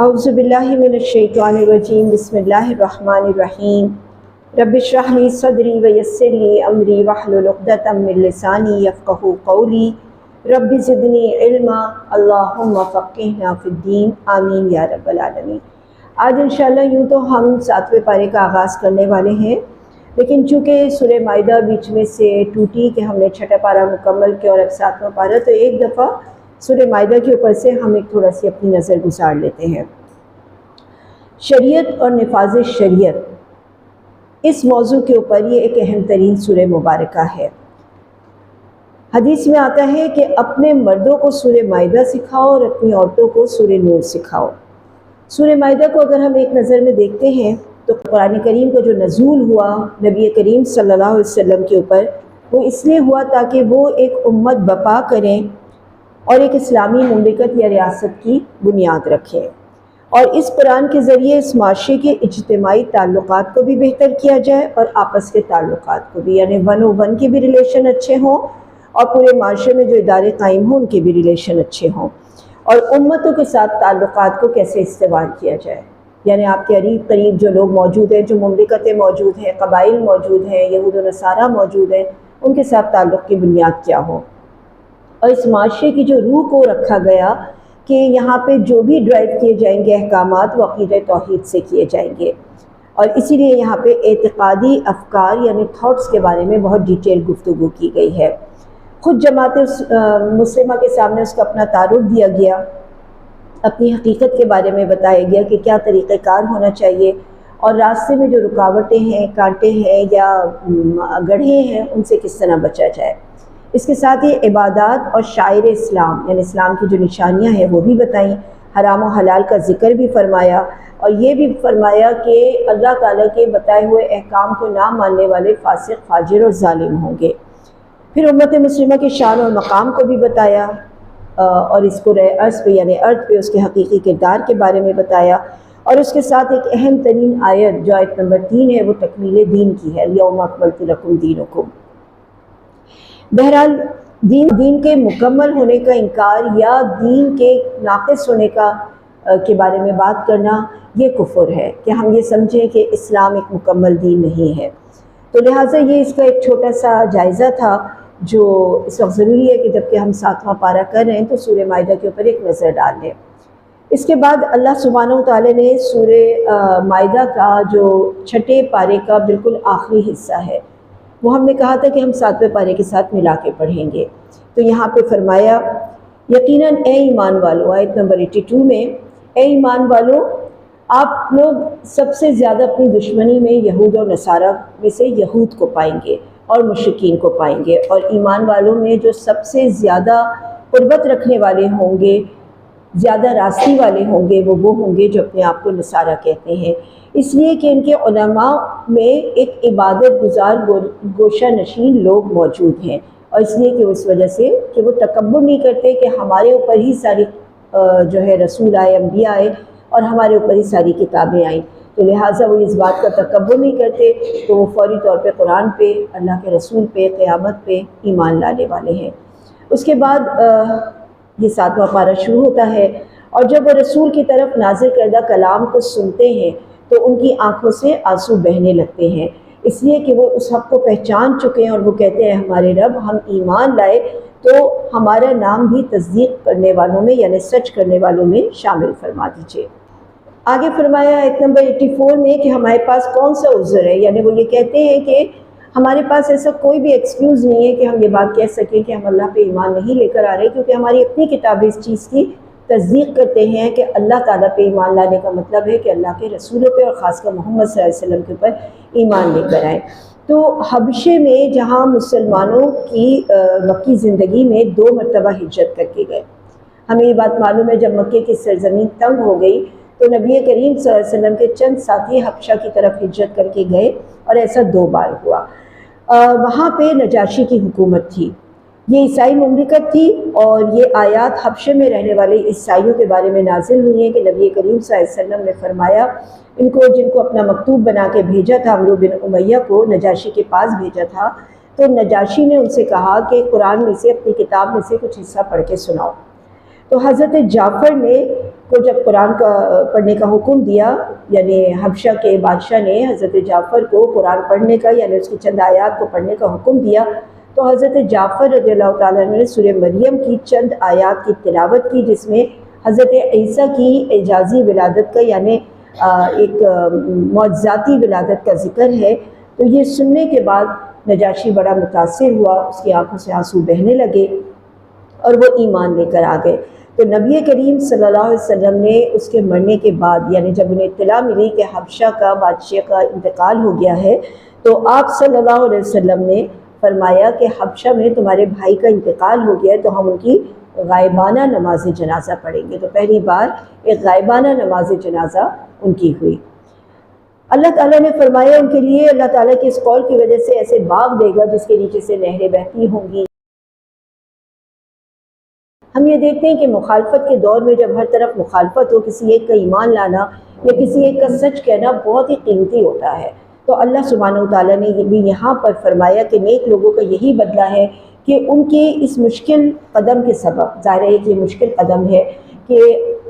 اعوذ باللہ من الشیطان الرجیم بسم اللہ الرحمن الرحیم رب اشرح لی صدری ویسر لی امری واحلل عقدۃ من لسانی یفقہوا قولی رب زدنی علما اللہم فقہنا فی الدین آمین یا رب العالمین۔ آج انشاءاللہ یوں تو ہم 7ویں پارے کا آغاز کرنے والے ہیں، لیکن چونکہ سورہ مائدہ بیچ میں سے ٹوٹی کہ ہم نے 6واں پارہ مکمل کیا اور اب 7واں پارہ، تو ایک دفعہ سورہ مائدہ کے اوپر سے ہم ایک تھوڑا سی اپنی نظر گزار لیتے ہیں۔ شریعت اور نفاذ شریعت، اس موضوع کے اوپر یہ ایک اہم ترین سورہ مبارکہ ہے۔ حدیث میں آتا ہے کہ اپنے مردوں کو سورہ مائدہ سکھاؤ اور اپنی عورتوں کو سورہ نور سکھاؤ۔ سورہ مائدہ کو اگر ہم ایک نظر میں دیکھتے ہیں تو قرآن کریم کا جو نزول ہوا نبی کریم صلی اللہ علیہ وسلم کے اوپر، وہ اس لیے ہوا تاکہ وہ ایک امت بپا کریں اور ایک اسلامی مملکت یا ریاست کی بنیاد رکھیں، اور اس قرآن کے ذریعے اس معاشرے کے اجتماعی تعلقات کو بھی بہتر کیا جائے اور آپس کے تعلقات کو بھی، یعنی 101 کے بھی ریلیشن اچھے ہوں اور پورے معاشرے میں جو ادارے قائم ہوں ان کے بھی ریلیشن اچھے ہوں، اور امتوں کے ساتھ تعلقات کو کیسے استوار کیا جائے، یعنی آپ کے قریب جو لوگ موجود ہیں، جو مملکتیں موجود ہیں، قبائل موجود ہیں، یہود و نصارہ موجود ہیں، ان کے ساتھ تعلق کی بنیاد کیا ہو، اور اس معاشرے کی جو روح کو رکھا گیا کہ یہاں پہ جو بھی ڈرائیو کیے جائیں گے احکامات وہ عقیدہ توحید سے کیے جائیں گے، اور اسی لیے یہاں پہ اعتقادی افکار یعنی تھاٹس کے بارے میں بہت ڈیٹیل گفتگو کی گئی ہے۔ خود جماعت مسلمہ کے سامنے اس کا اپنا تعارف دیا گیا، اپنی حقیقت کے بارے میں بتایا گیا کہ کیا طریقہ کار ہونا چاہیے، اور راستے میں جو رکاوٹیں ہیں، کانٹے ہیں یا گڑھے ہیں، ان سے کس طرح بچا جائے۔ اس کے ساتھ ہی عبادات اور شاعر اسلام یعنی اسلام کی جو نشانیاں ہیں وہ بھی بتائیں، حرام و حلال کا ذکر بھی فرمایا، اور یہ بھی فرمایا کہ اللہ تعالیٰ کے بتائے ہوئے احکام کو نہ ماننے والے فاسق، فاجر اور ظالم ہوں گے۔ پھر امت مسلمہ کے شان اور مقام کو بھی بتایا، اور اس کو ارض پہ یعنی ارض پہ اس کے حقیقی کردار کے بارے میں بتایا، اور اس کے ساتھ ایک اہم ترین آیت جو آیت نمبر 3 ہے وہ تکمیل دین کی ہے، الیوم اکملت لکم دینکم۔ بہرحال دین کے مکمل ہونے کا انکار یا دین کے ناقص ہونے کے بارے میں بات کرنا یہ کفر ہے، کہ ہم یہ سمجھیں کہ اسلام ایک مکمل دین نہیں ہے۔ تو لہٰذا یہ اس کا ایک چھوٹا سا جائزہ تھا جو اس وقت ضروری ہے کہ جب کہ ہم 7واں پارہ کر رہے ہیں تو سورہ مائدہ کے اوپر ایک نظر ڈال لیں۔ اس کے بعد اللہ سبحانہ وتعالی نے سورہ مائدہ کا جو 6 پارے کا بالکل آخری حصہ ہے وہ ہم نے کہا تھا کہ ہم 7ویں پارے کے ساتھ ملا کے پڑھیں گے، تو یہاں پہ فرمایا یقیناً اے ایمان والو، آیت نمبر 82 میں، اے ایمان والو آپ لوگ سب سے زیادہ اپنی دشمنی میں یہود اور نصارہ میں سے یہود کو پائیں گے اور مشرکین کو پائیں گے، اور ایمان والوں میں جو سب سے زیادہ قربت رکھنے والے ہوں گے، زیادہ راستی والے ہوں گے، وہ ہوں گے جو اپنے آپ کو نصارہ کہتے ہیں، اس لیے کہ ان کے علماء میں ایک عبادت گزار گوشہ نشین لوگ موجود ہیں، اور اس لیے کہ اس وجہ سے کہ وہ تکبر نہیں کرتے کہ ہمارے اوپر ہی ساری جو ہے رسول آئے، انبیاء آئے، اور ہمارے اوپر ہی ساری کتابیں آئیں، تو لہٰذا وہ اس بات کا تکبر نہیں کرتے، تو وہ فوری طور پہ قرآن پہ، اللہ کے رسول پہ، قیامت پہ ایمان لانے والے ہیں۔ اس کے بعد یہ 7واں پارہ شروع ہوتا ہے، اور جب وہ رسول کی طرف نازل کردہ کلام کو سنتے ہیں تو ان کی آنکھوں سے آنسو بہنے لگتے ہیں، اس لیے کہ وہ اس حق کو پہچان چکے ہیں، اور وہ کہتے ہیں ہمارے رب ہم ایمان لائے تو ہمارا نام بھی تصدیق کرنے والوں میں یعنی سچ کرنے والوں میں شامل فرما دیجیے۔ آگے فرمایا آیت نمبر 84 میں کہ ہمارے پاس کون سا عذر ہے، یعنی وہ یہ کہتے ہیں کہ ہمارے پاس ایسا کوئی بھی ایکسکیوز نہیں ہے کہ ہم یہ بات کہہ سکیں کہ ہم اللہ پہ ایمان نہیں لے کر آ رہے، کیونکہ ہماری اپنی کتابیں اس چیز کی تصدیق کرتے ہیں کہ اللہ تعالیٰ پہ ایمان لانے کا مطلب ہے کہ اللہ کے رسولوں پہ اور خاص کر محمد صلی اللہ علیہ وسلم کے اوپر ایمان لے کر آئیں۔ تو حبشے میں جہاں مسلمانوں کی مکی زندگی میں 2 مرتبہ ہجرت کر کے گئے، ہمیں یہ بات معلوم ہے جب مکے کی سرزمین تنگ ہو گئی تو نبی کریم صلی اللہ علیہ وسلم کے چند ساتھی حبشہ کی طرف ہجرت کر کے گئے، اور ایسا 2 بار ہوا۔ وہاں پہ نجاشی کی حکومت تھی، یہ عیسائی مملکت تھی، اور یہ آیات حبشے میں رہنے والے عیسائیوں کے بارے میں نازل ہوئی ہیں کہ نبی کریم صلی اللہ علیہ وسلم نے فرمایا جن کو اپنا مکتوب بنا کے بھیجا تھا، عمرو بن امیہ کو نجاشی کے پاس بھیجا تھا، تو نجاشی نے ان سے کہا کہ قرآن میں سے، اپنی کتاب میں سے کچھ حصہ پڑھ کے سناؤ۔ تو حضرت جعفر نے کو جب قرآن کا پڑھنے کا حکم دیا، یعنی حبشہ کے بادشاہ نے حضرت جعفر کو قرآن پڑھنے کا یعنی اس کی چند آیات کو پڑھنے کا حکم دیا، تو حضرت جعفر رضی اللہ تعالیٰ عنہ نے سورہ مریم کی چند آیات کی تلاوت کی، جس میں حضرت عیسیٰ کی اعجازی ولادت کا یعنی ایک معجزاتی ولادت کا ذکر ہے۔ تو یہ سننے کے بعد نجاشی بڑا متاثر ہوا، اس کی آنکھوں سے آنسو بہنے لگے اور وہ ایمان لے کر آ گئے۔ تو نبی کریم صلی اللہ علیہ وسلم نے اس کے مرنے کے بعد یعنی جب انہیں اطلاع ملی کہ حبشہ کا بادشاہ کا انتقال ہو گیا ہے، تو آپ صلی اللہ علیہ وسلم نے فرمایا کہ حبشہ میں تمہارے بھائی کا انتقال ہو گیا ہے، تو ہم ان کی غائبانہ نماز جنازہ پڑھیں گے۔ تو پہلی بار ایک غائبانہ نماز جنازہ ان کی ہوئی۔ اللہ تعالیٰ نے فرمایا ان کے لیے اللہ تعالیٰ کے اس قول کی وجہ سے ایسے باغ دے گا جس کے نیچے سے نہریں بہتی ہوں گی۔ ہم یہ دیکھتے ہیں کہ مخالفت کے دور میں جب ہر طرف مخالفت ہو، کسی ایک کا ایمان لانا یا کسی ایک کا سچ کہنا بہت ہی قیمتی ہوتا ہے۔ تو اللہ سبحانہ وتعالیٰ نے بھی یہاں پر فرمایا کہ نیک لوگوں کا یہی بدلہ ہے کہ ان کے اس مشکل قدم کے سبب، ظاہر ہے کہ یہ مشکل قدم ہے کہ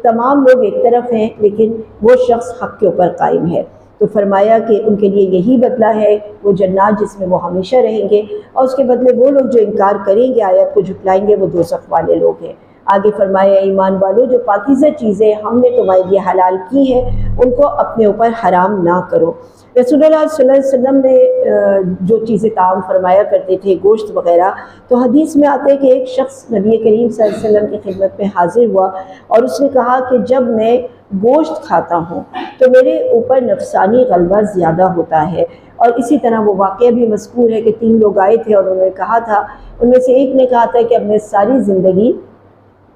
تمام لوگ ایک طرف ہیں لیکن وہ شخص حق کے اوپر قائم ہے، تو فرمایا کہ ان کے لیے یہی بدلہ ہے، وہ جنات جس میں وہ ہمیشہ رہیں گے، اور اس کے بدلے وہ لوگ جو انکار کریں گے، آیت کو جھٹلائیں گے، وہ دوزخ والے لوگ ہیں۔ آگے فرمایا ایمان والو، جو پاکیزہ چیزیں ہم نے تمہارے لیے حلال کی ہیں ان کو اپنے اوپر حرام نہ کرو۔ رسول اللہ صلی اللہ علیہ وسلم نے جو چیزیں تعام فرمایا کرتے تھے، گوشت وغیرہ، تو حدیث میں آتا ہے کہ ایک شخص نبی کریم صلی اللہ علیہ وسلم کی خدمت میں حاضر ہوا اور اس نے کہا کہ جب میں گوشت کھاتا ہوں تو میرے اوپر نفسانی غلبہ زیادہ ہوتا ہے، اور اسی طرح وہ واقعہ بھی مذکور ہے کہ 3 لوگ آئے تھے اور انہوں نے کہا تھا، ان میں سے ایک نے کہا تھا کہ اب میں ساری زندگی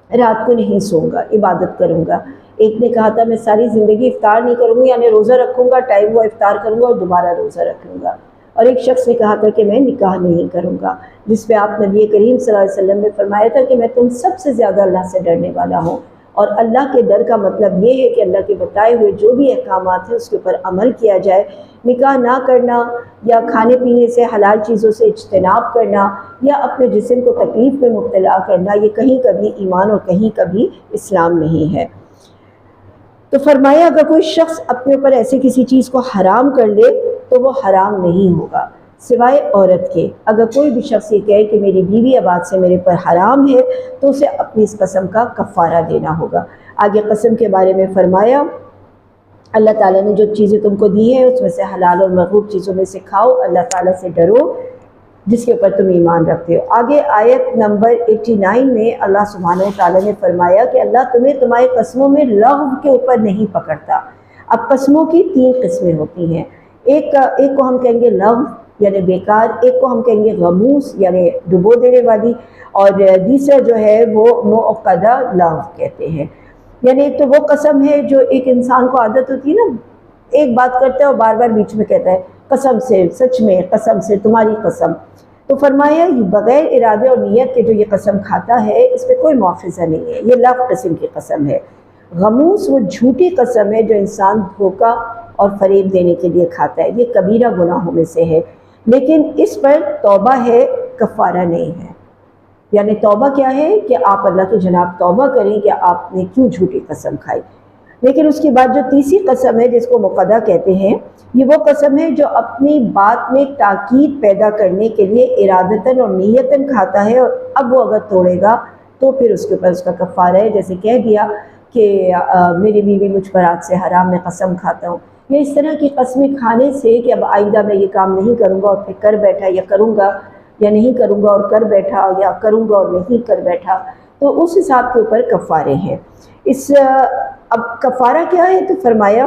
رات کو نہیں سوؤں گا، عبادت کروں گا۔ ایک نے کہا تھا میں ساری زندگی افطار نہیں کروں گا، یعنی روزہ رکھوں گا، ٹائم ہوا افطار کروں گا اور دوبارہ روزہ رکھوں گا۔ اور ایک شخص نے کہا تھا کہ میں نکاح نہیں کروں گا، جس پہ آپ نبی کریم صلی اللہ علیہ وسلم نے فرمایا تھا کہ میں تم سب سے زیادہ اللہ سے ڈرنے والا ہوں۔ اور اللہ کے ڈر کا مطلب یہ ہے کہ اللہ کے بتائے ہوئے جو بھی احکامات ہیں اس کے اوپر عمل کیا جائے، نکاح نہ کرنا یا کھانے پینے سے حلال چیزوں سے اجتناب کرنا یا اپنے جسم کو تکلیف میں مبتلا کرنا، یہ کہیں کبھی ایمان اور کہیں کبھی اسلام نہیں ہے۔ تو فرمایا اگر کوئی شخص اپنے اوپر ایسے کسی چیز کو حرام کر لے تو وہ حرام نہیں ہوگا سوائے عورت کے۔ اگر کوئی بھی شخص یہ کہے کہ میری بیوی اب آج سے میرے پر حرام ہے تو اسے اپنی اس قسم کا کفارہ دینا ہوگا۔ آگے قسم کے بارے میں فرمایا اللہ تعالیٰ نے جو چیزیں تم کو دی ہیں اس میں سے حلال اور مرغوب چیزوں میں سے کھاؤ، اللہ تعالیٰ سے ڈرو جس کے اوپر تم ایمان رکھتے ہو۔ آگے آیت نمبر 89 میں اللہ سبحانہ وتعالیٰ نے فرمایا کہ اللہ تمہیں تمہاری قسموں میں لغو کے اوپر نہیں پکڑتا۔ اب قسموں کی 3 قسمیں ہوتی ہیں، ایک کو ہم کہیں گے لغو یعنی بیکار، ایک کو ہم کہیں گے غموس یعنی ڈبو دینے والی، اور دوسرا جو ہے وہ معقدہ لغو کہتے ہیں۔ یعنی ایک تو وہ قسم ہے جو ایک انسان کو عادت ہوتی ہے نا، ایک بات کرتا ہے اور بار بار بیچ میں کہتا ہے قسم سے، سچ میں، قسم سے، تمہاری قسم۔ تو فرمایا یہ بغیر ارادے اور نیت کے جو یہ قسم کھاتا ہے اس پہ کوئی مواخذہ نہیں ہے، یہ لغو قسم کی قسم ہے۔ غموس وہ جھوٹی قسم ہے جو انسان دھوکہ اور فریب دینے کے لیے کھاتا ہے، یہ کبیرہ گناہوں میں سے ہے، لیکن اس پر توبہ ہے، کفارہ نہیں ہے۔ یعنی توبہ کیا ہے کہ آپ اللہ کی جناب توبہ کریں کہ آپ نے کیوں جھوٹی قسم کھائی۔ لیکن اس کے بعد جو تیسری قسم ہے جس کو مقدہ کہتے ہیں، یہ وہ قسم ہے جو اپنی بات میں تاکید پیدا کرنے کے لیے ارادتاً اور نیتاً کھاتا ہے، اور اب وہ اگر توڑے گا تو پھر اس کے اوپر اس کا کفارہ ہے، جیسے کہہ دیا کہ میری بیوی مجھ پر آج سے حرام میں قسم کھاتا ہوں۔ یہ اس طرح کی قسمیں کھانے سے کہ اب آئندہ میں یہ کام نہیں کروں گا اور پھر کر بیٹھا، یا کروں گا یا نہیں کروں گا اور کر بیٹھا، یا کروں گا اور نہیں کر بیٹھا، تو اس حساب کے اوپر کفارے ہیں۔ اب کفارہ کیا ہے تو فرمایا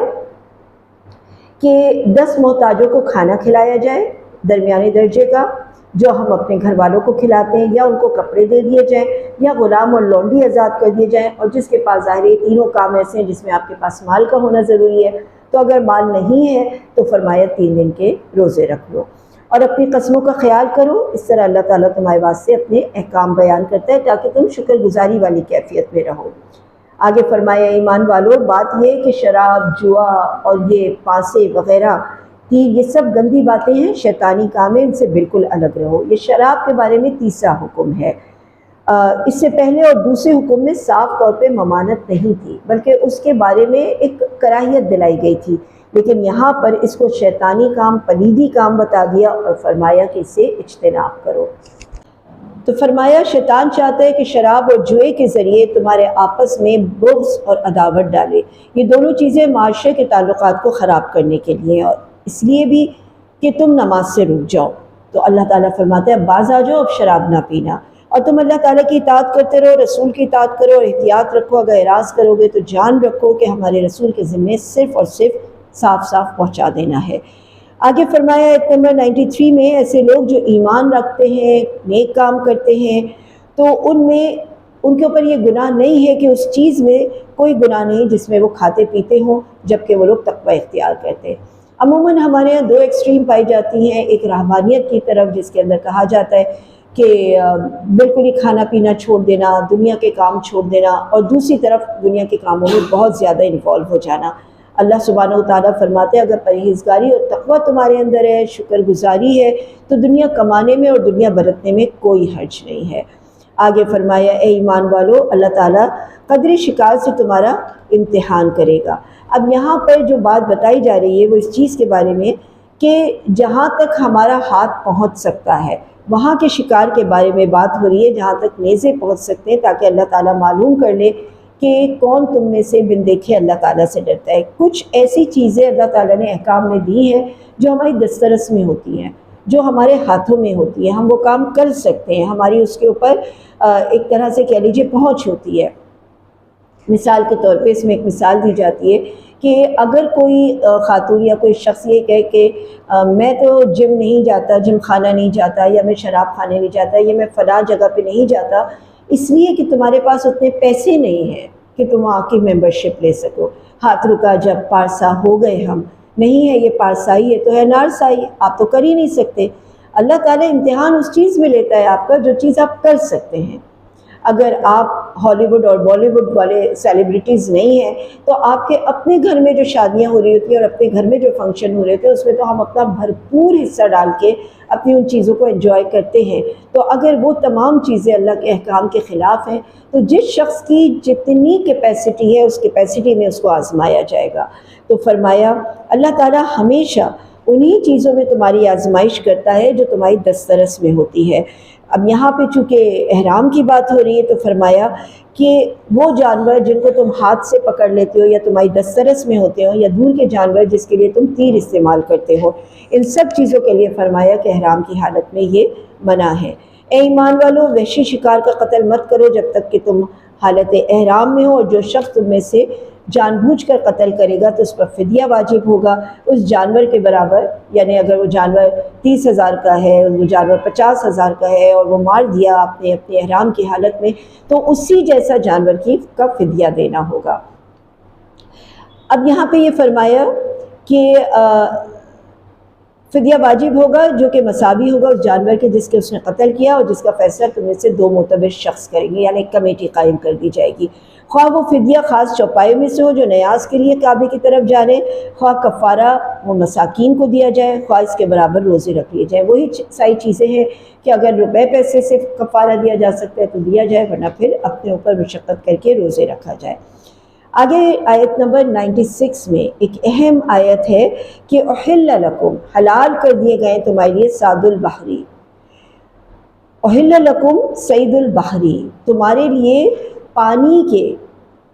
کہ 10 محتاجوں کو کھانا کھلایا جائے درمیانے درجے کا، جو ہم اپنے گھر والوں کو کھلاتے ہیں، یا ان کو کپڑے دے دیے جائیں، یا غلام اور لونڈی آزاد کر دیے جائیں، اور جس کے پاس ظاہر ہے 3 کام ایسے ہیں جس میں آپ کے پاس مال کا ہونا ضروری ہے، تو اگر مال نہیں ہے تو فرمایا 3 دن کے روزے رکھ لو اور اپنی قسموں کا خیال کرو۔ اس طرح اللہ تعالیٰ تمہارے واسطے اپنے احکام بیان کرتا ہے تاکہ تم شکر گزاری والی کیفیت میں رہو۔ آگے فرمایا ایمان والو، بات یہ ہے کہ شراب، جوا اور یہ پانسے وغیرہ یہ سب گندی باتیں ہیں، شیطانی کام ہیں، ان سے بالکل الگ رہو۔ یہ شراب کے بارے میں تیسرا حکم ہے۔ اس سے پہلے اور دوسرے حکم میں صاف طور پہ ممانت نہیں تھی، بلکہ اس کے بارے میں ایک کراہیت دلائی گئی تھی، لیکن یہاں پر اس کو شیطانی کام، پلیدی کام بتا دیا اور فرمایا کہ اسے اجتناب کرو۔ تو فرمایا شیطان چاہتا ہے کہ شراب اور جوئے کے ذریعے تمہارے آپس میں بغض اور عداوت ڈالے۔ یہ دونوں چیزیں معاشرے کے تعلقات کو خراب کرنے کے لیے ہیں، اور اس لیے بھی کہ تم نماز سے رک جاؤ۔ تو اللہ تعالیٰ فرماتا ہے باز آ جاؤ، اب شراب نہ پینا، اور تم اللہ تعالیٰ کی اطاعت کرتے رہو، رسول کی اطاعت کرو، اور احتیاط رکھو، اگر اعراض کرو گے تو جان رکھو کہ ہمارے رسول کے ذمے صرف اور صرف صاف صاف پہنچا دینا ہے۔ آگے فرمایا آیت نمبر 93 میں، ایسے لوگ جو ایمان رکھتے ہیں، نیک کام کرتے ہیں، تو ان کے اوپر یہ گناہ نہیں ہے کہ اس چیز میں کوئی گناہ نہیں جس میں وہ کھاتے پیتے ہوں، جبکہ وہ لوگ تقوی اختیار کرتے ہیں۔ عموماً ہمارے یہاں دو ایکسٹریم پائی جاتی ہیں، ایک رہبانیت کی طرف جس کے اندر کہا جاتا ہے کہ بالکل ہی کھانا پینا چھوڑ دینا، دنیا کے کام چھوڑ دینا، اور دوسری طرف دنیا کے کاموں میں بہت زیادہ انوالو ہو جانا۔ اللہ سبحانہ و تعالیٰ فرماتے ہیں اگر پرہیزگاری اور تقوی تمہارے اندر ہے، شکر گزاری ہے، تو دنیا کمانے میں اور دنیا برتنے میں کوئی حرج نہیں ہے۔ آگے فرمایا اے ایمان والو، اللہ تعالیٰ قدر شکار سے تمہارا امتحان کرے گا۔ اب یہاں پر جو بات بتائی جا رہی ہے وہ اس چیز کے بارے میں کہ جہاں تک ہمارا ہاتھ پہنچ سکتا ہے وہاں کے شکار کے بارے میں بات ہو رہی ہے، جہاں تک نیزے پہنچ سکتے ہیں، تاکہ اللہ تعالیٰ معلوم کر لے کہ کون تم میں سے بن دیکھے اللہ تعالیٰ سے ڈرتا ہے۔ کچھ ایسی چیزیں اللہ تعالیٰ نے احکام میں دی ہیں جو ہماری دسترس میں ہوتی ہیں، جو ہمارے ہاتھوں میں ہوتی ہیں، ہم وہ کام کر سکتے ہیں، ہماری اس کے اوپر ایک طرح سے کہہ لیجیے پہنچ ہوتی ہے۔ مثال کے طور پہ اس میں ایک مثال دی جاتی ہے کہ اگر کوئی خاتون یا کوئی شخص یہ کہے کہ میں تو جم نہیں جاتا، جم خانہ نہیں جاتا، یا میں شراب کھانے نہیں جاتا، یا میں فلاں جگہ پہ نہیں جاتا اس لیے کہ تمہارے پاس اتنے پیسے نہیں ہیں کہ تم وہاں کی ممبرشپ لے سکو۔ ہاتھ رکا جب پارسا ہو گئے ہم، نہیں ہے یہ پارسائی ہے تو ہے نارسائی، آپ تو کر ہی نہیں سکتے۔ اللہ تعالیٰ امتحان اس چیز میں لیتا ہے آپ کا جو چیز آپ کر سکتے ہیں۔ اگر آپ ہالی ووڈ اور بالی ووڈ والے سیلیبریٹیز نہیں ہیں تو آپ کے اپنے گھر میں جو شادیاں ہو رہی ہوتی ہیں اور اپنے گھر میں جو فنکشن ہو رہے ہوتے ہیں اس میں تو ہم اپنا بھرپور حصہ ڈال کے اپنی ان چیزوں کو انجوائے کرتے ہیں۔ تو اگر وہ تمام چیزیں اللہ کے احکام کے خلاف ہیں تو جس شخص کی جتنی کیپیسٹی ہے اس کیپیسٹی میں اس کو آزمایا جائے گا۔ تو فرمایا اللہ تعالیٰ ہمیشہ انہی چیزوں میں تمہاری آزمائش کرتا ہے جو تمہاری دسترس میں ہوتی ہے۔ اب یہاں پہ چونکہ احرام کی بات ہو رہی ہے تو فرمایا کہ وہ جانور جن کو تم ہاتھ سے پکڑ لیتے ہو یا تمہاری دسترس میں ہوتے ہو، یا دور کے جانور جس کے لیے تم تیر استعمال کرتے ہو، ان سب چیزوں کے لیے فرمایا کہ احرام کی حالت میں یہ منع ہے۔ اے ایمان والو، وحشی شکار کا قتل مت کرو جب تک کہ تم حالت احرام میں ہو، اور جو شخص تم میں سے جان بوجھ کر قتل کرے گا تو اس پر فدیہ واجب ہوگا اس جانور کے برابر، یعنی اگر وہ جانور 30,000 کا ہے، وہ جانور 50,000 کا ہے اور وہ مار دیا آپ نے اپنے احرام کی حالت میں، تو اسی جیسا جانور کا فدیہ دینا ہوگا۔ اب یہاں پہ یہ فرمایا کہ فدیہ واجب ہوگا جو کہ مساوی ہوگا اس جانور کے جس کے اس نے قتل کیا، اور جس کا فیصلہ تم میں سے 2 معتبر شخص کریں گے، یعنی ایک کمیٹی قائم کر دی جائے گی۔ خواہ وہ فدیہ خاص چوپایوں میں سے ہو جو نیاز کے لیے کعبے کی طرف جا رہے، خواہ کفارہ وہ مساکین کو دیا جائے، خواہ اس کے برابر روزے رکھ لیے جائیں۔ وہی ساری چیزیں ہیں کہ اگر روپے پیسے سے کفارہ دیا جا سکتا ہے تو دیا جائے، ورنہ پھر اپنے اوپر مشقت کر کے روزے رکھا جائے۔ آگے آیت نمبر 96 میں ایک اہم آیت ہے کہ احل لکم، حلال کر دیے گئے تمہارے لیے صید البحری، احل لکم صید البحری، تمہارے لیے پانی کے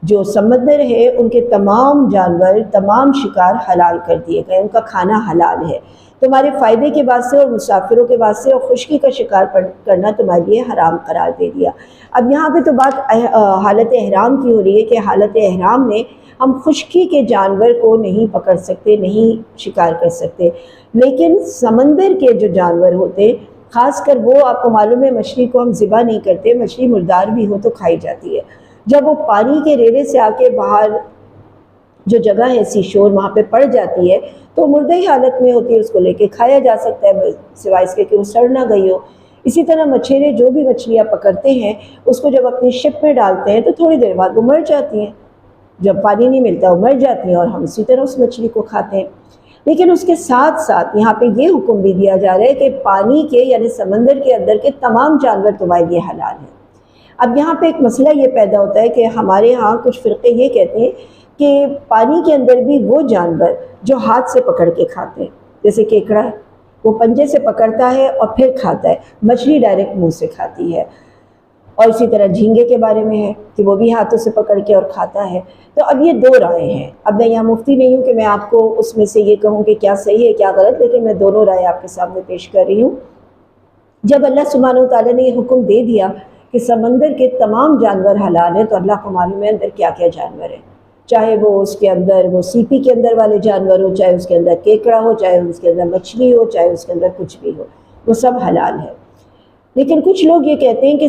جو سمندر ہے ان کے تمام جانور، تمام شکار حلال کر دیے گئے، ان کا کھانا حلال ہے تمہارے فائدے کے واسطے اور مسافروں کے واسطے، اور خشکی کا شکار کرنا تمہارے لیے حرام قرار دے دیا۔ اب یہاں پہ تو بات حالت احرام کی ہو رہی ہے کہ حالت احرام میں ہم خشکی کے جانور کو نہیں پکڑ سکتے، نہیں شکار کر سکتے، لیکن سمندر کے جو جانور ہوتے، خاص کر وہ آپ کو معلوم ہے مچھلی کو ہم ذبح نہیں کرتے، مچھلی مردار بھی ہو تو کھائی جاتی ہے۔ جب وہ پانی کے ریڑے سے آ کے باہر جو جگہ ہے سی شور وہاں پہ پڑ جاتی ہے تو مردہ ہی حالت میں ہوتی ہے، اس کو لے کے کھایا جا سکتا ہے سوائے اس کے کہ وہ سڑ نہ گئی ہو۔ اسی طرح مچھیرے جو بھی مچھلیاں پکڑتے ہیں اس کو جب اپنی شپ میں ڈالتے ہیں تو تھوڑی دیر بعد وہ مر جاتی ہیں، جب پانی نہیں ملتا وہ مر جاتی ہیں، اور ہم اسی طرح اس مچھلی کو کھاتے ہیں۔ لیکن اس کے ساتھ ساتھ یہاں پہ یہ حکم بھی دیا جا رہا ہے کہ پانی کے یعنی سمندر کے اندر کے تمام جانور تمہارے لیے حلال ہیں۔ اب یہاں پہ ایک مسئلہ یہ پیدا ہوتا ہے کہ ہمارے ہاں کچھ فرقے یہ کہتے ہیں کہ پانی کے اندر بھی وہ جانور جو ہاتھ سے پکڑ کے کھاتے ہیں، جیسے کیکڑا ہے، وہ پنجے سے پکڑتا ہے اور پھر کھاتا ہے، مچھلی ڈائریکٹ منہ سے کھاتی ہے، اور اسی طرح جھینگے کے بارے میں ہے کہ وہ بھی ہاتھوں سے پکڑ کے اور کھاتا ہے۔ تو اب یہ دو رائے ہیں، اب میں یہاں مفتی نہیں ہوں کہ میں آپ کو اس میں سے یہ کہوں کہ کیا صحیح ہے کیا غلط، لیکن میں دونوں رائے آپ کے سامنے پیش کر رہی ہوں۔ جب اللہ سبحانہ وتعالیٰ نے یہ حکم دے دیا کہ سمندر کے تمام جانور حلال ہیں، تو اللہ کو معلوم ہے اندر کیا کیا جانور ہیں، چاہے وہ اس کے اندر وہ سیپی کے اندر والے جانور ہو، چاہے اس کے اندر کیکڑا ہو، چاہے اس کے اندر مچھلی ہو، چاہے اس کے اندر کچھ بھی ہو، وہ سب حلال ہے۔ لیکن کچھ لوگ یہ کہتے ہیں کہ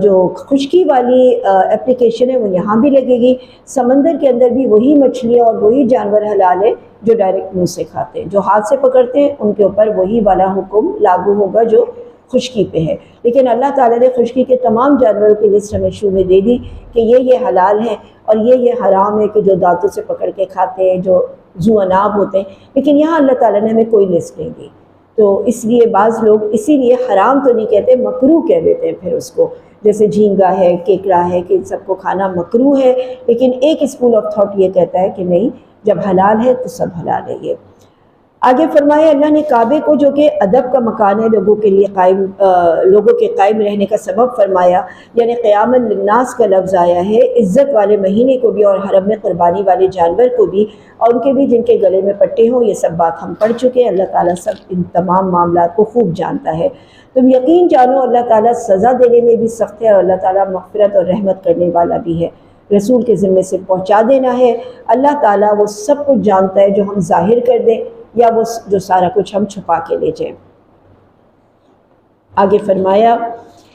جو خشکی والی اپلیکیشن ہے وہ یہاں بھی لگے گی، سمندر کے اندر بھی وہی مچھلیاں اور وہی جانور حلال ہے جو ڈائریکٹ منہ سے کھاتے ہیں، جو ہاتھ سے پکڑتے ہیں ان کے اوپر وہی والا حکم لاگو ہوگا جو خشکی پہ ہے۔ لیکن اللہ تعالیٰ نے خشکی کے تمام جانوروں کی لسٹ ہمیں شروع میں دے دی کہ یہ حلال ہے اور یہ حرام ہے کہ جو دانتوں سے پکڑ کے کھاتے ہیں، جو ذو اناب ہوتے ہیں، لیکن یہاں اللہ تعالیٰ نے ہمیں کوئی لسٹ نہیں دی۔ تو اس لیے بعض لوگ اسی لیے حرام تو نہیں کہتے، مکروہ کہہ دیتے ہیں پھر اس کو، جیسے جھینگا ہے، کیکڑا ہے، کہ ان سب کو کھانا مکروہ ہے، لیکن ایک اسکول آف تھاٹ یہ کہتا ہے کہ نہیں، جب حلال ہے تو سب حلال ہے۔ یہ آگے فرمایا اللہ نے کعبے کو جو کہ ادب کا مکان ہے، لوگوں کے لیے لوگوں کے قائم رہنے کا سبب فرمایا، یعنی قیام للناس کا لفظ آیا ہے، عزت والے مہینے کو بھی اور حرم میں قربانی والے جانور کو بھی، اور ان کے بھی جن کے گلے میں پٹے ہوں، یہ سب بات ہم پڑھ چکے ہیں۔ اللہ تعالیٰ سب ان تمام معاملات کو خوب جانتا ہے۔ تم یقین جانو اللہ تعالیٰ سزا دینے میں بھی سخت ہے، اور اللہ تعالیٰ مغفرت اور رحمت کرنے والا بھی ہے۔ رسول کے ذمے سے پہنچا دینا ہے، اللہ تعالیٰ وہ سب کچھ جانتا ہے جو ہم ظاہر کر دیں یا وہ جو سارا کچھ ہم چھپا کے لے جائیں۔ آگے فرمایا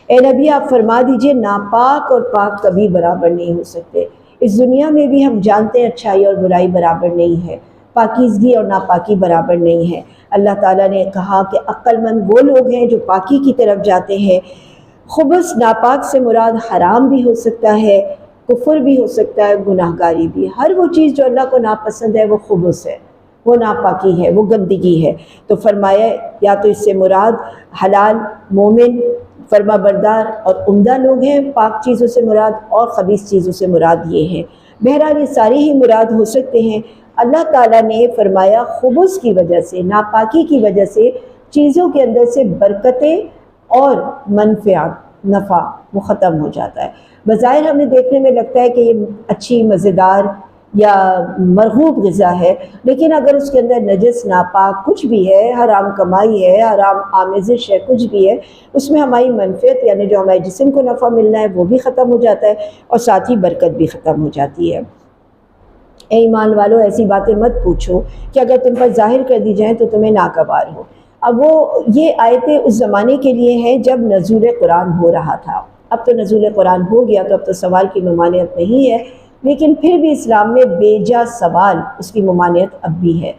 اے نبی آپ فرما دیجئے ناپاک اور پاک کبھی برابر نہیں ہو سکتے۔ اس دنیا میں بھی ہم جانتے ہیں اچھائی اور برائی برابر نہیں ہے، پاکیزگی اور ناپاکی برابر نہیں ہے۔ اللہ تعالیٰ نے کہا کہ عقل مند وہ لوگ ہیں جو پاکی کی طرف جاتے ہیں۔ خبث ناپاک سے مراد حرام بھی ہو سکتا ہے، کفر بھی ہو سکتا ہے، گناہ گاری بھی۔ ہر وہ چیز جو اللہ کو ناپسند ہے وہ خبث ہے، وہ ناپاکی ہے، وہ گندگی ہے۔ تو فرمایا یا تو اس سے مراد حلال مومن فرما بردار اور عمدہ لوگ ہیں، پاک چیزوں سے مراد، اور خبیث چیزوں سے مراد یہ ہے۔ بہرحال یہ ساری ہی مراد ہو سکتے ہیں۔ اللہ تعالیٰ نے فرمایا خبث کی وجہ سے، ناپاکی کی وجہ سے چیزوں کے اندر سے برکتیں اور منفعت، نفع وہ ختم ہو جاتا ہے۔ بظاہر ہمیں دیکھنے میں لگتا ہے کہ یہ اچھی مزیدار یا مرغوب غذا ہے، لیکن اگر اس کے اندر نجس ناپاک کچھ بھی ہے، حرام کمائی ہے، حرام آمیزش ہے، کچھ بھی ہے، اس میں ہماری منفعت یعنی جو ہمارے جسم کو نفع ملنا ہے وہ بھی ختم ہو جاتا ہے، اور ساتھ ہی برکت بھی ختم ہو جاتی ہے۔ اے ایمان والو ایسی باتیں مت پوچھو کہ اگر تم پر ظاہر کر دی جائیں تو تمہیں ناگوار ہو۔ اب وہ یہ آیتیں اس زمانے کے لیے ہیں جب نزول قرآن ہو رہا تھا، اب تو نزول قرآن ہو گیا تو اب تو سوال کی ممانعت نہیں ہے، لیکن پھر بھی اسلام میں بے جا سوال اس کی ممانعت اب بھی ہے۔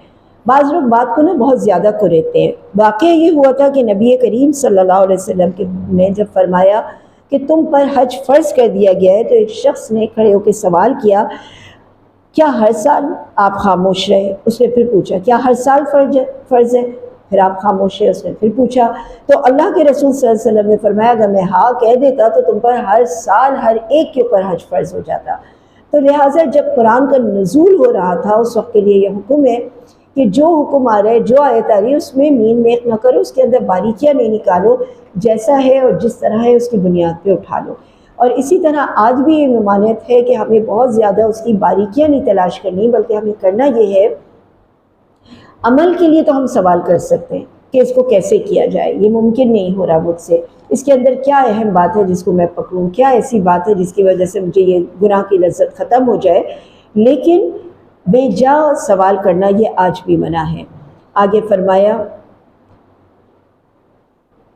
بعض لوگ بات کو بہت زیادہ کریتے ہیں۔ واقعہ یہ ہوا تھا کہ نبی کریم صلی اللہ علیہ وسلم نے جب فرمایا کہ تم پر حج فرض کر دیا گیا ہے، تو ایک شخص نے کھڑے ہو کے سوال کیا کیا ہر سال آپ خاموش رہے؟ اس نے پھر پوچھا کیا ہر سال فرض ہے؟ پھر آپ خاموش رہے۔ اس نے پھر پوچھا، تو اللہ کے رسول صلی اللہ علیہ وسلم نے فرمایا اگر میں ہاں کہہ دیتا تو تم پر ہر سال ہر ایک کے اوپر حج فرض ہو جاتا۔ تو لہٰذا جب قرآن کا نزول ہو رہا تھا اس وقت کے لیے یہ حکم ہے کہ جو حکم آ رہا ہے، جو آیت آ رہی ہے، اس میں مین میخ نہ کرو، اس کے اندر باریکیاں نہیں نکالو، جیسا ہے اور جس طرح ہے اس کی بنیاد پہ اٹھا لو۔ اور اسی طرح آج بھی یہ ممانعت ہے کہ ہمیں بہت زیادہ اس کی باریکیاں نہیں تلاش کرنی، بلکہ ہمیں کرنا یہ ہے، عمل کے لیے تو ہم سوال کر سکتے ہیں کہ اس کو کیسے کیا جائے، یہ ممکن نہیں ہو رہا مجھ سے، اس کے اندر کیا اہم بات ہے جس کو میں پکڑوں، کیا ایسی بات ہے جس کی وجہ سے مجھے یہ گناہ کی لذت ختم ہو جائے، لیکن بے جا سوال کرنا یہ آج بھی منع ہے۔ آگے فرمایا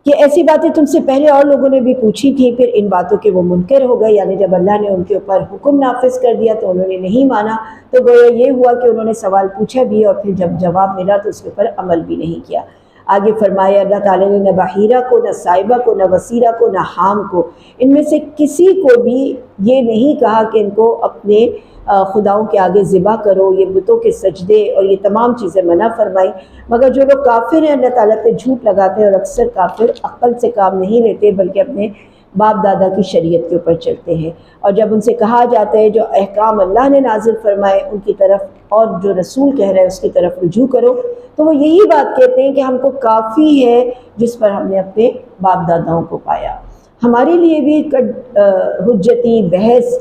کہ ایسی باتیں تم سے پہلے اور لوگوں نے بھی پوچھی تھیں، پھر ان باتوں کے وہ منکر ہو گئے، یعنی جب اللہ نے ان کے اوپر حکم نافذ کر دیا تو انہوں نے نہیں مانا، تو گویا یہ ہوا کہ انہوں نے سوال پوچھا بھی اور پھر جب جواب ملا تو اس کے اوپر عمل بھی نہیں کیا۔ آگے فرمایا اللہ تعالیٰ نے نہ بحیرہ کو، نہ صائبہ کو، نہ وسیلہ کو، نہ حام کو، ان میں سے کسی کو بھی یہ نہیں کہا کہ ان کو اپنے خداؤں کے آگے ذبح کرو، یہ بتوں کے سجدے اور یہ تمام چیزیں منع فرمائی، مگر جو لوگ کافر ہیں اللہ تعالیٰ پہ جھوٹ لگاتے ہیں، اور اکثر کافر عقل سے کام نہیں لیتے بلکہ اپنے باپ دادا کی شریعت کے اوپر چلتے ہیں، اور جب ان سے کہا جاتا ہے جو احکام اللہ نے نازل فرمائے ان کی طرف اور جو رسول کہہ رہا ہے اس کی طرف رجوع کرو، تو وہ یہی بات کہتے ہیں کہ ہم کو کافی ہے جس پر ہم نے اپنے باپ داداؤں کو پایا۔ ہمارے لیے بھی حجتی بحث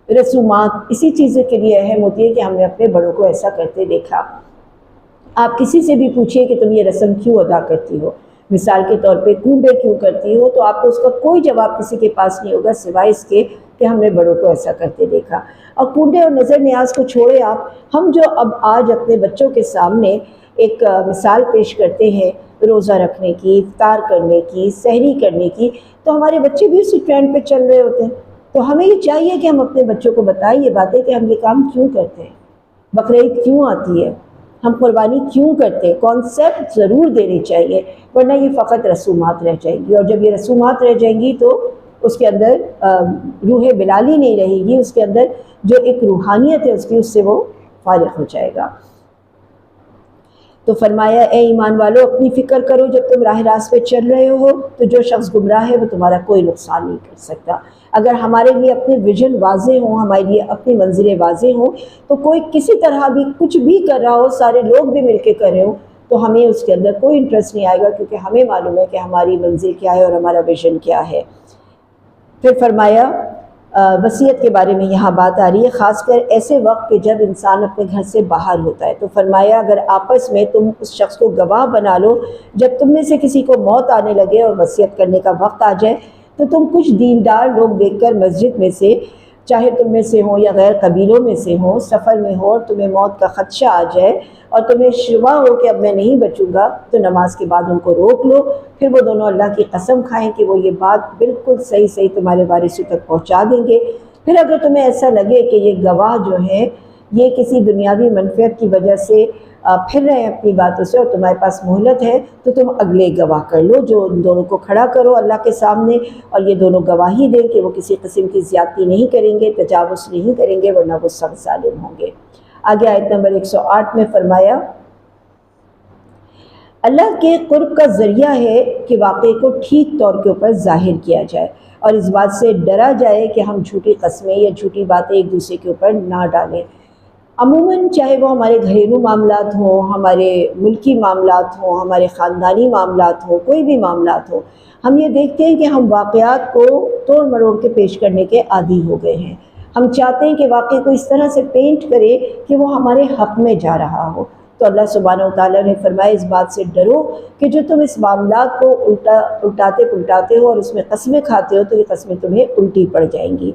رسومات اسی چیزوں کے لیے اہم ہوتی ہے کہ ہم نے اپنے بڑوں کو ایسا کرتے دیکھا۔ آپ کسی سے بھی پوچھئے کہ تم یہ رسم کیوں ادا کرتی ہو، مثال کے طور پہ کنڈے کیوں کرتی ہو، تو آپ کو اس کا کوئی جواب کسی کے پاس نہیں ہوگا سوائے اس کے کہ ہم نے بڑوں کو ایسا کرتے دیکھا۔ اور کنڈے اور نظر نیاز کو چھوڑے آپ، ہم جو اب آج اپنے بچوں کے سامنے ایک مثال پیش کرتے ہیں روزہ رکھنے کی، افطار کرنے کی، سحری کرنے کی، تو ہمارے بچے بھی اسی ٹرینڈ پہ چل رہے ہوتے ہیں۔ تو ہمیں یہ چاہیے کہ ہم اپنے بچوں کو بتائیں یہ باتیں کہ ہم یہ کام کیوں کرتے ہیں، بقرعید کیوں آتی ہے، ہم قربانی کیوں کرتے ہیں، کانسیپٹ ضرور دینے چاہیے، ورنہ یہ فقط رسومات رہ جائیں گی، اور جب یہ رسومات رہ جائیں گی تو اس کے اندر روح بلالی نہیں رہے گی، اس کے اندر جو ایک روحانیت ہے اس کی، اس سے وہ فارغ ہو جائے گا۔ تو فرمایا اے ایمان والو اپنی فکر کرو جب تم راہ راست پہ چل رہے ہو، تو جو شخص گمراہ ہے وہ تمہارا کوئی نقصان نہیں کر سکتا۔ اگر ہمارے لیے اپنے ویژن واضح ہوں، ہمارے لیے اپنی منزلیں واضح ہوں، تو کوئی کسی طرح بھی کچھ بھی کر رہا ہو، سارے لوگ بھی مل کے کر رہے ہوں، تو ہمیں اس کے اندر کوئی انٹرسٹ نہیں آئے گا، کیونکہ ہمیں معلوم ہے کہ ہماری منزل کیا ہے اور ہمارا ویژن کیا ہے۔ پھر فرمایا وصیت کے بارے میں یہاں بات آ رہی ہے، خاص کر ایسے وقت کہ جب انسان اپنے گھر سے باہر ہوتا ہے۔ تو فرمایا اگر آپس میں تم اس شخص کو گواہ بنا لو جب تم میں سے کسی کو موت آنے لگے اور وصیت کرنے کا وقت آ جائے، تو تم کچھ دیندار لوگ دیکھ کر مسجد میں سے، چاہے تم میں سے ہوں یا غیر قبیلوں میں سے ہوں، سفر میں ہو اور تمہیں موت کا خدشہ آ جائے اور تمہیں شبہ ہو کہ اب میں نہیں بچوں گا، تو نماز کے بعد ان کو روک لو، پھر وہ دونوں اللہ کی قسم کھائیں کہ وہ یہ بات بالکل صحیح تمہارے وارثوں تک پہنچا دیں گے۔ پھر اگر تمہیں ایسا لگے کہ یہ گواہ جو ہیں یہ کسی دنیاوی منفعت کی وجہ سے پھر رہے ہیں اپنی باتوں سے اور تمہارے پاس مہلت ہے، تو تم اگلے گواہ کر لو، جو ان دونوں کو کھڑا کرو اللہ کے سامنے، اور یہ دونوں گواہی دیں کہ وہ کسی قسم کی زیادتی نہیں کریں گے، تجاوز نہیں کریں گے، ورنہ وہ سخت ظالم ہوں گے۔ آگے آیت نمبر 108 میں فرمایا اللہ کے قرب کا ذریعہ ہے کہ واقعے کو ٹھیک طور کے اوپر ظاہر کیا جائے اور اس بات سے ڈرا جائے کہ ہم جھوٹی قسمیں یا جھوٹی باتیں ایک دوسرے کے اوپر نہ ڈالیں۔ عموماً چاہے وہ ہمارے گھریلو معاملات ہوں، ہمارے ملکی معاملات ہوں، ہمارے خاندانی معاملات ہوں، کوئی بھی معاملات ہوں، ہم یہ دیکھتے ہیں کہ ہم واقعات کو توڑ مروڑ کے پیش کرنے کے عادی ہو گئے ہیں۔ ہم چاہتے ہیں کہ واقعے کو اس طرح سے پینٹ کرے کہ وہ ہمارے حق میں جا رہا ہو۔ تو اللہ سبحانہ وتعالیٰ نے فرمایا اس بات سے ڈرو کہ جو تم اس معاملات کو الٹاتے پلٹاتے ہو اور اس میں قسمیں کھاتے ہو، تو یہ قسمیں تمہیں الٹی پڑ جائیں گی۔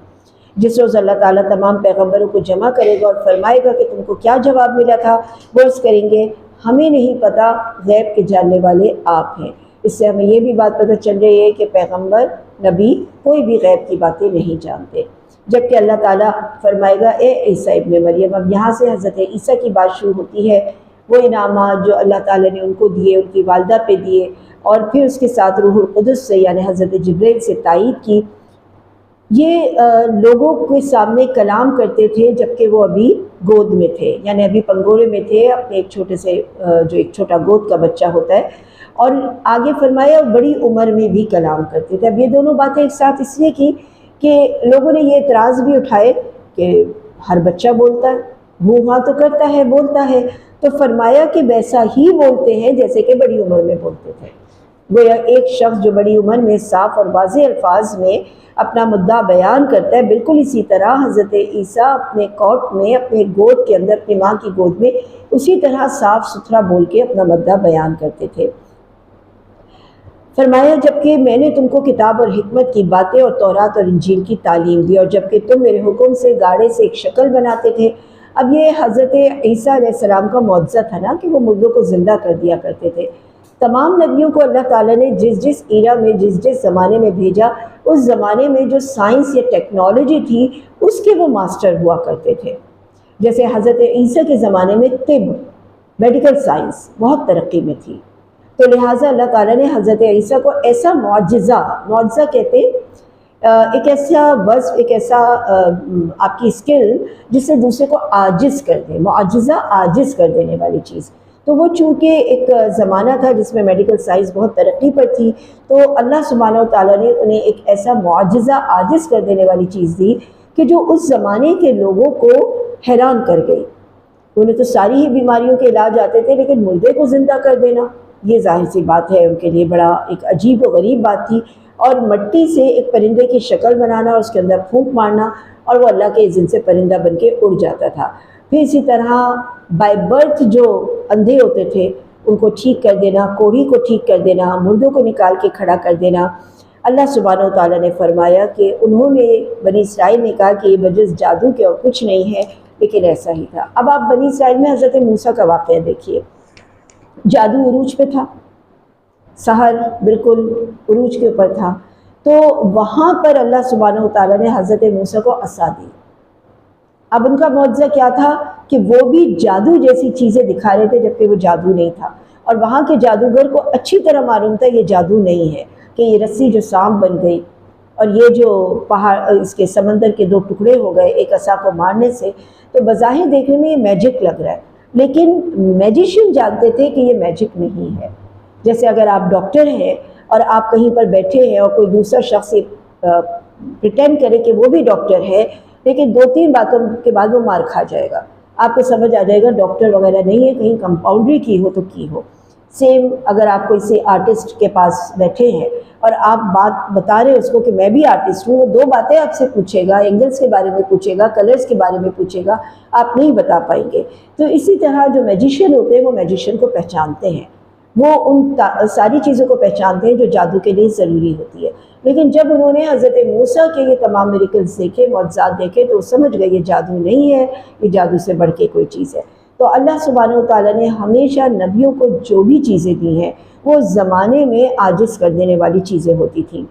جس روز اللہ تعالیٰ تمام پیغمبروں کو جمع کرے گا اور فرمائے گا کہ تم کو کیا جواب ملا تھا، وہ عرض کریں گے ہمیں نہیں پتہ، غیب کے جاننے والے آپ ہیں۔ اس سے ہمیں یہ بھی بات پتہ چل رہی ہے کہ پیغمبر نبی کوئی بھی غیب کی باتیں نہیں جانتے۔ جبکہ اللہ تعالیٰ فرمائے گا اے عیسیٰ ابن مریم، اب یہاں سے حضرت عیسیٰ کی بات شروع ہوتی ہے، وہ انعامات جو اللہ تعالیٰ نے ان کو دیے، ان کی والدہ پہ دیے، اور پھر اس کے ساتھ روح القدس سے یعنی حضرت جبرائیل سے تائید کی۔ یہ لوگوں کے سامنے کلام کرتے تھے جبکہ وہ ابھی گود میں تھے، یعنی ابھی پنگورے میں تھے، اپنے ایک چھوٹے سے جو ایک چھوٹا گود کا بچہ ہوتا ہے، اور آگے فرمایا بڑی عمر میں بھی کلام کرتے تھے۔ اب یہ دونوں باتیں ایک ساتھ اس لیے کی کہ لوگوں نے یہ اعتراض بھی اٹھائے کہ ہر بچہ بولتا ہے، ہوں ہاں تو کرتا ہے، بولتا ہے، تو فرمایا کہ ویسا ہی بولتے ہیں جیسے کہ بڑی عمر میں بولتے تھے۔ گویا ایک شخص جو بڑی عمر میں صاف اور واضح الفاظ میں اپنا مدعا بیان کرتا ہے، بالکل اسی طرح حضرت عیسیٰ اپنے کوٹ میں، اپنے گود کے اندر، اپنی ماں کی گود میں اسی طرح صاف ستھرا بول کے اپنا مدعا بیان کرتے تھے۔ فرمایا جبکہ میں نے تم کو کتاب اور حکمت کی باتیں اور تورات اور انجیل کی تعلیم دی، اور جبکہ تم میرے حکم سے گاڑے سے ایک شکل بناتے تھے۔ اب یہ حضرت عیسیٰ علیہ السلام کا معجزہ تھا نا کہ وہ مردوں کو زندہ کر دیا کرتے تھے۔ تمام نبیوں کو اللہ تعالیٰ نے جس ایرا میں، جس زمانے میں بھیجا، اس زمانے میں جو سائنس یا ٹیکنالوجی تھی اس کے وہ ماسٹر ہوا کرتے تھے۔ جیسے حضرت عیسیٰ کے زمانے میں طب، میڈیکل سائنس بہت ترقی میں تھی، تو لہٰذا اللہ تعالیٰ نے حضرت عیسیٰ کو ایسا معجزہ کہتے ایک ایسا وصف، ایک ایسا آپ کی اسکل جس سے دوسرے کو عاجز کر دے، معجزہ عاجز کر دینے والی چیز، تو وہ چونکہ ایک زمانہ تھا جس میں میڈیکل سائنس بہت ترقی پر تھی، تو اللہ سبحانہ و تعالیٰ نے انہیں ایک ایسا معجزہ عاجز کر دینے والی چیز دی کہ جو اس زمانے کے لوگوں کو حیران کر گئی۔ انہیں تو ساری ہی بیماریوں کے علاج آتے تھے، لیکن مردے کو زندہ کر دینا یہ ظاہر سی بات ہے ان کے لیے بڑا ایک عجیب و غریب بات تھی۔ اور مٹی سے ایک پرندے کی شکل بنانا اور اس کے اندر پھونک مارنا، اور وہ اللہ کے اذن سے پرندہ بن کے اڑ جاتا تھا۔ پھر اسی طرح بائی برتھ جو اندھے ہوتے تھے ان کو ٹھیک کر دینا، کوڑھی کو ٹھیک کر دینا، مردوں کو نکال کے کھڑا کر دینا۔ اللہ سبحانہ و تعالیٰ نے فرمایا کہ انہوں نے بنی اسرائیل نے کہا کہ یہ بجز جادو کے اور کچھ نہیں ہے، لیکن ایسا ہی تھا۔ اب آپ بنی اسرائیل میں حضرت موسیٰ کا واقعہ دیکھیے، جادو عروج پہ تھا، سحر بالکل عروج کے اوپر تھا، تو وہاں پر اللہ سبحانہ و تعالیٰ نے حضرت موسیٰ کو عصا دی۔ اب ان کا معجزہ کیا تھا کہ وہ بھی جادو جیسی چیزیں دکھا رہے تھے جبکہ وہ جادو نہیں تھا، اور وہاں کے جادوگر کو اچھی طرح معلوم تھا یہ جادو نہیں ہے، کہ یہ رسی جو سانپ بن گئی اور یہ جو پہاڑ اس کے سمندر کے دو ٹکڑے ہو گئے ایک عصا کو مارنے سے، تو بظاہر دیکھنے میں یہ میجک لگ رہا ہے، لیکن میجیشین جانتے تھے کہ یہ میجک نہیں ہے۔ جیسے اگر آپ ڈاکٹر ہیں اور آپ کہیں پر بیٹھے ہیں اور کوئی دوسرا شخص پریٹینڈ کرے کہ وہ بھی ڈاکٹر ہے، لیکن 2-3 باتوں کے بعد وہ مار کھا جائے گا، آپ کو سمجھ آ جائے گا ڈاکٹر وغیرہ نہیں ہے، کہیں کمپاؤنڈری کی ہو تو کی ہو۔ سیم اگر آپ کوئی آرٹسٹ کے پاس بیٹھے ہیں اور آپ بات بتا رہے ہیں اس کو کہ میں بھی آرٹسٹ ہوں، وہ 2 باتیں آپ سے پوچھے گا، اینگلز کے بارے میں پوچھے گا، کلرز کے بارے میں پوچھے گا، آپ نہیں بتا پائیں گے۔ تو اسی طرح جو میجیشین ہوتے ہیں وہ میجیشین کو پہچانتے ہیں، وہ ان ساری چیزوں کو پہچانتے ہیں جو جادو کے لیے ضروری ہوتی ہے۔ لیکن جب انہوں نے حضرت موسیٰ کے یہ تمام میریکلز دیکھے، معجزات دیکھے، تو وہ سمجھ گئے یہ جادو نہیں ہے، یہ جادو سے بڑھ کے کوئی چیز ہے۔ تو اللہ سبحانہ و تعالیٰ نے ہمیشہ نبیوں کو جو بھی چیزیں دی ہیں وہ زمانے میں عاجز کر دینے والی چیزیں ہوتی تھیں۔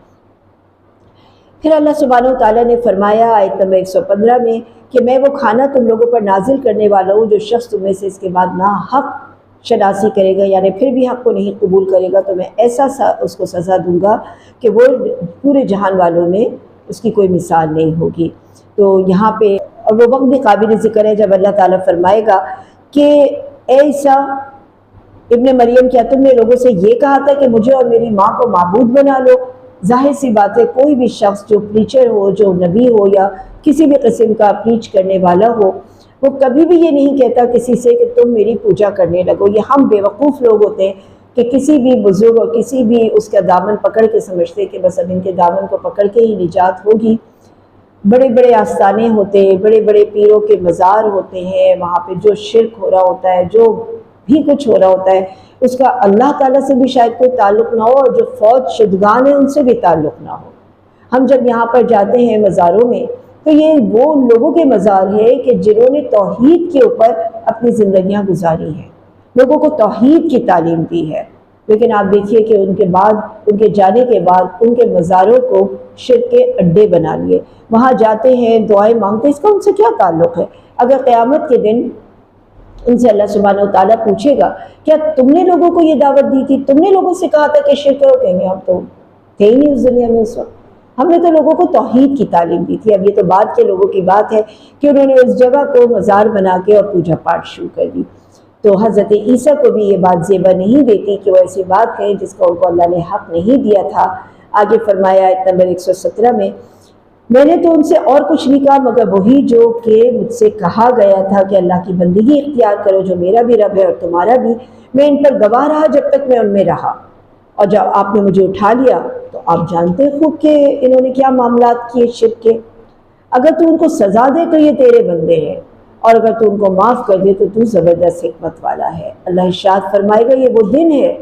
پھر اللہ سبحانہ و تعالیٰ نے فرمایا آیت نمبر 115 میں کہ میں وہ کھانا تم لوگوں پر نازل کرنے والا ہوں، جو شخص تم میں سے اس کے بعد ناحق شناسی کرے گا، یعنی پھر بھی حق کو نہیں قبول کرے گا، تو میں ایسا اس کو سزا دوں گا کہ وہ پورے جہان والوں میں اس کی کوئی مثال نہیں ہوگی۔ تو یہاں پہ اور وہ وقت بھی قابل ذکر ہے جب اللہ تعالیٰ فرمائے گا کہ اے عیسیٰ ابن مریم، کیا تم نے لوگوں سے یہ کہا تھا کہ مجھے اور میری ماں کو معبود بنا لو؟ ظاہر سی بات ہے کوئی بھی شخص جو پریچر ہو، جو نبی ہو یا کسی بھی قسم کا پریچ کرنے والا ہو، وہ کبھی بھی یہ نہیں کہتا کسی سے کہ تم میری پوجا کرنے لگو۔ یہ ہم بیوقوف لوگ ہوتے ہیں کہ کسی بھی بزرگ اور کسی بھی اس کا دامن پکڑ کے سمجھتے کہ بس اب ان کے دامن کو پکڑ کے ہی نجات ہوگی۔ بڑے بڑے آستانے ہوتے ہیں، بڑے بڑے پیروں کے مزار ہوتے ہیں، وہاں پہ جو شرک ہو رہا ہوتا ہے، جو بھی کچھ ہو رہا ہوتا ہے، اس کا اللہ تعالیٰ سے بھی شاید کوئی تعلق نہ ہو، اور جو فوت شدگان ہیں ان سے بھی تعلق نہ ہو۔ ہم جب یہاں پر جاتے ہیں مزاروں میں تو یہ وہ لوگوں کے مزار ہے کہ جنہوں نے توحید کے اوپر اپنی زندگیاں گزاری ہیں، لوگوں کو توحید کی تعلیم دی ہے، لیکن آپ دیکھیے کہ ان کے بعد، ان کے جانے کے بعد ان کے مزاروں کو شرک کے اڈے بنا لیے۔ وہاں جاتے ہیں، دعائیں مانگتے ہیں، اس کا ان سے کیا تعلق ہے؟ اگر قیامت کے دن ان سے اللہ سبحانہ و تعالیٰ پوچھے گا کیا تم نے لوگوں کو یہ دعوت دی تھی، تم نے لوگوں سے کہا تھا کہ شرک کرو؟ کہیں گے ہم تو تھے ہی نہیں اس دنیا میں اس وقت، ہم نے تو لوگوں کو توحید کی تعلیم دی تھی۔ اب یہ تو بعد کے لوگوں کی بات ہے کہ انہوں نے اس جگہ کو مزار بنا کے اور پوجا پاٹ شروع کر دی۔ تو حضرت عیسیٰ کو بھی یہ بات زیبا نہیں دیتی کہ وہ ایسی بات کہیں جس کو ان کو اللہ نے حق نہیں دیا تھا۔ آگے فرمایا آیت نمبر 117 میں نے تو ان سے اور کچھ نہیں کہا مگر وہی جو کہ مجھ سے کہا گیا تھا کہ اللہ کی بندگی اختیار کرو جو میرا بھی رب ہے اور تمہارا بھی۔ میں ان پر گواہ رہا جب تک میں ان میں رہا، اور جب آپ نے مجھے اٹھا لیا تو آپ جانتے خوب کہ انہوں نے کیا معاملات کیے شرک کے۔ اگر تو ان کو سزا دے تو یہ تیرے بندے ہیں، اور اگر تو ان کو معاف کر دے تو تو زبردست حکمت والا ہے۔ اللہ ارشاد فرمائے گا یہ وہ دن ہے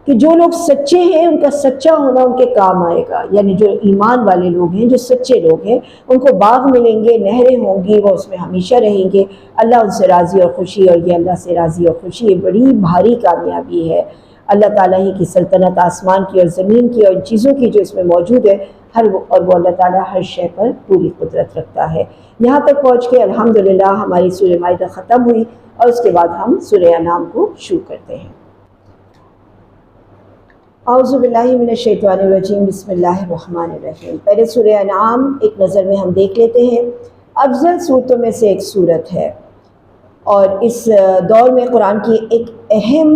کہ جو لوگ سچے ہیں ان کا سچا ہونا ان کے کام آئے گا، یعنی جو ایمان والے لوگ ہیں، جو سچے لوگ ہیں، ان کو باغ ملیں گے، نہریں ہوں گی، وہ اس میں ہمیشہ رہیں گے، اللہ ان سے راضی اور خوشی، اور یہ اللہ سے راضی اور خوشی یہ بڑی بھاری کامیابی ہے۔ اللہ تعالیٰ ہی کی سلطنت آسمان کی اور زمین کی اور ان چیزوں کی جو اس میں موجود ہے، اور وہ اللہ تعالیٰ ہر شے پر پوری قدرت رکھتا ہے۔ یہاں تک پہنچ کے الحمدللہ ہماری سورہ مائدہ ختم ہوئی، اور اس کے بعد ہم سورہ انعام کو شروع کرتے ہیں۔ اعوذ باللہ من الشیطان الرجیم، بسم اللہ الرحمن الرحیم۔ پہلے سورہ انعام ایک نظر میں ہم دیکھ لیتے ہیں۔ افضل صورتوں میں سے ایک صورت ہے، اور اس دور میں قرآن کی ایک اہم،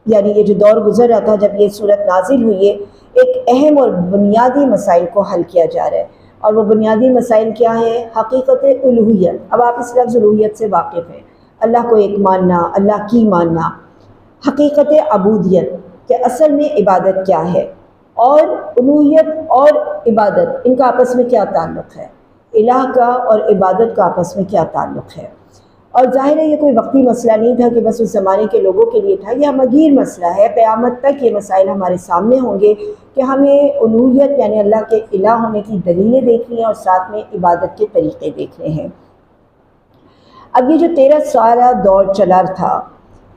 یعنی یہ جو دور گزر رہا تھا جب یہ صورت نازل ہوئی ہے، ایک اہم اور بنیادی مسائل کو حل کیا جا رہا ہے، اور وہ بنیادی مسائل کیا ہیں؟ حقیقت الوہیت۔ اب آپ اس لفظ الوہیت سے واقف ہیں، اللہ کو ایک ماننا، اللہ کی ماننا، حقیقت عبودیت کہ اصل میں عبادت کیا ہے، اور الوہیت اور عبادت ان کا آپس میں کیا تعلق ہے، الہ کا اور عبادت کا آپس میں کیا تعلق ہے۔ اور ظاہر ہے یہ کوئی وقتی مسئلہ نہیں تھا کہ بس اس زمانے کے لوگوں کے لیے تھا، یہ ہمگیر مسئلہ ہے، قیامت تک یہ مسائل ہمارے سامنے ہوں گے کہ ہمیں الوہیت یعنی اللہ کے الہ ہونے کی دلیلیں دیکھنی ہیں اور ساتھ میں عبادت کے طریقے دیکھنے ہیں۔ اب یہ جو 13 سالہ دور چلا تھا،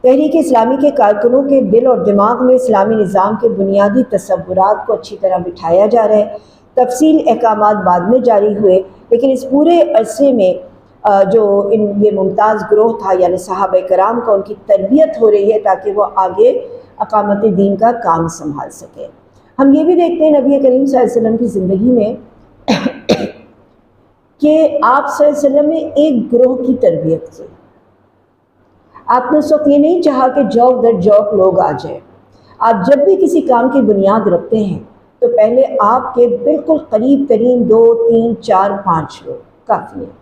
تحریک اسلامی کے کارکنوں کے دل اور دماغ میں اسلامی نظام کے بنیادی تصورات کو اچھی طرح بٹھایا جا رہا ہے، تفصیل احکامات بعد میں جاری ہوئے، لیکن اس پورے عرصے میں جو یہ ممتاز گروہ تھا یعنی صحابہ کرام کا، ان کی تربیت ہو رہی ہے تاکہ وہ آگے اقامت دین کا کام سنبھال سکیں۔ ہم یہ بھی دیکھتے ہیں نبی کریم صلی اللہ علیہ وسلم کی زندگی میں کہ آپ صلی اللہ علیہ وسلم نے ایک گروہ کی تربیت کی۔ آپ نے اس وقت یہ نہیں چاہا کہ جوک در جوک لوگ آ جائیں۔ آپ جب بھی کسی کام کی بنیاد رکھتے ہیں تو پہلے آپ کے بالکل قریب ترین 2 3 4 5 لوگ کافی ہیں۔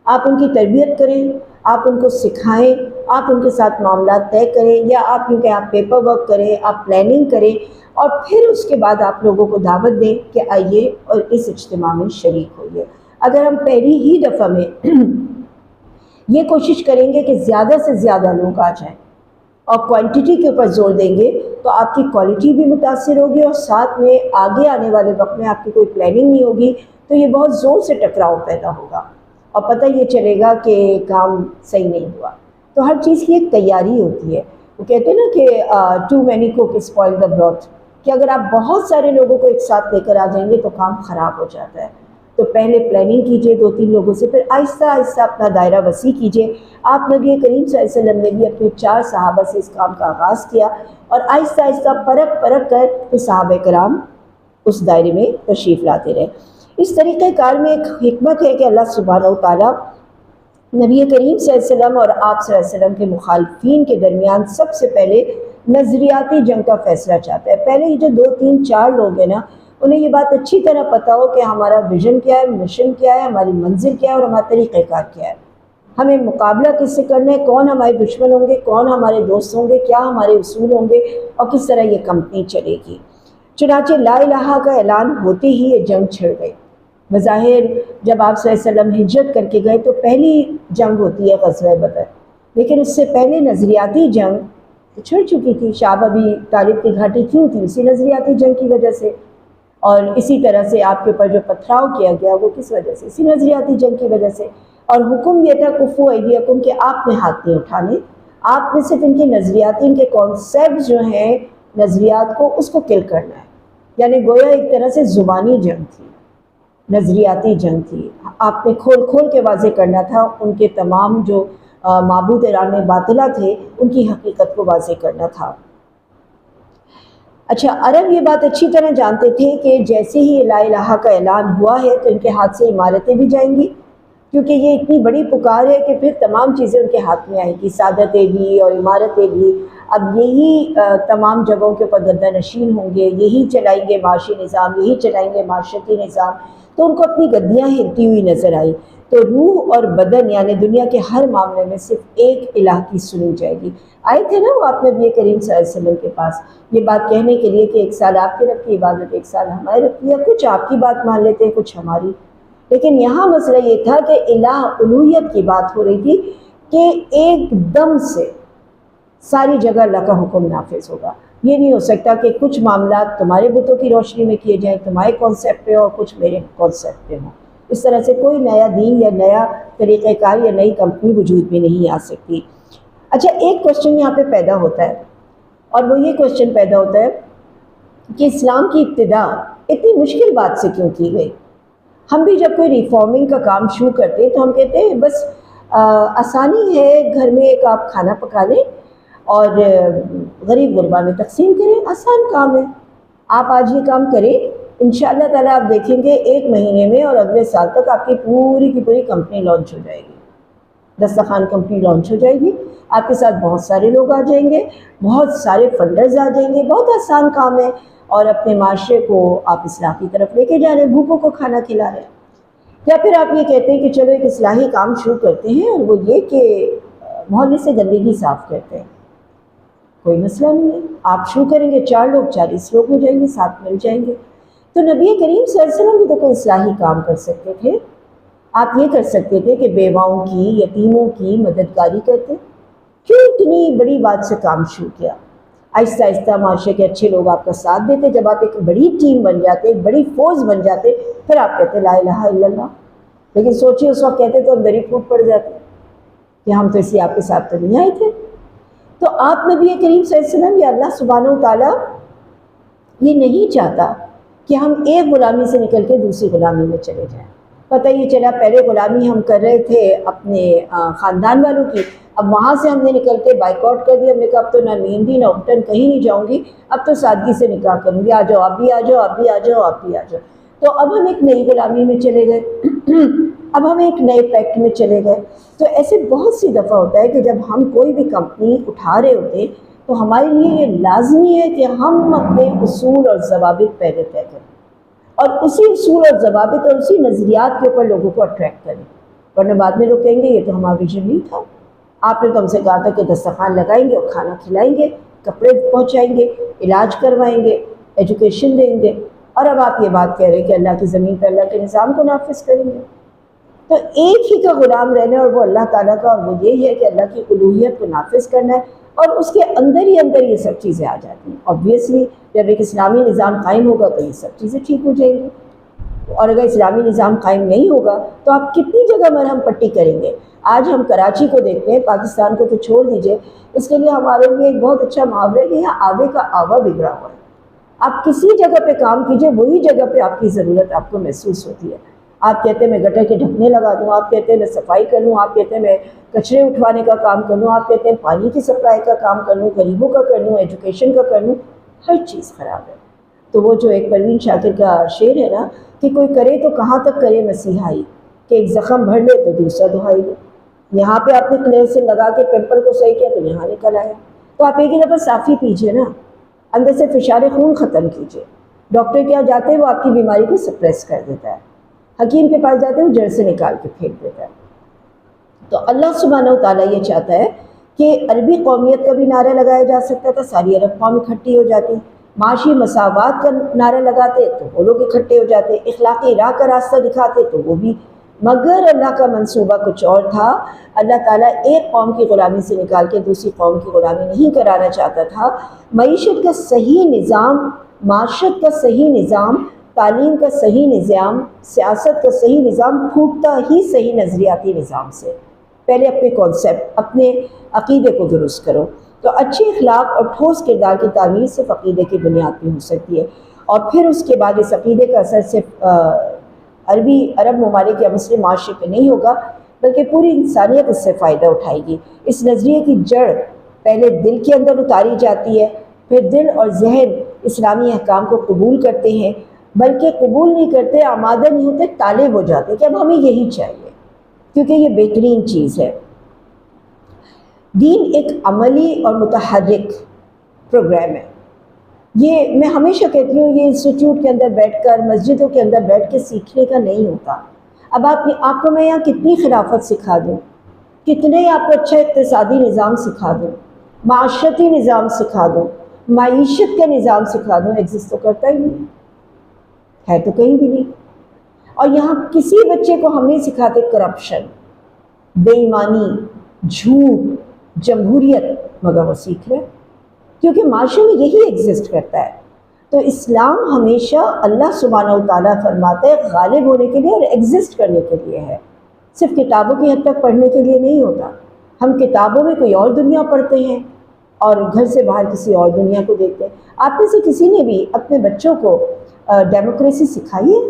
آپ ان کی تربیت کریں، آپ ان کو سکھائیں، آپ ان کے ساتھ معاملات طے کریں، یا آپ کیونکہ آپ پیپر ورک کریں، آپ پلاننگ کریں، اور پھر اس کے بعد آپ لوگوں کو دعوت دیں کہ آئیے اور اس اجتماع میں شریک ہوئیے۔ اگر ہم پہلی ہی دفعہ میں یہ کوشش کریں گے کہ زیادہ سے زیادہ لوگ آ جائیں اور کوانٹٹی کے اوپر زور دیں گے تو آپ کی کوالٹی بھی متاثر ہوگی، اور ساتھ میں آگے آنے والے وقت میں آپ کی کوئی پلاننگ نہیں ہوگی تو یہ بہت زور سے ٹکراؤ پیدا ہوگا اور پتہ یہ چلے گا کہ کام صحیح نہیں ہوا۔ تو ہر چیز کی ایک تیاری ہوتی ہے۔ وہ کہتے ہیں نا کہ too many cook spoil the broth, کہ اگر آپ بہت سارے لوگوں کو ایک ساتھ لے کر آ جائیں گے تو کام خراب ہو جاتا ہے۔ تو پہلے پلاننگ کیجئے 2 3 لوگوں سے، پھر آہستہ آہستہ اپنا دائرہ وسیع کیجئے۔ آپ نبی کریم صلی اللہ علیہ وسلم نے بھی اپنے 4 صحابہ سے اس کام کا آغاز کیا، اور آہستہ آہستہ پرکھ کر پھر صحابہ کرام اس دائرے میں تشریف لاتے رہے۔ اس طریقہ کار میں ایک حکمت ہے کہ اللہ سبحانہ و تعالیٰ نبی کریم صلی اللہ علیہ وسلم اور آپ صلی اللہ علیہ وسلم کے مخالفین کے درمیان سب سے پہلے نظریاتی جنگ کا فیصلہ چاہتا ہے۔ پہلے یہ جو 2 3 4 لوگ ہیں نا، انہیں یہ بات اچھی طرح پتہ ہو کہ ہمارا ویژن کیا ہے، مشن کیا ہے، ہماری منزل کیا ہے اور ہمارا طریقہ کار کیا ہے، ہمیں مقابلہ کس سے کرنا ہے، کون ہمارے دشمن ہوں گے، کون ہمارے دوست ہوں گے، کیا ہمارے اصول ہوں گے، اور کس طرح یہ کمپنی چلے گی۔ چنانچہ لا الہ کا اعلان ہوتے ہی یہ جنگ چھڑ گئی۔ بظاہر جب آپ صلی اللہ علیہ وسلم ہجرت کر کے گئے تو پہلی جنگ ہوتی ہے غزوہ بدر، لیکن اس سے پہلے نظریاتی جنگ چھڑ چکی تھی۔ شعب ابی طالب کی گھاٹی کیوں تھی؟ اسی نظریاتی جنگ کی وجہ سے، اور اسی طرح سے آپ کے اوپر جو پتھراؤ کیا گیا وہ کس وجہ سے؟ اسی نظریاتی جنگ کی وجہ سے۔ اور حکم یہ تھا کفو ایدیکم کہ آپ نے ہاتھ نہیں اٹھانے، آپ نے صرف ان کے نظریاتی، ان کے کانسیپٹ جو ہیں نظریات کو، اس کو کل کرنا ہے۔ یعنی گویا ایک طرح سے زبانی جنگ تھی، نظریاتی جنگ تھی۔ آپ نے کھول کے واضح کرنا تھا ان کے تمام جو معبود ایران باطلہ تھے ان کی حقیقت کو واضح کرنا تھا۔ اچھا، عرب یہ بات اچھی طرح جانتے تھے کہ جیسے ہی لا الہ کا اعلان ہوا ہے تو ان کے ہاتھ سے عمارتیں بھی جائیں گی، کیونکہ یہ اتنی بڑی پکار ہے کہ پھر تمام چیزیں ان کے ہاتھ میں آئیں گی، سعادتیں بھی اور عمارتیں بھی۔ اب یہی تمام جگہوں کے اوپر گردہ نشین ہوں گے، یہی چلائیں گے معاشی نظام، یہی چلائیں گے معاشرتی نظام۔ تو ان کو اپنی گدیاں ہلتی ہوئی نظر آئی۔ تو روح اور بدن یعنی دنیا کے ہر معاملے میں صرف ایک الہ کی سنی جائے گی۔ آئے تھے نا وہ آپ نبی کریم صلی اللہ علیہ وسلم کے پاس یہ بات کہنے کے لیے کہ 1 سال آپ کے رب کی عبادت، 1 سال ہمارے رب کی، یا کچھ آپ کی بات مان لیتے ہیں کچھ ہماری۔ لیکن یہاں مسئلہ یہ تھا کہ الہ الوہیت کی بات ہو رہی تھی کہ ایک دم سے ساری جگہ اللہ کا حکم نافذ ہوگا۔ یہ نہیں ہو سکتا کہ کچھ معاملات تمہارے بتوں کی روشنی میں کیے جائیں، تمہارے کانسیپٹ پہ، اور کچھ میرے کانسیپٹ پہ ہوں۔ اس طرح سے کوئی نیا دین یا نیا طریقہ کار یا نئی کمپنی وجود میں نہیں آ سکتی۔ اچھا، ایک کوشچن یہاں پہ پیدا ہوتا ہے، اور وہ یہ کوشچن پیدا ہوتا ہے کہ اسلام کی ابتدا اتنی مشکل بات سے کیوں کی گئی؟ ہم بھی جب کوئی ریفارمنگ کا کام شروع کرتے ہیں تو ہم کہتے ہیں بس آسانی ہے، گھر میں ایک آپ کھانا پکا لیں اور غریب غربا میں تقسیم کریں، آسان کام ہے۔ آپ آج یہ کام کریں، انشاءاللہ تعالیٰ آپ دیکھیں گے 1 مہینے میں اور اگلے سال تک آپ کی پوری کی پوری کمپنی لانچ ہو جائے گی۔ دسترخوان کمپنی لانچ ہو جائے گی، آپ کے ساتھ بہت سارے لوگ آ جائیں گے، بہت سارے فنڈرز آ جائیں گے، بہت آسان کام ہے، اور اپنے معاشرے کو آپ اصلاح کی طرف لے کے جا رہے ہیں، بھوکوں کو کھانا کھلا رہے ہیں۔ یا پھر آپ یہ کہتے ہیں کہ چلو ایک اصلاحی کام شروع کرتے ہیں، اور وہ یہ کہ محلے سے گندگی صاف کرتے ہیں، کوئی مسئلہ نہیں ہے، آپ شروع کریں گے، 4 لوگ 40 لوگ ہو جائیں گے، ساتھ مل جائیں گے۔ تو نبی کریم صلی اللہ علیہ وسلم بھی تو کوئی اصلاحی کام کر سکتے تھے، آپ یہ کر سکتے تھے کہ بیواؤں کی، یتیموں کی مددگاری کرتے، کیوں اتنی بڑی بات سے کام شروع کیا؟ آہستہ آہستہ معاشرے کے اچھے لوگ آپ کا ساتھ دیتے، جب آپ ایک بڑی ٹیم بن جاتے، ایک بڑی فورس بن جاتے، پھر آپ کہتے لا الہ الا اللہ۔ لیکن سوچیے اس وقت کہتے تو اندر ہی پھوٹ پڑ جاتے کہ ہم تو اسی آپ کے ساتھ تو نہیں آئے تھے۔ تو آپ نبی کریم صلی اللہ علیہ وسلم یا اللہ سبحانہ و تعالیٰ یہ نہیں چاہتا کہ ہم ایک غلامی سے نکل کے دوسری غلامی میں چلے جائیں۔ پتہ یہ چلا پہلے غلامی ہم کر رہے تھے اپنے خاندان والوں کی، اب وہاں سے ہم نے نکل کے بائیکاٹ کر دیا، ہم نے کہا اب تو نہ مہندی نہ اپٹن کہیں نہیں جاؤں گی، اب تو سادگی سے نکاح کروں گی، آ جاؤ آپ بھی آ جاؤ، آپ بھی آ جاؤ، آپ بھی آ جاؤ۔ تو اب ہم ایک نئی غلامی میں چلے گئے، اب ہم ایک نئے پیکٹ میں چلے گئے۔ تو ایسے بہت سی دفعہ ہوتا ہے کہ جب ہم کوئی بھی کمپنی اٹھا رہے ہوتے ہیں تو ہمارے لیے یہ لازمی ہے کہ ہم اپنے اصول اور ضوابط پہلے طے کریں، اور اسی اصول اور ضوابط اور اسی نظریات کے اوپر لوگوں کو اٹریکٹ کریں، ورنہ بعد میں لوگ کہیں گے یہ تو ہمارا ویژن نہیں تھا، آپ نے تو ہم سے کہا تھا کہ دسترخوان لگائیں گے اور کھانا کھلائیں گے، کپڑے پہنچائیں گے، علاج کروائیں گے، ایجوکیشن دیں گے، اور اب آپ یہ بات کہہ رہے ہیں کہ اللہ کی زمین پہ اللہ کے نظام کو نافذ کریں گے۔ تو ایک ہی کا غلام رہنا، اور وہ اللہ تعالیٰ کا، اور وہ یہی ہے کہ اللہ کی الوہیت کو نافذ کرنا ہے، اور اس کے اندر ہی اندر یہ سب چیزیں آ جاتی ہیں۔ آبویسلی جب ایک اسلامی نظام قائم ہوگا تو یہ سب چیزیں ٹھیک ہو جائیں گی، اور اگر اسلامی نظام قائم نہیں ہوگا تو آپ کتنی جگہ مرہم پٹی کریں گے؟ آج ہم کراچی کو دیکھتے ہیں، پاکستان کو تو چھوڑ دیجئے، اس کے لیے ہمارے لیے ایک بہت اچھا محاورہ ہے کہ یہاں آوے کا آوا بگڑا ہوا ہے۔ آپ کسی جگہ پہ کام کیجئے، وہی جگہ پہ آپ کی ضرورت آپ کو محسوس ہوتی ہے۔ آپ کہتے ہیں میں گٹر کے ڈھکنے لگا دوں، آپ کہتے ہیں میں صفائی کر لوں، آپ کہتے ہیں میں کچرے اٹھوانے کا کام کر لوں، آپ کہتے ہیں پانی کی سپلائی کا کام کر لوں، غریبوں کا کر لوں، ایجوکیشن کا کر لوں، ہر چیز خراب ہے۔ تو وہ جو ایک پروین شاکر کا شعر ہے نا کہ کوئی کرے تو کہاں تک کرے مسیحائی، کہ ایک زخم بھر لے تو دوسرا دہائی دے۔ یہاں پہ آپ نے کلیر سے لگا کے پمپل کو صحیح کیا تو یہاں نکل آیا۔ تو آپ ایک ہی دفعہ صافی پیجئے نا، اندر سے فشار خون ختم کیجئے۔ ڈاکٹر کے یہاں جاتے ہیں وہ آپ کی بیماری کو سپریس کر دیتا ہے، حکیم کے پاس جاتے ہیں وہ جڑ سے نکال کے پھینک دیتا ہے۔ تو اللہ سبحانہ و تعالیٰ یہ چاہتا ہے کہ عربی قومیت کا بھی نعرہ لگایا جا سکتا تھا، ساری عرب قوم اکٹھی ہو جاتی، معاشی مساوات کا نعرہ لگاتے تو وہ لوگ اکٹھے ہو جاتے، اخلاقی راہ کا راستہ دکھاتے تو وہ بھی، مگر اللہ کا منصوبہ کچھ اور تھا۔ اللہ تعالیٰ ایک قوم کی غلامی سے نکال کے دوسری قوم کی غلامی نہیں کرانا چاہتا تھا۔ معیشت کا صحیح نظام، معاشرت کا صحیح نظام، تعلیم کا صحیح نظام، سیاست کا صحیح نظام پھوٹتا ہی صحیح نظریاتی نظام سے۔ پہلے اپنے کانسیپٹ، اپنے عقیدے کو درست کرو۔ تو اچھے اخلاق اور ٹھوس کردار کی تعمیر صرف عقیدے کی بنیاد پہ ہو سکتی ہے، اور پھر اس کے بعد اس عقیدے کا اثر صرف عرب ممالک یا مسلم معاشرے پہ نہیں ہوگا، بلکہ پوری انسانیت اس سے فائدہ اٹھائے گی۔ اس نظریے کی جڑ پہلے دل کے اندر اتاری جاتی ہے، پھر دل اور ذہن اسلامی احکام کو قبول کرتے ہیں، بلکہ قبول نہیں کرتے، آمادہ نہیں ہوتے، طالب ہو جاتے کہ اب ہمیں یہی چاہیے، کیونکہ یہ بہترین چیز ہے۔ دین ایک عملی اور متحرک پروگرام ہے۔ یہ میں ہمیشہ کہتی ہوں یہ انسٹیٹیوٹ کے اندر بیٹھ کر، مسجدوں کے اندر بیٹھ کے سیکھنے کا نہیں ہوتا۔ اب آپ کو میں یہاں کتنی خلافت سکھا دوں، کتنے آپ کو اچھا اقتصادی نظام سکھا دوں، معاشرتی نظام سکھا دوں، معیشت کا نظام سکھا دوں، ایگزسٹ تو کرتا ہی نہیں ہے، تو کہیں بھی نہیں۔ اور یہاں کسی بچے کو ہم نہیں سکھاتے کرپشن، بے ایمانی، جھوٹ، جمہوریت، مگر وہ سیکھ رہے کیونکہ معاشرے میں یہی ایگزسٹ کرتا ہے۔ تو اسلام ہمیشہ اللہ سبحانہ و تعالیٰ فرماتا ہے غالب ہونے کے لیے اور ایگزسٹ کرنے کے لیے ہے، صرف کتابوں کی حد تک پڑھنے کے لیے نہیں ہوتا۔ ہم کتابوں میں کوئی اور دنیا پڑھتے ہیں اور گھر سے باہر کسی اور دنیا کو دیکھتے ہیں۔ آپ میں سے کسی نے بھی اپنے بچوں کو ڈیموکریسی سکھائی ہے؟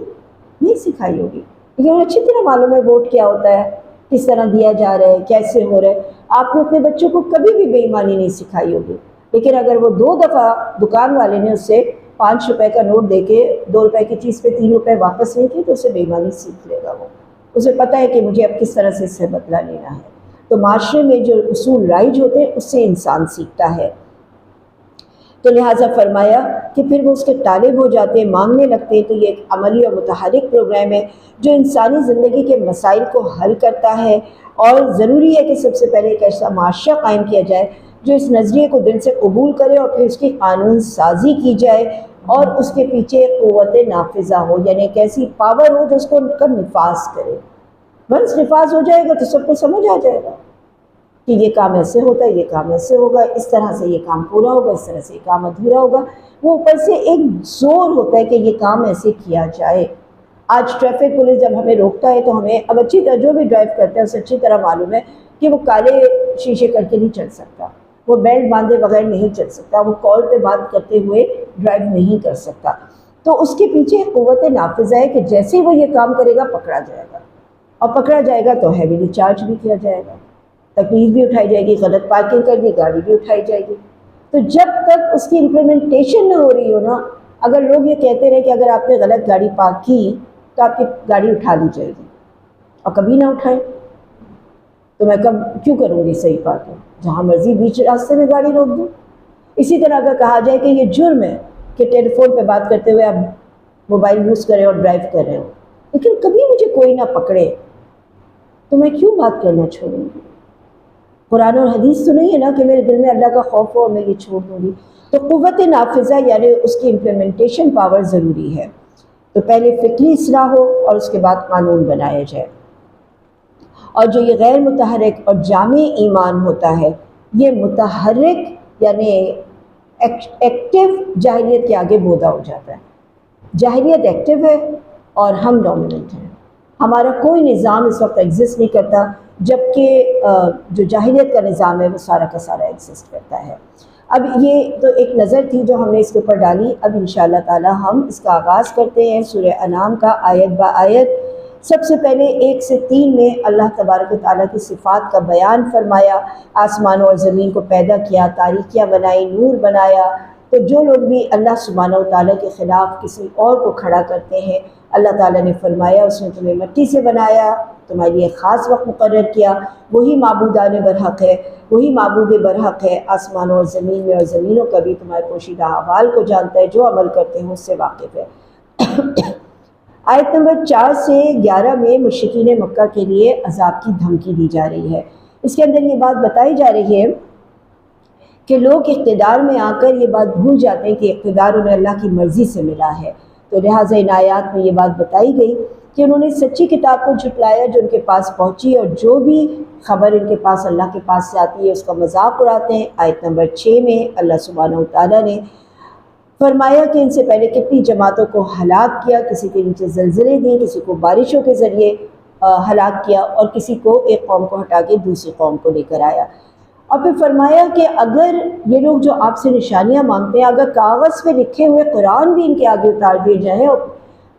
نہیں سکھائی ہوگی، لیکن انہیں اچھی طرح معلوم ہے ووٹ کیا ہوتا ہے، کس طرح دیا جا رہا ہے، کیسے ہو رہا ہے۔ آپ نے اپنے بچوں کو کبھی بھی بے ایمانی نہیں سکھائی ہوگی، لیکن اگر وہ 2 دفعہ دکان والے نے اس سے 5 روپے کا نوٹ دے کے 2 روپے کی چیز پہ 3 روپے واپس نہیں کی تو اسے بے ایمانی سیکھ لے گا۔ وہ اسے پتہ ہے کہ مجھے اب کس طرح سے اس سے بدلہ لینا ہے۔ تو معاشرے میں جو اصول رائج ہوتے ہیں اس سے انسان سیکھتا ہے۔ تو لہٰذا فرمایا کہ پھر وہ اس کے طالب ہو جاتے ہیں، مانگنے لگتے ہیں۔ تو یہ ایک عملی اور متحرک پروگرام ہے جو انسانی زندگی کے مسائل کو حل کرتا ہے، اور ضروری ہے کہ سب سے پہلے ایک ایسا معاشرہ قائم کیا جائے جو اس نظریے کو دل سے قبول کرے، اور پھر اس کی قانون سازی کی جائے اور اس کے پیچھے قوت نافذہ ہو، یعنی ایک ایسی پاور ہو جو اس کو ان کا نفاذ کرے۔ ونس نفاذ ہو جائے گا تو سب کو سمجھ آ جائے گا کہ یہ کام ایسے ہوتا ہے، یہ کام ایسے ہوگا، اس طرح سے یہ کام پورا ہوگا، اس طرح سے یہ کام ادھورا ہوگا۔ وہ اوپر سے ایک زور ہوتا ہے کہ یہ کام ایسے کیا جائے۔ آج ٹریفک پولیس جب ہمیں روکتا ہے تو ہمیں اب اچھی طرح جو بھی ڈرائیو کرتا ہے اسے اچھی طرح معلوم ہے کہ وہ کالے شیشے کر کے نہیں چل سکتا، وہ بیلٹ باندھے بغیر نہیں چل سکتا، وہ کال پہ بات کرتے ہوئے ڈرائیو نہیں کر سکتا۔ تو اس کے پیچھے قوت نافذہ ہے کہ جیسے وہ یہ کام کرے گا پکڑا جائے گا، اور پکڑا جائے گا تو ہیویلی چارج بھی کیا جائے گا، تکلیف بھی اٹھائی جائے گی، غلط پارکنگ کر دی گاڑی بھی اٹھائی جائے گی۔ تو جب تک اس کی امپلیمنٹیشن نہ ہو رہی ہو نا، اگر لوگ یہ کہتے رہے کہ اگر آپ نے غلط گاڑی پارک کی تو آپ کی گاڑی اٹھا لی جائے گی، اور کبھی نہ اٹھائیں، تو میں کب کیوں کروں گی صحیح پارکنگ، جہاں مرضی بیچ راستے میں گاڑی روک دوں۔ اسی طرح اگر کہا جائے کہ یہ جرم ہے کہ ٹیلی فون پہ بات کرتے ہوئے آپ موبائل یوز کریں اور ڈرائیو کر رہے ہو، لیکن کبھی مجھے کوئی نہ پکڑے، تو میں کیوں بات کرنا چھوڑوں گی؟ قرآن اور حدیث تو نہیں ہے نا کہ میرے دل میں اللہ کا خوف ہو اور میں یہ چھوڑ دوں گی۔ تو قوت نافذہ یعنی اس کی امپلیمنٹیشن پاور ضروری ہے۔ تو پہلے فکری اصلاح ہو اور اس کے بعد قانون بنایا جائے۔ اور جو یہ غیر متحرک اور جامع ایمان ہوتا ہے، یہ متحرک یعنی ایکٹیو جاہلیت کے آگے بودا ہو جاتا ہے۔ جاہلیت ایکٹیو ہے اور ہم ڈومیننٹ ہیں، ہمارا کوئی نظام اس وقت ایگزسٹ نہیں کرتا، جبکہ جو جاہلیت کا نظام ہے وہ سارا کا سارا ایگزسٹ کرتا ہے۔ اب یہ تو ایک نظر تھی جو ہم نے اس کے اوپر ڈالی۔ اب انشاءاللہ تعالی ہم اس کا آغاز کرتے ہیں سورہ انعام کا، آیت با آیت۔ سب سے پہلے 1 سے 3 میں اللہ تبارک و تعالیٰ کی صفات کا بیان فرمایا، آسمانوں اور زمین کو پیدا کیا، تاریکیاں بنائی، نور بنایا۔ تو جو لوگ بھی اللہ سبحانہ و تعالیٰ کے خلاف کسی اور کو کھڑا کرتے ہیں، اللہ تعالیٰ نے فرمایا اس نے تمہیں مٹی سے بنایا، تمہارے لیے خاص وقت مقرر کیا، وہی معبودان برحق ہے، وہی معبود برحق ہے، آسمانوں اور زمین میں اور زمینوں کا بھی تمہارے پوشیدہ احوال کو جانتا ہے، جو عمل کرتے ہیں اس سے واقف ہے۔ آیت نمبر 4 سے 11 میں مشرکین مکہ کے لیے عذاب کی دھمکی دی جا رہی ہے۔ اس کے اندر یہ بات بتائی جا رہی ہے کہ لوگ اقتدار میں آ کر یہ بات بھول جاتے ہیں کہ اقتدار انہیں اللہ کی مرضی سے ملا ہے۔ تو لہٰذا ان آیات میں یہ بات بتائی گئی کہ انہوں نے سچی کتاب کو جھٹلایا جو ان کے پاس پہنچی، اور جو بھی خبر ان کے پاس اللہ کے پاس سے آتی ہے اس کا مذاق اڑاتے ہیں۔ آیت نمبر 6 میں اللہ سبحانہ و تعالیٰ نے فرمایا کہ ان سے پہلے کتنی جماعتوں کو ہلاک کیا، کسی کے نیچے زلزلے دیے، کسی کو بارشوں کے ذریعے ہلاک کیا، اور کسی کو ایک قوم کو ہٹا کے دوسری قوم کو لے کر آیا۔ اور پھر فرمایا کہ اگر یہ لوگ جو آپ سے نشانیاں مانگتے ہیں، اگر کاغذ پہ لکھے ہوئے قرآن بھی ان کے آگے اتار دیے جائیں اور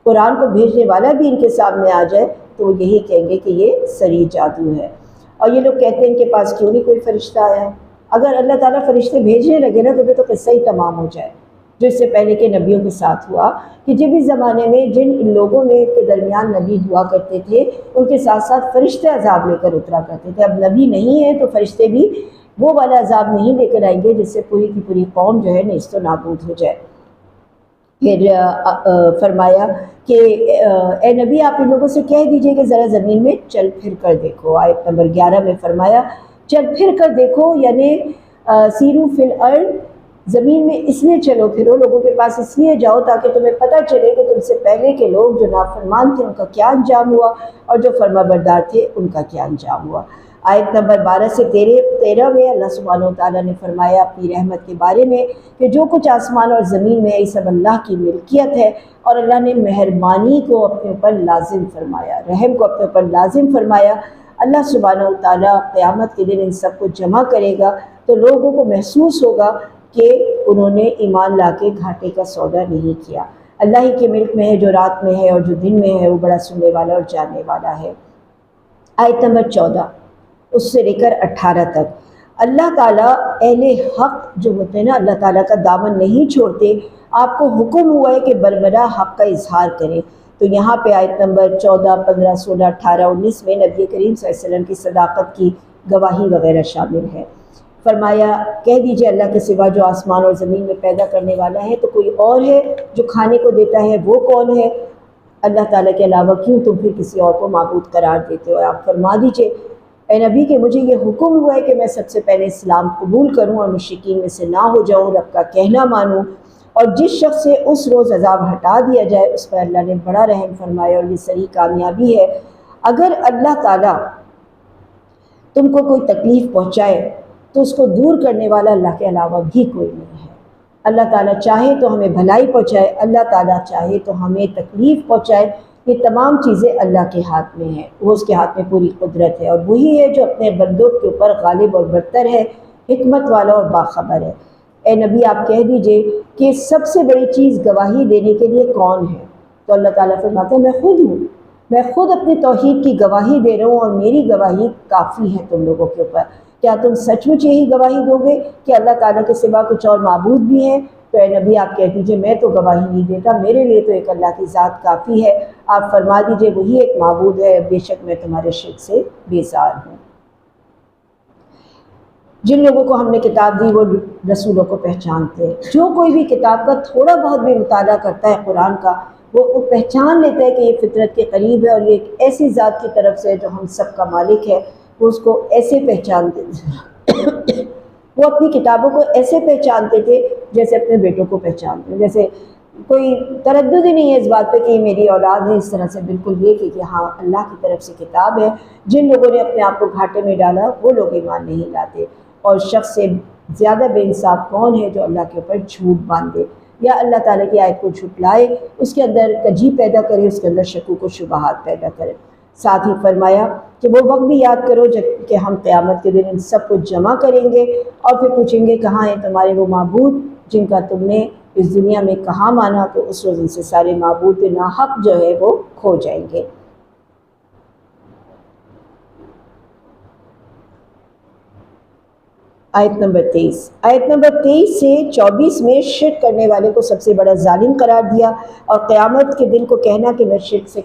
قرآن کو بھیجنے والا بھی ان کے سامنے آ جائے، تو وہ یہی کہیں گے کہ یہ سری جادو ہے۔ اور یہ لوگ کہتے ہیں ان کے پاس کیوں نہیں کوئی فرشتہ آیا؟ اگر اللہ تعالیٰ فرشتے بھیجنے لگے نا تو پھر تو قصہ ہی تمام ہو جائے، جو اس سے پہلے کے نبیوں کے ساتھ ہوا، کہ جب اس زمانے میں جن ان لوگوں میں کے درمیان نبی ہوا کرتے تھے ان کے ساتھ ساتھ فرشتے عذاب لے کر اترا کرتے تھے۔ اب نبی نہیں ہے تو فرشتے بھی وہ والا عذاب نہیں لے کر آئیں گے جس سے پوری کی پوری قوم جو ہے نیست و نابود ہو جائے۔ پھر فرمایا کہ اے نبی آپ ان لوگوں سے کہہ دیجئے کہ ذرا زمین میں چل پھر کر دیکھو۔ آیت نمبر 11 میں فرمایا چل پھر کر دیکھو، یعنی سیرو فی الارض، زمین میں اس لیے چلو پھرو، لوگوں کے پاس اس لیے جاؤ تاکہ تمہیں پتہ چلے کہ تم سے پہلے کے لوگ جو نافرمان تھے ان کا کیا انجام ہوا، اور جو فرما بردار تھے ان کا کیا انجام ہوا۔ آیت نمبر 12 سے 13 میں اللہ سبحانہ و تعالیٰ نے فرمایا اپنی رحمت کے بارے میں کہ جو کچھ آسمان اور زمین میں یہ سب اللہ کی ملکیت ہے، اور اللہ نے مہربانی کو اپنے اوپر لازم فرمایا، رحم کو اپنے اوپر لازم فرمایا۔ اللہ سبحانہ و تعالیٰ قیامت کے دن ان سب کو جمع کرے گا تو لوگوں کو محسوس ہوگا کہ انہوں نے ایمان لا کے گھاٹے کا سودا نہیں کیا۔ اللہ ہی کے ملک میں ہے جو رات میں ہے اور جو دن میں ہے، وہ بڑا سننے والا اور جاننے والا ہے۔ آیت نمبر 14 اس سے لے کر 18 تک اللہ تعالیٰ اہل حق جو ہوتے ہیں نا، اللہ تعالیٰ کا دامن نہیں چھوڑتے۔ آپ کو حکم ہوا ہے کہ بربراہ حق کا اظہار کریں۔ تو یہاں پہ آیت نمبر 14، 15، 16، 18، 19 میں نبی کریم صلی اللہ علیہ وسلم کی صداقت کی گواہی وغیرہ شامل ہے۔ فرمایا کہہ دیجئے اللہ کے سوا جو آسمان اور زمین میں پیدا کرنے والا ہے تو کوئی اور ہے، جو کھانے کو دیتا ہے وہ کون ہے؟ اللہ تعالیٰ کے علاوہ کیوں تم پھر کسی اور کو معبود قرار دیتے ہو؟ آپ فرما دیجئے اے نبی کہ مجھے یہ حکم ہوا ہے کہ میں سب سے پہلے اسلام قبول کروں اور مشرکین میں سے نہ ہو جاؤں، رب کا کہنا مانوں، اور جس شخص سے اس روز عذاب ہٹا دیا جائے اس پر اللہ نے بڑا رحم فرمایا، اور یہ صحیح کامیابی ہے۔ اگر اللہ تعالیٰ تم کو کوئی تکلیف پہنچائے تو اس کو دور کرنے والا اللہ کے علاوہ بھی کوئی نہیں ہے۔ اللہ تعالیٰ چاہے تو ہمیں بھلائی پہنچائے، اللہ تعالیٰ چاہے تو ہمیں تکلیف پہنچائے، یہ تمام چیزیں اللہ کے ہاتھ میں ہیں، وہ اس کے ہاتھ میں پوری قدرت ہے، اور وہی ہے جو اپنے بندوں کے اوپر غالب اور برتر ہے، حکمت والا اور باخبر ہے۔ اے نبی آپ کہہ دیجئے کہ سب سے بڑی چیز گواہی دینے کے لیے کون ہے؟ تو اللہ تعالیٰ فرماتا ہے میں خود ہوں، میں خود اپنی توحید کی گواہی دے رہا ہوں، اور میری گواہی کافی ہے تم لوگوں کے اوپر۔ کیا تم سچ مچ یہی گواہی دو گے کہ اللہ تعالیٰ کے سوا کچھ اور معبود بھی ہیں؟ تو اے نبی آپ کہہ دیجئے میں تو گواہی نہیں دیتا، میرے لیے تو ایک اللہ کی ذات کافی ہے۔ آپ فرما دیجئے وہی ایک معبود ہے، بے شک میں تمہارے شرک سے بیزار ہوں۔ جن لوگوں کو ہم نے کتاب دی وہ رسولوں کو پہچانتے ہیں۔ جو کوئی بھی کتاب کا تھوڑا بہت بھی مطالعہ کرتا ہے قرآن کا، وہ پہچان لیتا ہے کہ یہ فطرت کے قریب ہے، اور یہ ایک ایسی ذات کی طرف سے جو ہم سب کا مالک ہے، وہ اس کو ایسے پہچانتے تھے۔ وہ اپنی کتابوں کو ایسے پہچانتے تھے جیسے اپنے بیٹوں کو پہچانتے ہیں، جیسے کوئی تردد ہی نہیں ہے اس بات پہ کہ یہ میری اولاد ہے، اس طرح سے بالکل یہ کہ ہاں اللہ کی طرف سے کتاب ہے۔ جن لوگوں نے اپنے آپ کو گھاٹے میں ڈالا وہ لوگ ایمان نہیں لاتے، اور شخص سے زیادہ بے انصاف کون ہے جو اللہ کے اوپر جھوٹ باندھے یا اللہ تعالیٰ کی آیت کو جھٹلائے، اس کے اندر کجی پیدا کرے، اس کے اندر شکوک و شبہات پیدا کرے۔ ساتھ ہی فرمایا کہ وہ وقت بھی یاد کرو جب کہ ہم قیامت کے دن ان سب کو جمع کریں گے، اور پھر پوچھیں گے کہاں ہیں تمہارے وہ معبود جن کا تم نے اس دنیا میں کہاں مانا؟ تو اس روز ان سے سارے معبود ناحق جو ہے وہ کھو جائیں گے۔ آیت نمبر 23، آیت نمبر 23 سے 24 میں شرک کرنے والے کو سب سے بڑا ظالم قرار دیا، اور قیامت کے دن کو کہنا کہ میں شرک سے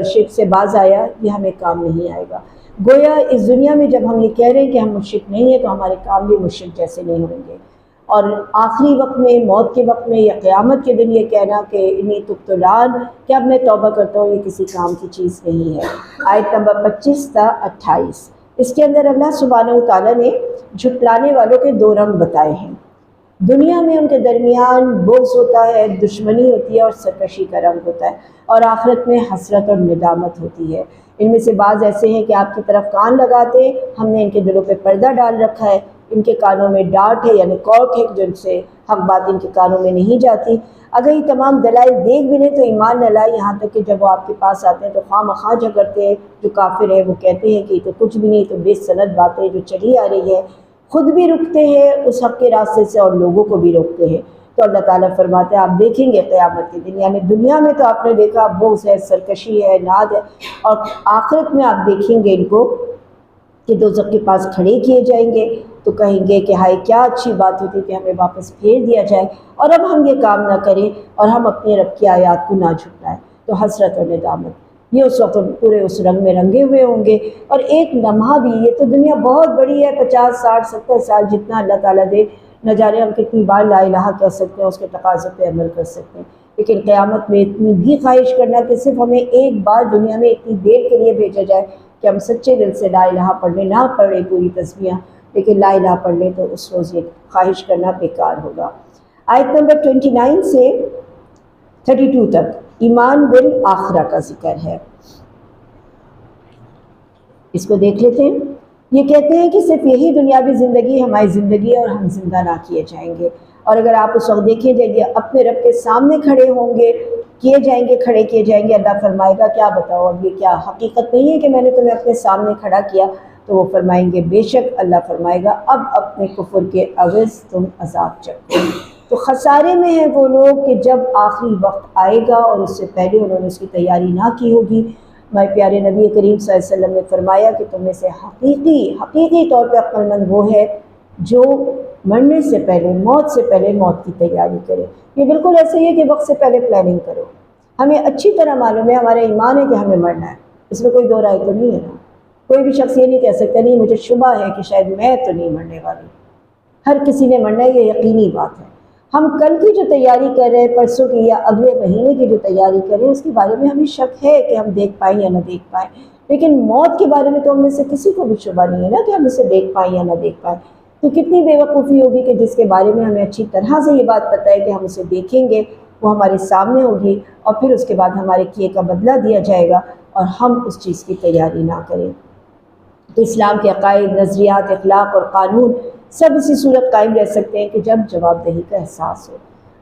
شرک سے باز آیا، یہ ہمیں کام نہیں آئے گا۔ گویا اس دنیا میں جب ہم یہ کہہ رہے ہیں کہ ہم مشرک نہیں ہیں تو ہمارے کام بھی مشرک جیسے نہیں ہوں گے، اور آخری وقت میں، موت کے وقت میں یا قیامت کے دن یہ کہنا کہ انی تبت الآن، کہ اب میں توبہ کرتا ہوں، یہ کسی کام کی چیز نہیں ہے۔ آیت نمبر 25 تا 28، اس کے اندر اللہ سبحانہ وتعالیٰ نے جھٹلانے والوں کے دو رنگ بتائے ہیں۔ دنیا میں ان کے درمیان بغض ہوتا ہے، دشمنی ہوتی ہے اور سرکشی کا رنگ ہوتا ہے، اور آخرت میں حسرت اور ندامت ہوتی ہے۔ ان میں سے بعض ایسے ہیں کہ آپ کی طرف کان لگاتے، ہم نے ان کے دلوں پہ پردہ ڈال رکھا ہے، ان کے کانوں میں ڈانٹ ہے یعنی کارک ہے جن سے حق بات ان کے کانوں میں نہیں جاتی۔ اگر یہ تمام دلائل دیکھ بھی لیں تو ایمان نہ لائے، یہاں تک کہ جب وہ آپ کے پاس آتے ہیں تو خواہ مخواہ جھگڑتے ہیں۔ جو کافر ہے وہ کہتے ہیں کہ یہ تو کچھ بھی نہیں، تو بے سند باتیں جو چلی آ رہی ہے، خود بھی رکتے ہیں اس حق کے راستے سے اور لوگوں کو بھی روکتے ہیں۔ تو اللہ تعالیٰ فرماتے ہیں آپ دیکھیں گے قیامت کے دن، یعنی دنیا میں تو آپ نے دیکھا بغض ہے، سرکشی ہے، ناد ہے، اور آخرت میں آپ دیکھیں گے ان کو کہ دوزخ کے پاس کھڑے کیے جائیں گے تو کہیں گے کہ ہائے کیا اچھی بات ہوتی کہ ہمیں واپس پھیر دیا جائے، اور اب ہم یہ کام نہ کریں اور ہم اپنے رب کی آیات کو نہ جھٹلائیں۔ تو حسرت اور ندامت یہ اس وقت پورے اس رنگ میں رنگے ہوئے ہوں گے، اور ایک لمحہ بھی، یہ تو دنیا بہت بڑی ہے، 50 60 70 سال جتنا اللہ تعالیٰ دے، نہ جانے ہم کتنی بار لا الہ کہہ سکتے ہیں، اس کے تقاضوں پہ عمل کر سکتے ہیں، لیکن قیامت میں اتنی بھی خواہش کرنا کہ صرف ہمیں ایک بار دنیا میں اتنی دیر کے لیے بھیجا جائے کہ ہم سچے دل سے لا الہ پڑھنے نہ پڑھیں پوری تسبیحاں، لیکن لا الہ پڑھ لیں، تو اس روز یہ خواہش کرنا بیکار ہوگا۔ آیت نمبر 29 سے 32 تک ایمان بالآخرہ کا ذکر ہے، اس کو دیکھ لیتے ہیں۔ یہ کہتے ہیں کہ صرف یہی دنیاوی زندگی ہماری زندگی ہے اور ہم زندہ نہ کیے جائیں گے، اور اگر آپ اس وقت دیکھیں جائیں گے اپنے رب کے سامنے کھڑے ہوں گے، کھڑے کیے جائیں گے، اللہ فرمائے گا کیا بتاؤ اب یہ کیا حقیقت نہیں ہے کہ میں نے تمہیں اپنے سامنے کھڑا کیا؟ تو وہ فرمائیں گے بے شک، اللہ فرمائے گا اب اپنے کفر کے عوض تم عذاب چکھو۔ تو خسارے میں ہیں وہ لوگ کہ جب آخری وقت آئے گا اور اس سے پہلے انہوں نے اس کی تیاری نہ کی ہوگی۔ ہمارے پیارے نبی کریم صلی اللہ علیہ وسلم نے فرمایا کہ تم میں سے حقیقی طور پہ عقل مند وہ ہے جو مرنے سے پہلے، موت سے پہلے موت کی تیاری کرے۔ یہ بالکل ایسے ہی ہے کہ وقت سے پہلے پلاننگ کرو۔ ہمیں اچھی طرح معلوم ہے، ہمارا ایمان ہے کہ ہمیں مرنا ہے، اس میں کوئی دو رائے تو نہیں ہے نا۔ کوئی بھی شخص یہ نہیں کہہ سکتا نہیں مجھے شبہ ہے کہ شاید میں تو نہیں مرنے والی، ہر کسی نے مرنا ہے، یہ یقینی بات ہے۔ ہم کل کی جو تیاری کر رہے ہیں، پرسوں کی یا اگلے مہینے کی جو تیاری کر رہے ہیں، اس کے بارے میں ہمیں شک ہے کہ ہم دیکھ پائیں یا نہ دیکھ پائیں، لیکن موت کے بارے میں تو ہم میں سے کسی کو بھی شبہ نہیں ہے نا کہ ہم اسے دیکھ پائیں یا نہ دیکھ پائیں۔ تو کتنی بے وقوفی ہوگی کہ جس کے بارے میں ہمیں اچھی طرح سے یہ بات پتہ ہے کہ ہم اسے دیکھیں گے، وہ ہمارے سامنے ہوگی، اور پھر اس کے بعد ہمارے کیے کا بدلہ دیا جائے گا، اور ہم اس چیز کی تیاری نہ کریں۔ تو اسلام کے عقائد، نظریات، اخلاق اور قانون سب اسی صورت قائم رہ سکتے ہیں کہ جب جواب دہی کا احساس ہو۔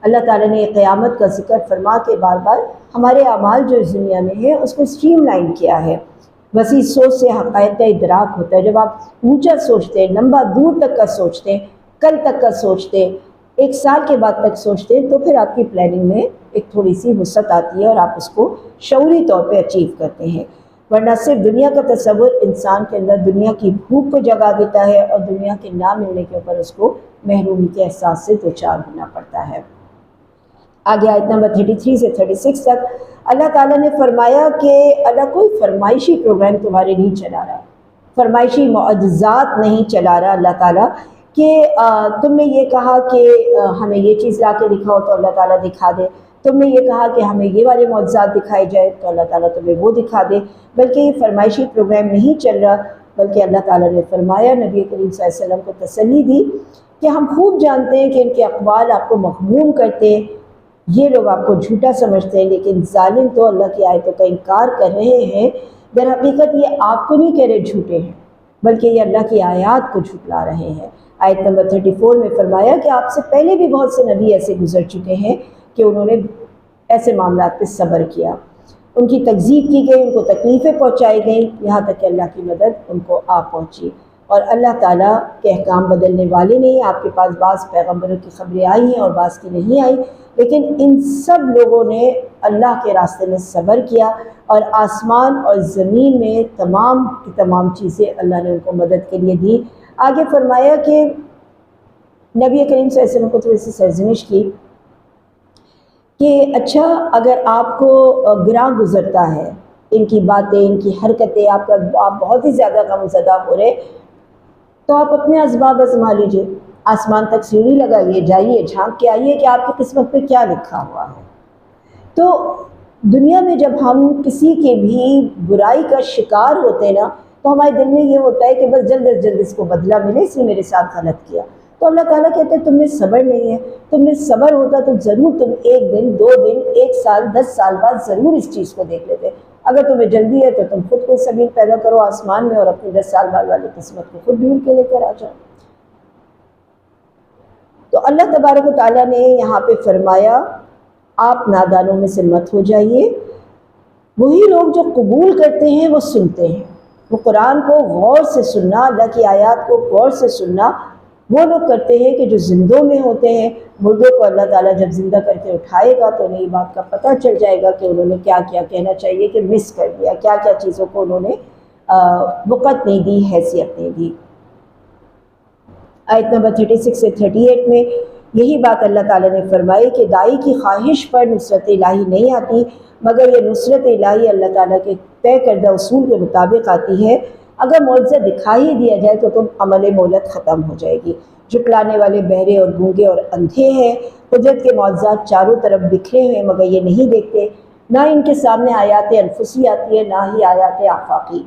اللہ تعالیٰ نے قیامت کا ذکر فرما کے بار بار ہمارے اعمال جو اس دنیا میں ہیں اس کو اسٹریم لائن کیا ہے۔ وسیع سوچ سے حقائق کا ادراک ہوتا ہے۔ جب آپ اونچا سوچتے ہیں، لمبا دور تک کا سوچتے ہیں، کل تک کا سوچتے ہیں، ایک سال کے بعد تک سوچتے ہیں، تو پھر آپ کی پلاننگ میں ایک تھوڑی سی وسعت آتی ہے اور آپ اس کو شعوری طور پہ اچیو کرتے ہیں۔ ورنہ صرف دنیا کا تصور انسان کے اندر دنیا کی بھوک کو جگا دیتا ہے، اور دنیا کے نہ ملنے کے اوپر اس کو محرومی کے احساس سے دوچار ہونا پڑتا ہے۔ آگے آیت نمبر 33 سے 36 تک اللہ تعالیٰ نے فرمایا کہ اللہ کوئی فرمائشی پروگرام تمہارے نہیں چلا رہا، فرمائشی معجزات نہیں چلا رہا اللہ تعالیٰ کہ تم نے یہ کہا کہ ہمیں یہ چیز لا کے دکھاؤ تو اللہ تعالیٰ دکھا دے، تم نے یہ کہا کہ ہمیں یہ والے معجزات دکھائے جائے تو اللہ تعالیٰ تمہیں وہ دکھا دے، بلکہ یہ فرمائشی پروگرام نہیں چل رہا، بلکہ اللہ تعالیٰ نے فرمایا، نبی کریم صلی اللہ علیہ وسلم کو تسلی دی کہ ہم خوب جانتے ہیں کہ ان کے اقوال آپ کو مغموم کرتے ہیں، یہ لوگ آپ کو جھوٹا سمجھتے ہیں، لیکن ظالم تو اللہ کی آیتوں کا انکار کر رہے ہیں۔ در حقیقت یہ آپ کو نہیں کہہ رہے جھوٹے ہیں، بلکہ یہ اللہ کی آیات کو جھٹلا رہے ہیں۔ آیت نمبر 34 میں فرمایا کہ آپ سے پہلے بھی بہت سے نبی ایسے گزر چکے ہیں کہ انہوں نے ایسے معاملات پہ صبر کیا، ان کی تکذیب کی گئی، ان کو تکلیفیں پہنچائی گئیں، یہاں تک کہ اللہ کی مدد ان کو آ پہنچی۔ اور اللہ تعالیٰ کے احکام بدلنے والے نہیں۔ آپ کے پاس بعض پیغمبروں کی خبریں آئی ہیں اور بعض کی نہیں آئی، لیکن ان سب لوگوں نے اللہ کے راستے میں صبر کیا، اور آسمان اور زمین میں تمام کی تمام چیزیں اللہ نے ان کو مدد کے لیے دی۔ آگے فرمایا کہ نبی کریم صلی اللہ علیہ وسلم کو تھوڑی سی سرزنش کی کہ اچھا اگر آپ کو گراں گزرتا ہے ان کی باتیں، ان کی حرکتیں، آپ بہت ہی زیادہ غم زدہ ہو رہے، تو آپ اپنے اسباب آزما لیجیے، آسمان تک سیڑھی لگائیے، جائیے، جھانک کے آئیے کہ آپ کی قسمت پہ کیا لکھا ہوا ہے۔ تو دنیا میں جب ہم کسی کے بھی برائی کا شکار ہوتے ہیں نا، تو ہمارے دل میں یہ ہوتا ہے کہ بس جلد از جلد اس کو بدلہ ملے، اس نے میرے ساتھ غلط کیا۔ تو اللہ تعالیٰ کہتے ہیں تم میں صبر نہیں ہے، تم میں صبر ہوتا تو ضرور تم ایک دن، 2 دن، 1 سال، 10 سال بعد ضرور اس چیز کو دیکھ لیتے۔ اگر تمہیں جلدی ہے تو تم خود کو سبیل پیدا کرو آسمان میں، اور اپنی 10 سال بعد والی قسمت کو خود ڈھونڈ کے لے کر آ جاؤ۔ تو اللہ تبارک و تعالیٰ نے یہاں پہ فرمایا آپ نادانوں میں سے مت ہو جائیے۔ وہی لوگ جو قبول کرتے ہیں وہ سنتے ہیں، وہ قرآن کو غور سے سننا، اللہ کی آیات کو غور سے سننا وہ لوگ کرتے ہیں کہ جو زندوں میں ہوتے ہیں۔ مردوں کو اللہ تعالیٰ جب زندہ کر کے اٹھائے گا تو انہیں بات کا پتہ چل جائے گا کہ انہوں نے کیا کیا کہنا چاہیے کہ مس کر دیا، کیا کیا چیزوں کو انہوں نے وقت نہیں دی، حیثیت نہیں دی۔ آیت نمبر 36 سے 38 میں یہی بات اللہ تعالیٰ نے فرمائی کہ داعی کی خواہش پر نصرت الہی نہیں آتی، مگر یہ نصرت الہی اللہ تعالیٰ کے طے کردہ اصول کے مطابق آتی ہے۔ اگر معجزہ دکھا ہی دیا جائے تو تم عمل مہلت ختم ہو جائے گی۔ جھٹلانے والے بہرے اور گونگے اور اندھے ہیں، قدرت کے معجزات چاروں طرف بکھرے ہوئے مگر یہ نہیں دیکھتے۔ نہ ان کے سامنے آیات انفسی آتی ہے، نہ ہی آیات آفاقی۔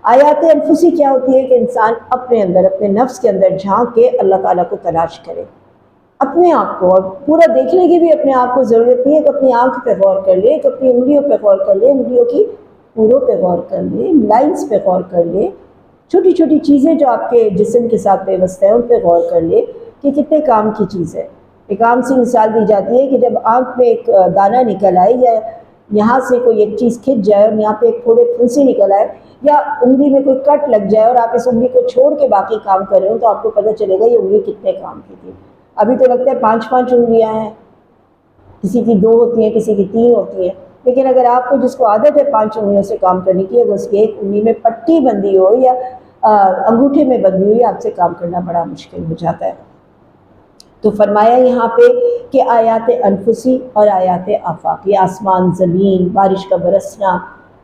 آیات انفسی کیا ہوتی ہے کہ انسان اپنے اندر، اپنے نفس کے اندر جھانک کے اللہ تعالیٰ کو تلاش کرے، اپنے آپ کو، اور پورا دیکھنے کی بھی اپنے آپ کو ضرورت نہیں ہے کہ اپنی آنکھ پہ غور کر لے، کہ اپنی انگلیوں پہ غور کر لے، انگلیوں کی پوروں پہ غور کر لے، لائنز پہ غور کر لے، چھوٹی چھوٹی چیزیں جو آپ کے جسم کے ساتھ پیوست ہیں ان پہ غور کر لے کہ کتنے کام کی چیز ہے۔ ایک عام سی مثال دی جاتی ہے کہ جب آنکھ میں ایک دانہ نکل آئے، یا یہاں سے کوئی ایک چیز کھنچ جائے اور یہاں پہ ایک تھوڑے پھنسی نکل آئے، یا انگلی میں کوئی کٹ لگ جائے اور آپ اس انگلی کو چھوڑ کے باقی کام کر رہے ہو، تو آپ کو پتہ چلے گا یہ انگلی کتنے کام کی تھی۔ ابھی تو لگتا ہے 5 انگلیاں ہیں، کسی کی 2 ہوتی ہیں، کسی کی 3 ہوتی ہیں، لیکن اگر آپ کو جس کو عادت ہے 5 انگلیوں سے کام کرنے کی، اگر اس کی ایک انگلی میں پٹی بندھی ہو یا انگوٹھے میں بندھی ہوئی، آپ سے کام کرنا بڑا مشکل ہو جاتا ہے۔ تو فرمایا یہاں پہ کہ آیات انفسی اور آیات آفاقی، آسمان، زمین، بارش کا برسنا،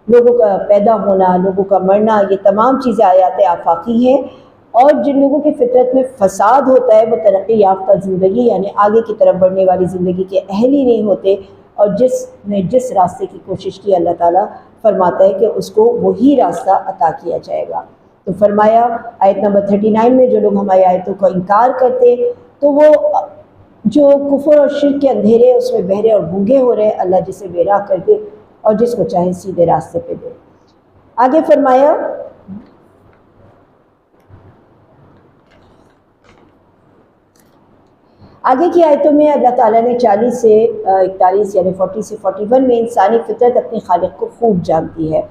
لوگوں کا پیدا ہونا، لوگوں کا مرنا، یہ تمام چیزیں آیات آفاقی ہیں، اور جن لوگوں کی فطرت میں فساد ہوتا ہے وہ ترقی یافتہ زندگی یعنی آگے کی طرف بڑھنے والی زندگی کے اہل ہی نہیں ہوتے، اور جس نے جس راستے کی کوشش کی اللہ تعالیٰ فرماتا ہے کہ اس کو وہی راستہ عطا کیا جائے گا۔ تو فرمایا آیت نمبر 39 میں جو لوگ ہماری آیتوں کا انکار کرتے تو وہ جو کفر اور شرک کے اندھیرے اس میں بہرے اور گونگے ہو رہے، اللہ جسے بے راہ کر دے اور جس کو چاہے سیدھے راستے پہ دے۔ آگے فرمایا آگے کی آیتوں میں اللہ تعالیٰ نے 40 سے 41 یعنی 40 سے 41 میں انسانی فطرت اپنی خالق کو خوب جانتی ہے۔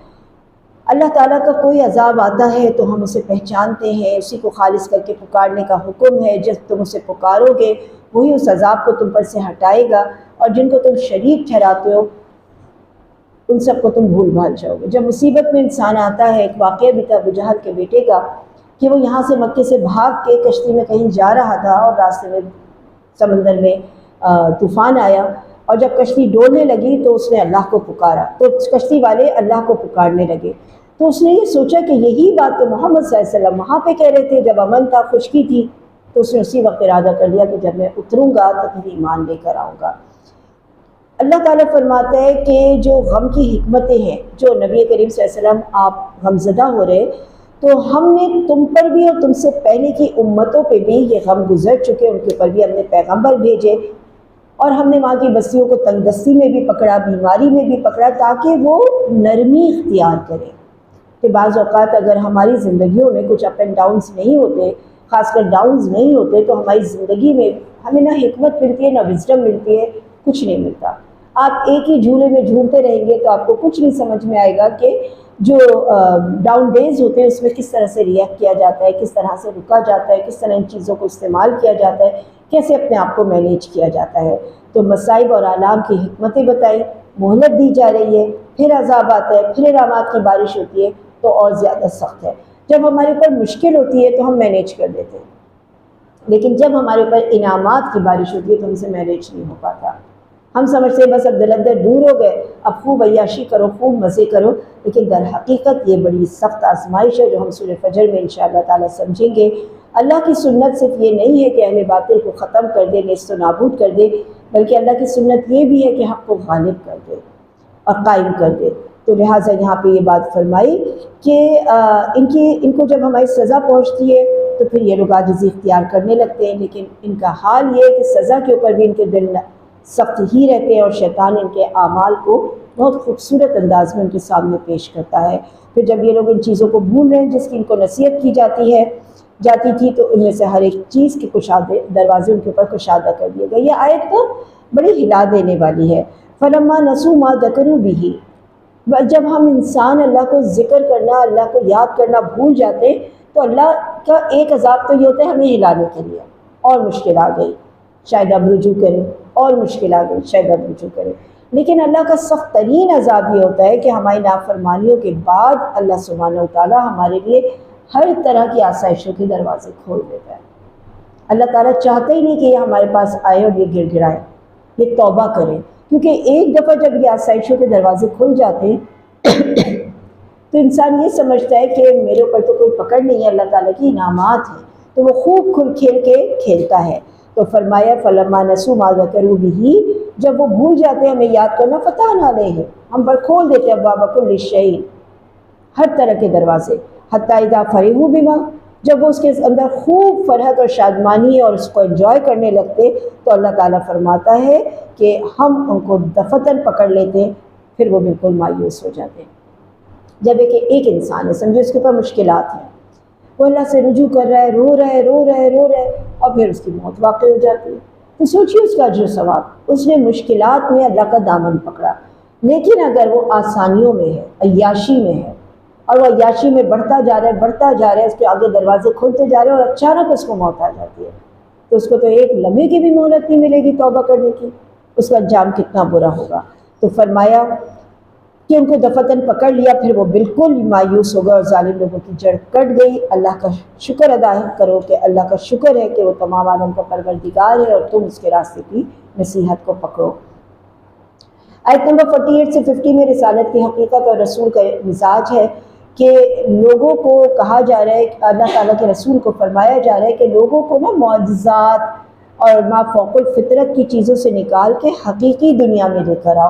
اللہ تعالیٰ کا کوئی عذاب آتا ہے تو ہم اسے پہچانتے ہیں، اسی کو خالص کر کے پکارنے کا حکم ہے، جب تم اسے پکارو گے وہی اس عذاب کو تم پر سے ہٹائے گا، اور جن کو تم شریک ٹھہراتے ہو ان سب کو تم بھول بھال جاؤ گے۔ جب مصیبت میں انسان آتا ہے، ایک واقعہ بھی تھا ابو جہل کے بیٹے کا کہ وہ یہاں سے مکے سے بھاگ کے کشتی میں کہیں جا رہا تھا اور راستے میں سمندر میں طوفان آیا، اور جب کشتی ڈولنے لگی تو اس نے اللہ کو پکارا، تو کشتی والے اللہ کو پکارنے لگے، تو اس نے یہ سوچا کہ یہی بات تو محمد صلی اللہ علیہ وسلم وہاں پہ کہہ رہے تھے جب امن تھا، خشکی تھی، تو اس نے اسی وقت ارادہ کر لیا کہ جب میں اتروں گا تو پھر ایمان لے کر آؤں گا۔ اللہ تعالیٰ فرماتا ہے کہ جو غم کی حکمتیں ہیں، جو نبی کریم صلی اللہ علیہ وسلم آپ غمزدہ ہو رہے تو ہم نے تم پر بھی اور تم سے پہلے کی امتوں پہ بھی یہ غم گزر چکے، ان کے اوپر بھی ہم نے پیغمبر بھیجے، اور ہم نے وہاں کی بستیوں کو تنگ دستی میں بھی پکڑا، بیماری میں بھی پکڑا، تاکہ وہ نرمی اختیار کریں کہ بعض اوقات اگر ہماری زندگیوں میں کچھ اپ اینڈ ڈاؤنز نہیں ہوتے، خاص کر ڈاؤنز نہیں ہوتے، تو ہماری زندگی میں ہمیں نہ حکمت ملتی ہے نہ وزڈم ملتی ہے، کچھ نہیں ملتا۔ آپ ایک ہی جھولے میں جھولتے رہیں گے تو آپ کو کچھ نہیں سمجھ میں آئے گا کہ جو ڈاؤن ڈیز ہوتے ہیں اس میں کس طرح سے ریئیکٹ کیا جاتا ہے، کس طرح سے رکا جاتا ہے، کس طرح ان چیزوں کو استعمال کیا جاتا ہے، کیسے اپنے آپ کو مینیج کیا جاتا ہے۔ تو مصائب اور آلام کی حکمتیں بتائی، مہلت دی جا رہی ہے، پھر عذاب آتا ہے، پھر انعامات کی بارش ہوتی ہے تو اور زیادہ سخت ہے۔ جب ہمارے اوپر مشکل ہوتی ہے تو ہم مینیج کر دیتے ہیں، لیکن جب ہمارے اوپر انعامات کی بارش ہوتی ہے تو ہم سے مینیج نہیں ہو پاتا۔ ہم سمجھتے ہیں بس اب دلندر دور ہو گئے، اب خوب عیاشی کرو، خوب مزے کرو، لیکن در حقیقت یہ بڑی سخت آزمائش ہے جو ہم سورہ فجر میں انشاءاللہ تعالیٰ سمجھیں گے۔ اللہ کی سنت صرف یہ نہیں ہے کہ اہل باطل کو ختم کر دے، نیست و نابود کر دے، بلکہ اللہ کی سنت یہ بھی ہے کہ حق کو غالب کر دے اور قائم کر دے۔ تو لہٰذا یہاں پہ یہ بات فرمائی کہ ان کو جب ہماری سزا پہنچتی ہے تو پھر یہ لوگ عاجزی اختیار کرنے لگتے ہیں، لیکن ان کا حال یہ ہے کہ سزا کے اوپر بھی ان کے دل سخت ہی رہتے ہیں، اور شیطان ان کے اعمال کو بہت خوبصورت انداز میں ان کے سامنے پیش کرتا ہے۔ پھر جب یہ لوگ ان چیزوں کو بھول رہے ہیں جس کی ان کو نصیحت کی جاتی تھی، تو ان میں سے ہر ایک چیز کے کشادے دروازے ان کے اوپر کشادہ کر دیے گئے۔ یہ آیت تو بڑی ہلا دینے والی ہے۔ فَلَمَّا نَسُوا مَا ذَكَرُوا بِهِ، جب ہم انسان اللہ کو ذکر کرنا، اللہ کو یاد کرنا بھول جاتے تو اللہ کا ایک عذاب تو یہ ہوتا ہے ہمیں ہلانے کے لیے، اور مشکل آ گئی شاید اب رجوع کریں، اور مشکل آ گئی شاید اب رجوع کریں۔ لیکن اللہ کا سخت ترین عذاب یہ ہوتا ہے کہ ہماری نافرمانیوں کے بعد اللہ سبحانہ وتعالیٰ ہمارے لیے ہر طرح کی آسائشوں کے دروازے کھول دیتا ہے۔ اللہ تعالیٰ چاہتا ہی نہیں کہ یہ ہمارے پاس آئے اور یہ گر گرائے، یہ توبہ کریں، کیونکہ ایک دفعہ جب یہ آسائشوں کے دروازے کھل جاتے ہیں تو انسان یہ سمجھتا ہے کہ میرے اوپر تو کوئی پکڑ نہیں ہے، اللہ تعالیٰ کی انعامات ہیں، تو وہ خوب کھل کھیل کے کھیلتا ہے۔ تو فرمایا فَلَمَّا نَسُوا مَا ذَكَرُوا بِهِ، جب وہ بھول جاتے ہیں ہمیں یاد کرنا، فَتَحْنَا عَلَيْهِمْ، ہم پر کھول دیتے ہیں ابواب كُلِّ شَيْءٍ، ہر طرح کے دروازے، حَتَّىٰ إِذَا فَرِحُوا بِمَا، جب وہ اس کے اندر خوب فرحت اور شادمانی اور اس کو انجوائے کرنے لگتے تو اللہ تعالیٰ فرماتا ہے کہ ہم ان کو دفتن پکڑ لیتے ہیں، پھر وہ بالکل مایوس ہو جاتے ہیں۔ جب ایک انسان ہے، سمجھو اس کے اوپر مشکلات ہیں، وہ اللہ سے رجوع کر رہا ہے، رو رہا ہے، اور پھر اس کی موت واقع ہو جاتی ہے، تو سوچیے اس کا اجر و ثواب، اس نے مشکلات میں اللہ کا دامن پکڑا۔ لیکن اگر وہ آسانیوں میں ہے، عیاشی میں ہے، اور وہ عیاشی میں بڑھتا جا رہا ہے، اس کے آگے دروازے کھلتے جا رہے ہیں، اور اچانک اس کو موت آ جاتی ہے، تو اس کو تو ایک لمحے کی بھی مہلت نہیں ملے گی توبہ کرنے کی، اس کا انجام کتنا برا ہوگا۔ تو فرمایا کہ ان کو دفتن پکڑ لیا، پھر وہ بالکل مایوس ہو گئے اور ظالم لوگوں کی جڑ کٹ گئی۔ اللہ کا شکر ادا کرو کہ اللہ کا شکر ہے کہ وہ تمام عالم کا پروردگار ہے اور تم اس کے راستے کی نصیحت کو پکڑو۔ آیت نمبر 48 سے 50 میں رسالت کی حقیقت اور رسول کا مزاج ہے کہ لوگوں کو کہا جا رہا ہے، اللہ تعالیٰ کے رسول کو فرمایا جا رہا ہے کہ لوگوں کو نا معجزات اور ما فوق الفطرت کی چیزوں سے نکال کے حقیقی دنیا میں لے کر آؤ،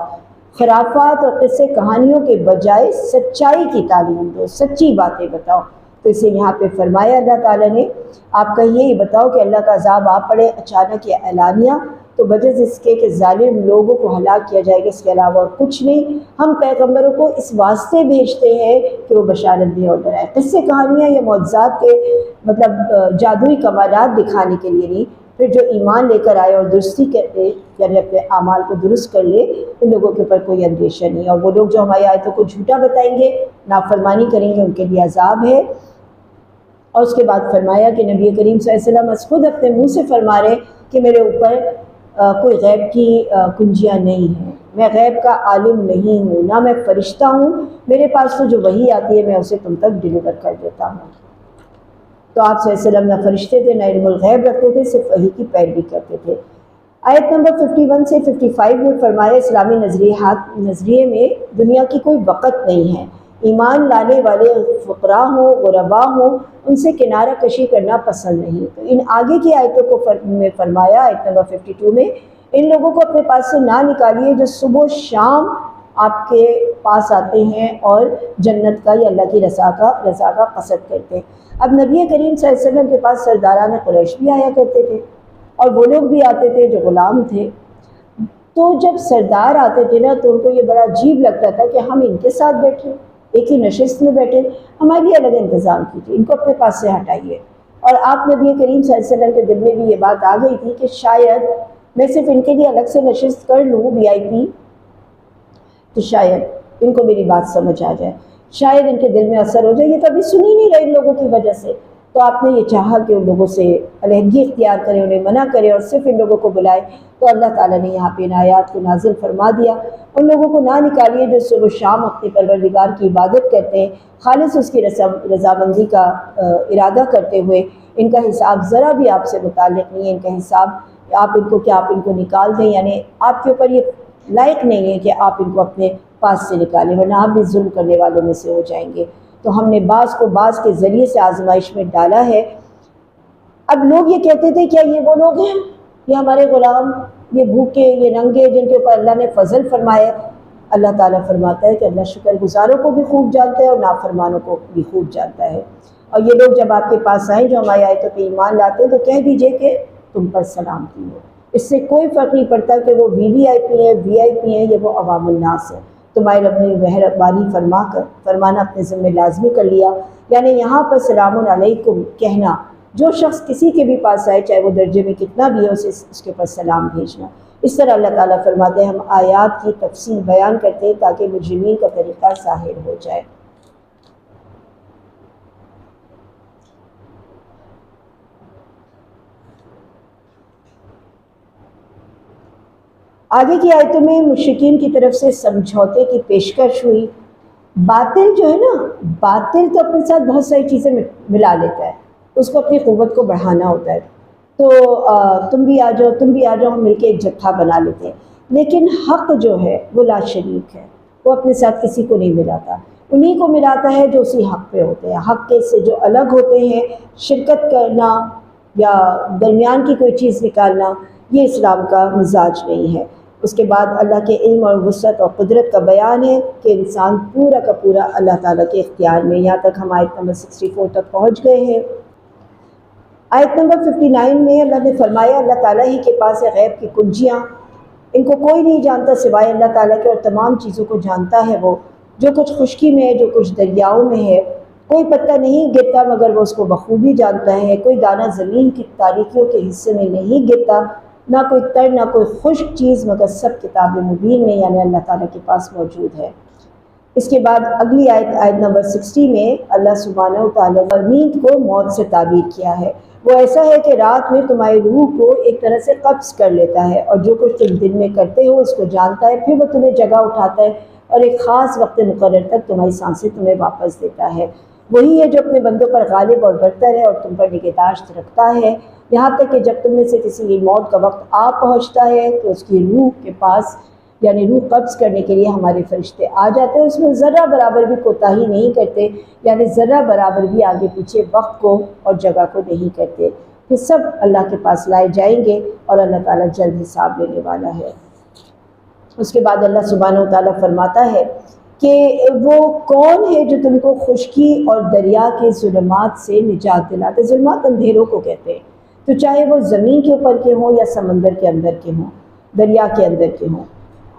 خرافات اور قصے کہانیوں کے بجائے سچائی کی تعلیم دو، سچی باتیں بتاؤ۔ تو اسے یہاں پہ فرمایا اللہ تعالیٰ نے، آپ کہیے یہ بتاؤ کہ اللہ کا عذاب آ پڑے اچانک یا اعلانیہ، تو بجز اس کے کہ ظالم لوگوں کو ہلاک کیا جائے گا، اس کے علاوہ اور کچھ نہیں۔ ہم پیغمبروں کو اس واسطے بھیجتے ہیں کہ وہ بشارت دیں اور ڈرائیں، قصے کہانیاں یا معجزات کے مطلب جادوئی کمالات دکھانے کے لیے نہیں۔ پھر جو ایمان لے کر آئے اور درستی کرتے، یعنی اپنے اعمال کو درست کر لے، ان لوگوں کے اوپر کوئی اندیشہ نہیں۔ اور وہ لوگ جو ہماری آیتوں کو جھوٹا بتائیں گے، نافرمانی کریں گے، ان کے لیے عذاب ہے۔ اور اس کے بعد فرمایا کہ نبی کریم صلی اللہ علیہ وسلم خود اپنے منہ سے فرما رہے کہ میرے اوپر کوئی غیب کی کنجیاں نہیں ہیں، میں غیب کا عالم نہیں ہوں، نہ میں فرشتہ ہوں، میرے پاس تو جو وحی آتی ہے میں اسے تم تک ڈلیور کر دیتا ہوں۔ تو آپ صلی اللہ علیہ وسلم نہ فرشتے تھے، نہ علم الغیب رکھتے تھے، صرف وحی کی پیروی کرتے تھے۔ آیت نمبر 51 سے 55 میں فرمایا اسلامی نظریے میں دنیا کی کوئی وقت نہیں ہے، ایمان لانے والے فقراء ہوں، غرباء ہوں، ان سے کنارہ کشی کرنا پسند نہیں۔ تو ان آگے کی آیتوں کو میں فرمایا آیت نمبر 52 میں، ان لوگوں کو اپنے پاس سے نہ نکالیے جو صبح و شام آپ کے پاس آتے ہیں اور جنت کا یا اللہ کی رضا کا قصد کرتے ہیں۔ اب نبی کریم صلی اللہ علیہ وسلم کے پاس سرداران قریش بھی آیا کرتے تھے، اور وہ لوگ بھی آتے تھے جو غلام تھے۔ تو جب سردار آتے تھے نا تو ان کو یہ بڑا عجیب لگتا تھا کہ ہم ان کے ساتھ بیٹھے، ایک ہی نشست میں بیٹھے، ہمارے لیے الگ انتظام کیجیے، ان کو اپنے پاس سے ہٹائیے۔ اور آپ نبی کریم صلی اللہ علیہ وسلم کے دل میں بھی یہ بات آ گئی تھی کہ شاید میں صرف ان کے لیے الگ سے نشست کر لوں VIP، تو شاید ان کو میری بات سمجھ آ جائے، شاید ان کے دل میں اثر ہو جائے، یہ کبھی سن ہی نہیں رہے ان لوگوں کی وجہ سے۔ تو آپ نے یہ چاہا کہ ان لوگوں سے علیحدگی اختیار کرے، انہیں منع کرے اور صرف ان لوگوں کو بلائے۔ تو اللہ تعالیٰ نے یہاں پہ ان آیات کو نازل فرما دیا، ان لوگوں کو نہ نکالیے جو صبح و شام اپنے پروردگار کی عبادت کرتے ہیں، خالص اس کی رضامندی کا ارادہ کرتے ہوئے۔ ان کا حساب ذرا بھی آپ سے متعلق نہیں ہے، ان کا حساب آپ ان کو نکال دیں، یعنی آپ کے اوپر یہ لائق نہیں ہے کہ آپ ان کو اپنے پاس سے نکالیں، ورنہ آپ بھی ظلم کرنے والوں میں سے ہو جائیں گے۔ تو ہم نے بعض کو بعض کے ذریعے سے آزمائش میں ڈالا ہے۔ اب لوگ یہ کہتے تھے کیا یہ وہ لوگ ہیں، یہ ہمارے غلام، یہ بھوکے، یہ ننگے، جن کے اوپر اللہ نے فضل فرمایا؟ اللہ تعالیٰ فرماتا ہے کہ اللہ شکر گزاروں کو بھی خوب جانتا ہے اور نافرمانوں کو بھی خوب جانتا ہے۔ اور یہ لوگ جب آپ کے پاس آئیں جو ہماری آیتوں پہ ایمان لاتے ہیں تو کہہ دیجئے کہ تم پر سلامتی ہو، اس سے کوئی فرق نہیں پڑتا کہ وہ VVIP ہیں، VIP ہیں، یا وہ عوام الناس ہیں۔ تمہارے رب نے مہربانی فرمانا اپنے ذمہ لازمی کر لیا، یعنی یہاں پر سلام علیکم کہنا، جو شخص کسی کے بھی پاس آئے چاہے وہ درجے میں کتنا بھی ہے، اس کے اوپر سلام بھیجنا۔ اس طرح اللہ تعالیٰ فرماتے ہیں ہم آیات کی تفصیل بیان کرتے ہیں تاکہ مجرمین کا طریقہ ظاہر ہو جائے۔ آگے کی آیتوں میں مشرکین کی طرف سے سمجھوتے کی پیشکش ہوئی۔ باطل جو ہے نا، باطل تو اپنے ساتھ بہت ساری چیزیں ملا لیتا ہے، اس کو اپنی قوت کو بڑھانا ہوتا ہے۔ تو تم بھی آ جاؤ، تم بھی آ جاؤ، ہم مل کے ایک جتھا بنا لیتے ہیں۔ لیکن حق جو ہے وہ لا شریک ہے، وہ اپنے ساتھ کسی کو نہیں ملاتا، انہی کو ملاتا ہے جو اسی حق پہ ہوتے ہیں۔ حق کے سے جو الگ ہوتے ہیں، شرکت کرنا یا درمیان کی کوئی چیز نکالنا، یہ اسلام کا مزاج نہیں ہے۔ اس کے بعد اللہ کے علم اور وسعت اور قدرت کا بیان ہے کہ انسان پورا کا پورا اللہ تعالیٰ کے اختیار میں۔ یہاں تک ہم آیت نمبر 64 تک پہنچ گئے ہیں۔ آیت نمبر 59 میں اللہ نے فرمایا اللہ تعالیٰ ہی کے پاس ہے غیب کی کنجیاں، ان کو کوئی نہیں جانتا سوائے اللہ تعالیٰ کے، اور تمام چیزوں کو جانتا ہے وہ، جو کچھ خشکی میں ہے، جو کچھ دریاؤں میں ہے۔ کوئی پتہ نہیں گرتا مگر وہ اس کو بخوبی جانتا ہے، کوئی دانہ زمین کی تاریکیوں کے حصے میں نہیں گرتا، نہ کوئی تر نہ کوئی خشک چیز مگر سب کتاب مبین میں، یعنی اللہ تعالیٰ کے پاس موجود ہے۔ اس کے بعد اگلی آیت نمبر 60 میں اللہ سبحانہ و تعالیٰ نے نیند کو موت سے تعبیر کیا ہے۔ وہ ایسا ہے کہ رات میں تمہاری روح کو ایک طرح سے قبض کر لیتا ہے، اور جو کچھ تم دن میں کرتے ہو اس کو جانتا ہے، پھر وہ تمہیں جگہ اٹھاتا ہے اور ایک خاص وقت مقرر تک تمہاری سانسیں تمہیں واپس دیتا ہے۔ وہی ہے جو اپنے بندوں پر غالب اور برتر ہے اور تم پر نگہداشت رکھتا ہے، یہاں تک کہ جب تم میں سے کسی کی موت کا وقت آ پہنچتا ہے تو اس کی روح کے پاس یعنی روح قبض کرنے کے لیے ہمارے فرشتے آ جاتے ہیں، اس میں ذرہ برابر بھی کوتاہی نہیں کرتے، یعنی ذرہ برابر بھی آگے پیچھے وقت کو اور جگہ کو نہیں کرتے، کہ سب اللہ کے پاس لائے جائیں گے اور اللہ تعالیٰ جلد حساب لینے والا ہے۔ اس کے بعد اللہ سبحانہ و تعالیٰ فرماتا ہے کہ وہ کون ہے جو تم کو خشکی اور دریا کے ظلمات سے نجات دلاتے، ظلمات اندھیروں کو کہتے ہیں، تو چاہے وہ زمین کے اوپر کے ہوں یا سمندر کے اندر کے ہوں، دریا کے اندر کے ہوں۔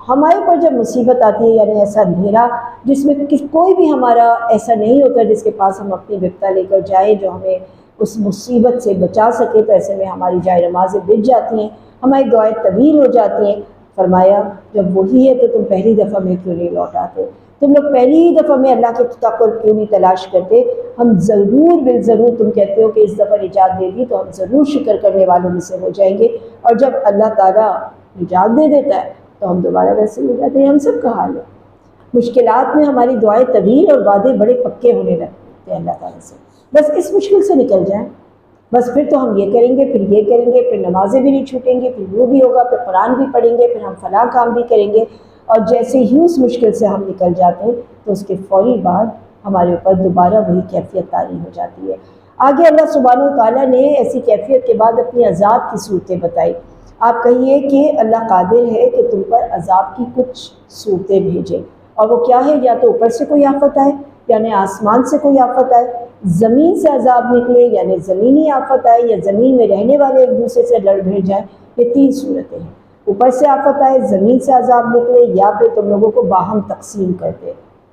ہمارے اوپر جب مصیبت آتی ہے، یعنی ایسا اندھیرا جس میں کوئی بھی ہمارا ایسا نہیں ہوتا جس کے پاس ہم اپنی بپتا لے کر جائیں جو ہمیں اس مصیبت سے بچا سکے، تو ایسے میں ہماری جائے نمازیں بچ جاتی ہیں، ہماری دعائیں طویل ہو جاتی ہیں۔ فرمایا جب وہی ہے تو تم پہلی دفعہ میں کیوں نہیں لوٹ آتے، تم لوگ پہلی ہی دفعہ میں اللہ کے تقرب کیوں نہیں تلاش کرتے؟ ہم ضرور بالضرور، تم کہتے ہو کہ اس دفعہ نجات دے دی تو ہم ضرور شکر کرنے والوں میں سے ہو جائیں گے، اور جب اللہ تعالیٰ نجات دے دیتا ہے تو ہم دوبارہ ویسے ہی ہو جاتے ہیں۔ ہم سب کا حال ہے، مشکلات میں ہماری دعائیں طویل اور وعدے بڑے پکے ہونے لگتے ہیں اللہ تعالیٰ سے، بس اس مشکل سے نکل جائیں، بس پھر تو ہم یہ کریں گے، پھر یہ کریں گے، پھر نمازیں بھی نہیں چھوٹیں گے، پھر وہ بھی ہوگا، پھر قرآن بھی پڑھیں گے، پھر ہم فلاں کام بھی کریں گے، اور جیسے ہی اس مشکل سے ہم نکل جاتے ہیں تو اس کے فوری بعد ہمارے اوپر دوبارہ وہی کیفیت طاری ہو جاتی ہے۔ آگے اللہ سبحانہ و تعالیٰ نے ایسی کیفیت کے بعد اپنی عذاب کی صورتیں بتائی۔ آپ کہیے کہ اللہ قادر ہے کہ تم پر عذاب کی کچھ صورتیں بھیجے، اور وہ کیا ہے؟ یا تو اوپر سے کوئی آفت آئے، یعنی آسمان سے کوئی آفت آئے، زمین سے عذاب نکلے یعنی زمینی آفت آئے، یا زمین میں رہنے والے ایک دوسرے سے لڑ بھیڑ جائیں۔ یہ تین صورتیں ہیں، اوپر سے آفت آئے، زمین سے عذاب نکلے، یا پھر تم لوگوں کو باہم تقسیم کر دے،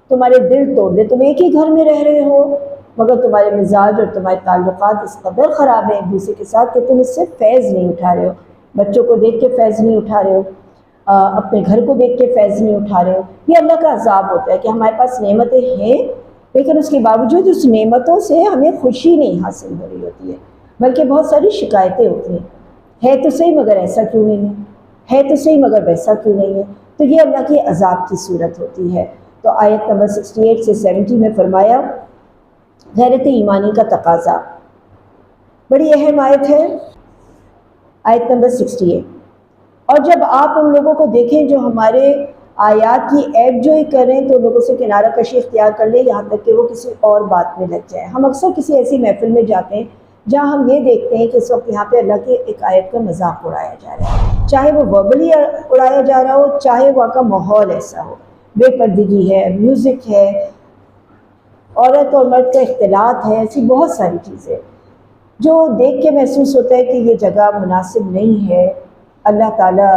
تمہارے دل توڑ دے، تم ایک ہی گھر میں رہ رہے ہو مگر تمہارے مزاج اور تمہارے تعلقات اس قدر خراب ہیں ایک دوسرے کے ساتھ کہ تم اس سے فیض نہیں اٹھا رہے ہو، بچوں کو دیکھ کے فیض نہیں اٹھا رہے ہو، اپنے گھر کو دیکھ کے فیض نہیں اٹھا رہے ہو۔ یہ اللہ کا عذاب ہوتا ہے کہ ہمارے پاس نعمتیں ہیں لیکن اس کے باوجود اس نعمتوں سے ہمیں خوشی نہیں حاصل ہو رہی ہوتی ہے، بلکہ بہت ساری شکایتیں ہوتی ہیں، ہے تو صحیح مگر ایسا کیوں نہیں ہے تو صحیح مگر ویسا کیوں نہیں ہے، تو یہ اللہ کی عذاب کی صورت ہوتی ہے۔ تو آیت نمبر 68 سے 70 میں فرمایا غیرت ایمانی کا تقاضا، بڑی اہم آیت ہے آیت نمبر 68۔ اور جب آپ ان لوگوں کو دیکھیں جو ہمارے آیات کی عیب جوئی کریں تو لوگوں سے کنارہ کشی اختیار کر لیں یہاں تک کہ وہ کسی اور بات میں لگ جائیں۔ ہم اکثر کسی ایسی محفل میں جاتے ہیں جہاں ہم یہ دیکھتے ہیں کہ اس وقت یہاں پہ اللہ کی ایک آیت کا مذاق اڑایا جا رہا ہے، چاہے وہ وربلی اڑایا جا رہا ہو، چاہے وہاں کا ماحول ایسا ہو، بے پردگی ہے، میوزک ہے، عورت اور مرد کا اختلاط ہے، ایسی بہت ساری چیزیں جو دیکھ کے محسوس ہوتا ہے کہ یہ جگہ مناسب نہیں ہے اللہ تعالیٰ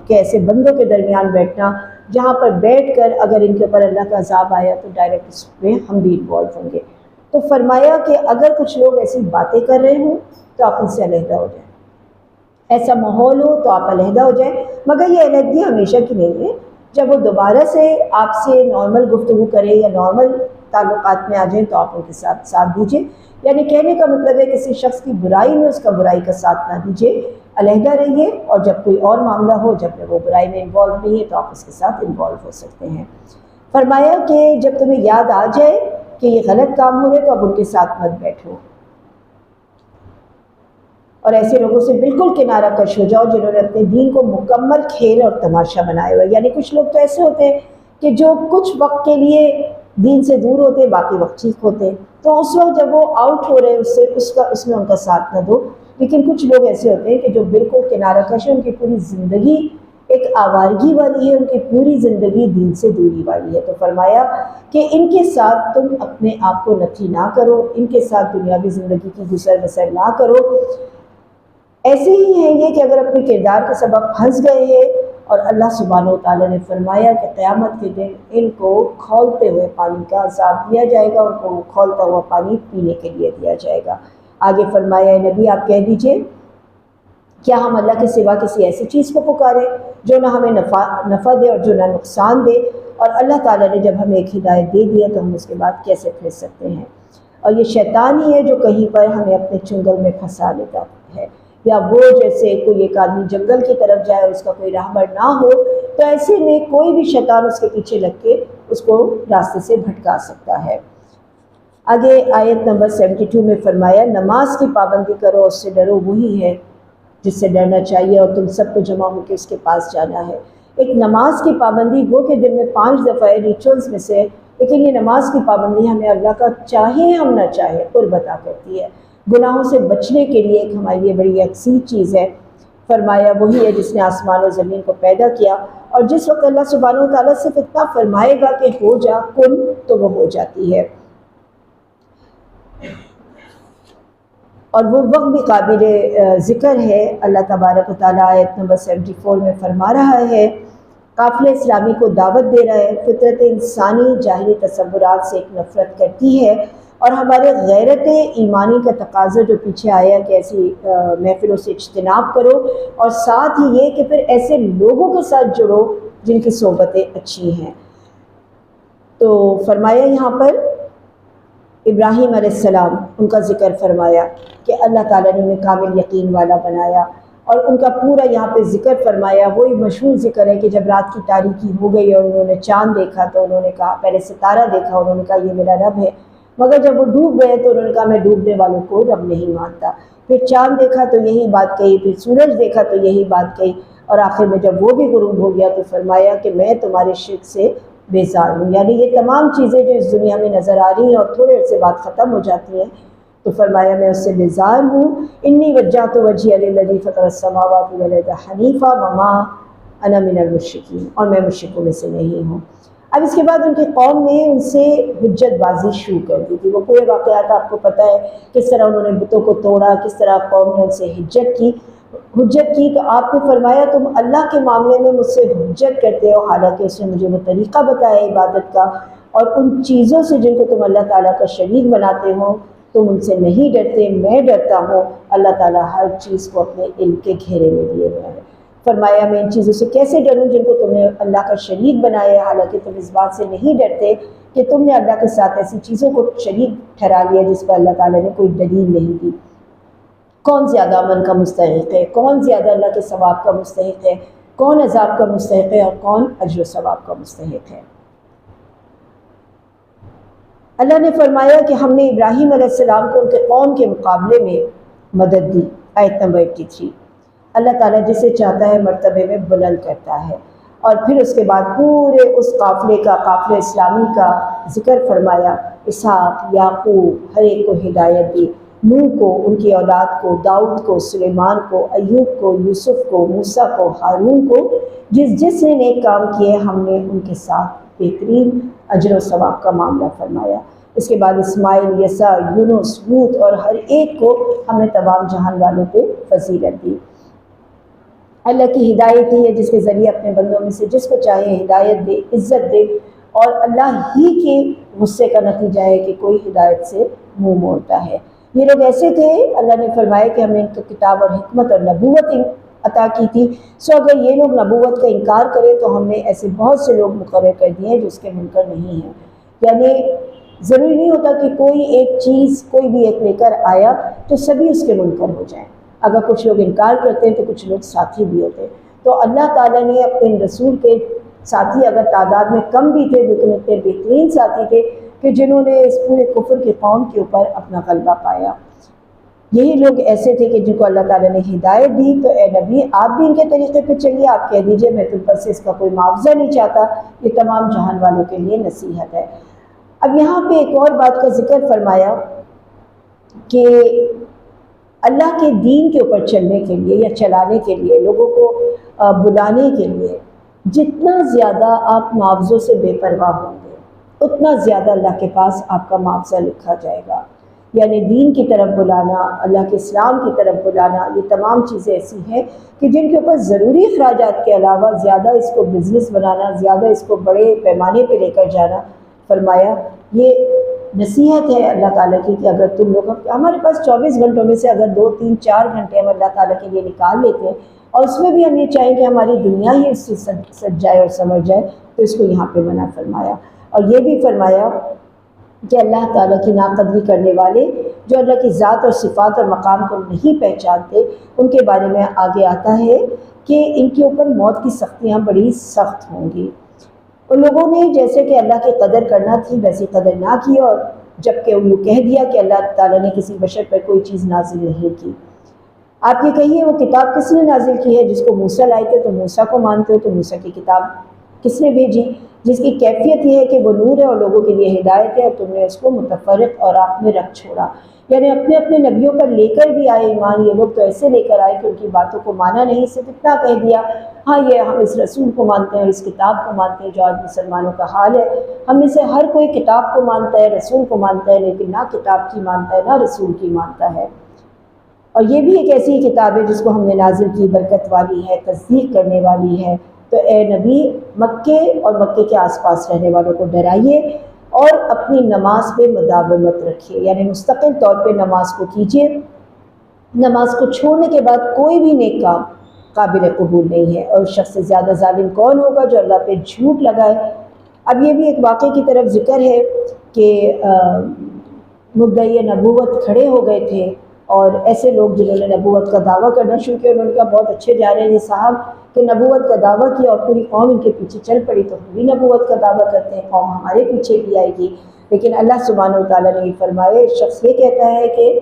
کے ایسے بندوں کے درمیان بیٹھنا، جہاں پر بیٹھ کر اگر ان کے اوپر اللہ کا عذاب آیا تو ڈائریکٹ اس میں ہم بھی انوالو ہوں گے۔ تو فرمایا کہ اگر کچھ لوگ ایسی باتیں کر رہے ہوں تو آپ ان سے علیحدہ ہو جائیں، ایسا ماحول ہو تو آپ علیحدہ ہو جائیں، مگر یہ علیحدگی ہمیشہ کی نہیں ہے، جب وہ دوبارہ سے آپ سے نارمل گفتگو کریں یا نارمل تعلقات میں آ جائیں تو آپ ان کے ساتھ دیجیے، یعنی کہنے کا مطلب ہے کسی شخص کی برائی میں اس کا برائی کا ساتھ نہ دیجیے، علیحدہ رہیے، اور جب کوئی اور معاملہ ہو جب وہ برائی میں انوالو نہیں ہے تو آپ اس کے ساتھ انوالو ہو سکتے ہیں۔ فرمایا کہ جب تمہیں یاد آ جائے کہ یہ غلط کام ہو رہے تو اب ان کے ساتھ مت بیٹھو، اور ایسے لوگوں سے بالکل کنارہ کش ہو جاؤ جنہوں نے اپنے دین کو مکمل کھیل اور تماشا بنائے ہوئے، یعنی کچھ لوگ تو ایسے ہوتے ہیں کہ جو کچھ وقت کے لیے دین سے دور ہوتے ہیں باقی وقت ٹھیک ہوتے ہیں، تو اس وقت جب وہ آؤٹ ہو رہے ہیں اس میں ان کا ساتھ نہ دو۔ لیکن کچھ لوگ ایسے ہوتے ہیں کہ جو بالکل کنارہ کش ہیں، ان کی پوری زندگی ایک آوارگی والی ہے، ان کی پوری زندگی دین سے دوری والی ہے، تو فرمایا کہ ان کے ساتھ تم اپنے آپ کو نتھی نہ کرو، ان کے ساتھ دنیاوی زندگی کی گزر بسر نہ کرو۔ ایسے ہی ہیں یہ کہ اگر اپنے کردار کے سبب پھنس گئے ہیں، اور اللہ سبحانہ و تعالیٰ نے فرمایا کہ قیامت کے دن ان کو کھولتے ہوئے پانی کا عذاب دیا جائے گا، ان کو کھولتا ہوا پانی پینے کے لیے دیا جائے گا۔ آگے فرمایا اے نبی آپ کہہ دیجئے کیا ہم اللہ کے سوا کسی ایسی چیز کو پکاریں جو نہ ہمیں نفع دے اور جو نہ نقصان دے، اور اللہ تعالیٰ نے جب ہمیں ایک ہدایت دے دی ہے تو ہم اس کے بعد کیسے پھر سکتے ہیں؟ اور یہ شیطان ہی ہے جو کہیں پر ہمیں اپنے چنگل میں پھنسا لیتا ہے، یا وہ جیسے کوئی ایک آدمی جنگل کی طرف جائے اور اس کا کوئی راہبر نہ ہو تو ایسے میں کوئی بھی شیطان اس کے پیچھے لگ کے اس کو راستے سے بھٹکا سکتا ہے۔ آگے آیت نمبر 72 میں فرمایا نماز کی پابندی کرو، اس سے ڈرو، وہی ہے جس سے ڈرنا چاہیے، اور تم سب کو جمع ہو کے اس کے پاس جانا ہے۔ ایک نماز کی پابندی گو کہ دن میں 5 دفعہ ریچولز میں سے، لیکن یہ نماز کی پابندی ہمیں اللہ کا چاہے ہم نہ چاہے قرب عطا کرتی ہے، گناہوں سے بچنے کے لیے ایک ہمارے لیے بڑی یکسیر چیز ہے۔ فرمایا وہی ہے جس نے آسمان و زمین کو پیدا کیا، اور جس وقت اللہ سبحانہ و تعالیٰ صرف اتنا فرمائے گا کہ ہو جا کن، تو وہ ہو جاتی ہے، اور وہ وقت بھی قابل ذکر ہے۔ اللہ تبارک و تعالیٰ آیت نمبر 74 میں فرما رہا ہے، قافلہ اسلامی کو دعوت دے رہا ہے، فطرت انسانی جاہلی تصورات سے ایک نفرت کرتی ہے، اور ہمارے غیرت ایمانی کا تقاضا جو پیچھے آیا کہ ایسی محفلوں سے اجتناب کرو، اور ساتھ ہی یہ کہ پھر ایسے لوگوں کے ساتھ جڑو جن کی صحبتیں اچھی ہیں۔ تو فرمایا یہاں پر ابراہیم علیہ السلام، ان کا ذکر فرمایا کہ اللہ تعالیٰ نے انہیں کامل یقین والا بنایا، اور ان کا پورا یہاں پہ ذکر فرمایا۔ وہی مشہور ذکر ہے کہ جب رات کی تاریکی ہو گئی اور انہوں نے چاند دیکھا تو انہوں نے کہا، پہلے ستارہ دیکھا، انہوں نے کہا یہ میرا رب ہے، مگر جب وہ ڈوب گئے تو انہوں نے کہا میں ڈوبنے والوں کو رب نہیں مانتا۔ پھر چاند دیکھا تو یہی بات کہی، پھر سورج دیکھا تو یہی بات کہی، اور آخر میں جب وہ بھی غروب ہو گیا تو فرمایا کہ میں تمہارے شرک سے بیزار ہوں۔ یعنی یہ تمام چیزیں جو اس دنیا میں نظر آ رہی ہیں اور تھوڑے عرصے بعد ختم ہو جاتی ہیں، تو فرمایا میں اس سے بیزار ہوں۔ انی وجہت وجہی للذی فطر السماوات والارض حنیفا وما انا من المشرکین، اور میں مشرکوں میں سے نہیں ہوں۔ اب اس کے بعد ان کی قوم نے ان سے حجت بازی شروع کر دی تھی۔ وہ پورے واقعات آپ کو پتہ ہے، کس طرح انہوں نے بتوں کو توڑا، کس طرح قوم نے ان سے حجت کی۔ تو آپ نے فرمایا تم اللہ کے معاملے میں مجھ سے حجت کرتے ہو، حالانکہ اس نے مجھے وہ طریقہ بتایا عبادت کا، اور ان چیزوں سے جن کو تم اللہ تعالیٰ کا شریک بناتے ہو تم ان سے نہیں ڈرتے، میں ڈرتا ہوں۔ اللہ تعالیٰ ہر چیز کو اپنے علم کے گھیرے میں لیے ہوا ہے۔ فرمایا میں ان چیزوں سے کیسے ڈروں جن کو تم نے اللہ کا شریک بنایا ہے، حالانکہ تم اس بات سے نہیں ڈرتے کہ تم نے اللہ کے ساتھ ایسی چیزوں کو شریک ٹھہرا لیا جس پر اللہ تعالیٰ نے کوئی دلیل نہیں دی۔ کون زیادہ امن کا مستحق ہے، کون زیادہ اللہ کے ثواب کا مستحق ہے، کون عذاب کا مستحق ہے، اور کون اجر و ثواب کا مستحق ہے۔ اللہ نے فرمایا کہ ہم نے ابراہیم علیہ السلام کو ان کے قوم کے مقابلے میں مدد دی۔ آیت نمبر 83، اللہ تعالیٰ جسے چاہتا ہے مرتبے میں بلند کرتا ہے، اور پھر اس کے بعد پورے اس قافلے کا، قافلہ اسلامی کا ذکر فرمایا۔ اسحاق، یعقوب، ہر ایک کو ہدایت دی، نوح کو، ان کی اولاد کو، داؤد کو، سلیمان کو، ایوب کو، یوسف کو، موسیٰ کو، ہارون کو، جس نے نیک کام کیے ہم نے ان کے ساتھ بہترین اجر و ثواب کا معاملہ فرمایا۔ اس کے بعد اسماعیل، یسع، یونس، ہود، اور ہر ایک کو ہم نے تمام جہان والوں پہ فضیلت دی۔ اللہ کی ہدایت ہی ہے جس کے ذریعے اپنے بندوں میں سے جس کو چاہے ہدایت دے، عزت دے، اور اللہ ہی کے غصے کا نتیجہ ہے کہ کوئی ہدایت سے منہ موڑتا ہے۔ یہ لوگ ایسے تھے، اللہ نے فرمایا کہ ہم نے ان کو کتاب اور حکمت اور نبوت عطا کی تھی، سو اگر یہ لوگ نبوت کا انکار کرے تو ہم نے ایسے بہت سے لوگ مقرر کر دیے ہیں جو اس کے منکر نہیں ہیں۔ یعنی ضروری نہیں ہوتا کہ کوئی ایک چیز کوئی بھی ایک لے کر آیا تو سبھی اس کے منکر ہو جائیں، اگر کچھ لوگ انکار کرتے ہیں تو کچھ لوگ ساتھی بھی ہوتے ہیں۔ تو اللہ تعالیٰ نے اپنے رسول کے ساتھی اگر تعداد میں کم بھی تھے لیکن اتنے بہترین ساتھی تھے کہ جنہوں نے اس پورے کفر کے قوم کے اوپر اپنا غلبہ پایا۔ یہی لوگ ایسے تھے کہ جن کو اللہ تعالیٰ نے ہدایت دی، تو اے نبی آپ بھی ان کے طریقے پہ چلیے، آپ کہہ دیجئے میں تم پر سے اس کا کوئی معاوضہ نہیں چاہتا، یہ تمام جہان والوں کے لیے نصیحت ہے۔ اب یہاں پہ ایک اور بات کا ذکر فرمایا کہ اللہ کے دین کے اوپر چلنے کے لیے یا چلانے کے لیے، لوگوں کو بلانے کے لیے جتنا زیادہ آپ معاوضوں سے بے پرواہ ہوں گے اتنا زیادہ اللہ کے پاس آپ کا معاوضہ لکھا جائے گا۔ یعنی دین کی طرف بلانا، اللہ کے اسلام کی طرف بلانا، یہ تمام چیزیں ایسی ہیں کہ جن کے اوپر ضروری اخراجات کے علاوہ زیادہ اس کو بزنس بنانا، زیادہ اس کو بڑے پیمانے پہ لے کر جانا، فرمایا یہ نصیحت ہے اللہ تعالیٰ کی کہ اگر تم لوگ، ہمارے پاس 24 گھنٹوں میں سے اگر 2 3 4 گھنٹے ہم اللہ تعالیٰ کے لیے نکال لیتے ہیں اور اس میں بھی ہم یہ چاہیں کہ ہماری دنیا ہی اس سے سج جائے اور سمجھ جائے، تو اس کو یہاں پہ منع فرمایا۔ اور یہ بھی فرمایا کہ اللہ تعالیٰ کی ناقدری کرنے والے جو اللہ کی ذات اور صفات اور مقام کو نہیں پہچانتے، ان کے بارے میں آگے آتا ہے کہ ان کے اوپر موت کی سختیاں بڑی سخت ہوں گی۔ ان لوگوں نے جیسے کہ اللہ کی قدر کرنا تھی ویسی قدر نہ کی، اور جب کہ انہوں کہہ دیا کہ اللہ تعالیٰ نے کسی بشر پر کوئی چیز نازل نہیں کی۔ آپ یہ کہیے وہ کتاب کس نے نازل کی ہے؟ جس کو موسیٰ لائے تھے تو موسیٰ کو مانتے ہو، تو موسیٰ کی کتاب کس نے بھیجی؟ جس کی کیفیت یہ ہے کہ وہ نور ہے اور لوگوں کے لیے ہدایت ہے، اور تم نے اس کو متفرق اور آپ میں رکھ چھوڑا۔ یعنی اپنے اپنے نبیوں پر لے کر بھی آئے ایمان، یہ لوگ تو ایسے لے کر آئے کہ ان کی باتوں کو مانا نہیں، صرف اتنا کہہ دیا ہاں یہ ہم اس رسول کو مانتے ہیں اور اس کتاب کو مانتے ہیں، جو آج مسلمانوں کا حال ہے۔ ہم میں سے ہر کوئی کتاب کو مانتا ہے، رسول کو مانتا ہے، لیکن نہ کتاب کی مانتا ہے نہ رسول کی مانتا ہے۔ اور یہ بھی ایک ایسی کتاب ہے جس کو ہم نے نازل کی، برکت والی ہے، تصدیق کرنے والی ہے۔ تو اے نبی، مکے اور مکے کے آس پاس رہنے والوں کو ڈرائیے اور اپنی نماز پہ مداومت رکھیے، یعنی مستقل طور پہ نماز کو کیجیے۔ نماز کو چھوڑنے کے بعد کوئی بھی نیک کام قابل قبول نہیں ہے، اور اس شخص سے زیادہ ظالم کون ہوگا جو اللہ پہ جھوٹ لگائے۔ اب یہ بھی ایک واقعے کی طرف ذکر ہے کہ مدعی نبوت کھڑے ہو گئے تھے، اور ایسے لوگ جنہوں نے نبوت کا دعویٰ کرنا شروع کیا، انہوں نے کہا بہت اچھے جا رہے ہیں صاحب کہ نبوت کا دعویٰ کیا اور پوری قوم ان کے پیچھے چل پڑی، تو ہم بھی نبوت کا دعویٰ کرتے ہیں، قوم ہمارے پیچھے بھی آئے گی۔ لیکن اللہ سبحانہ وتعالیٰ نے یہ فرمایا، ایک شخص یہ کہتا ہے کہ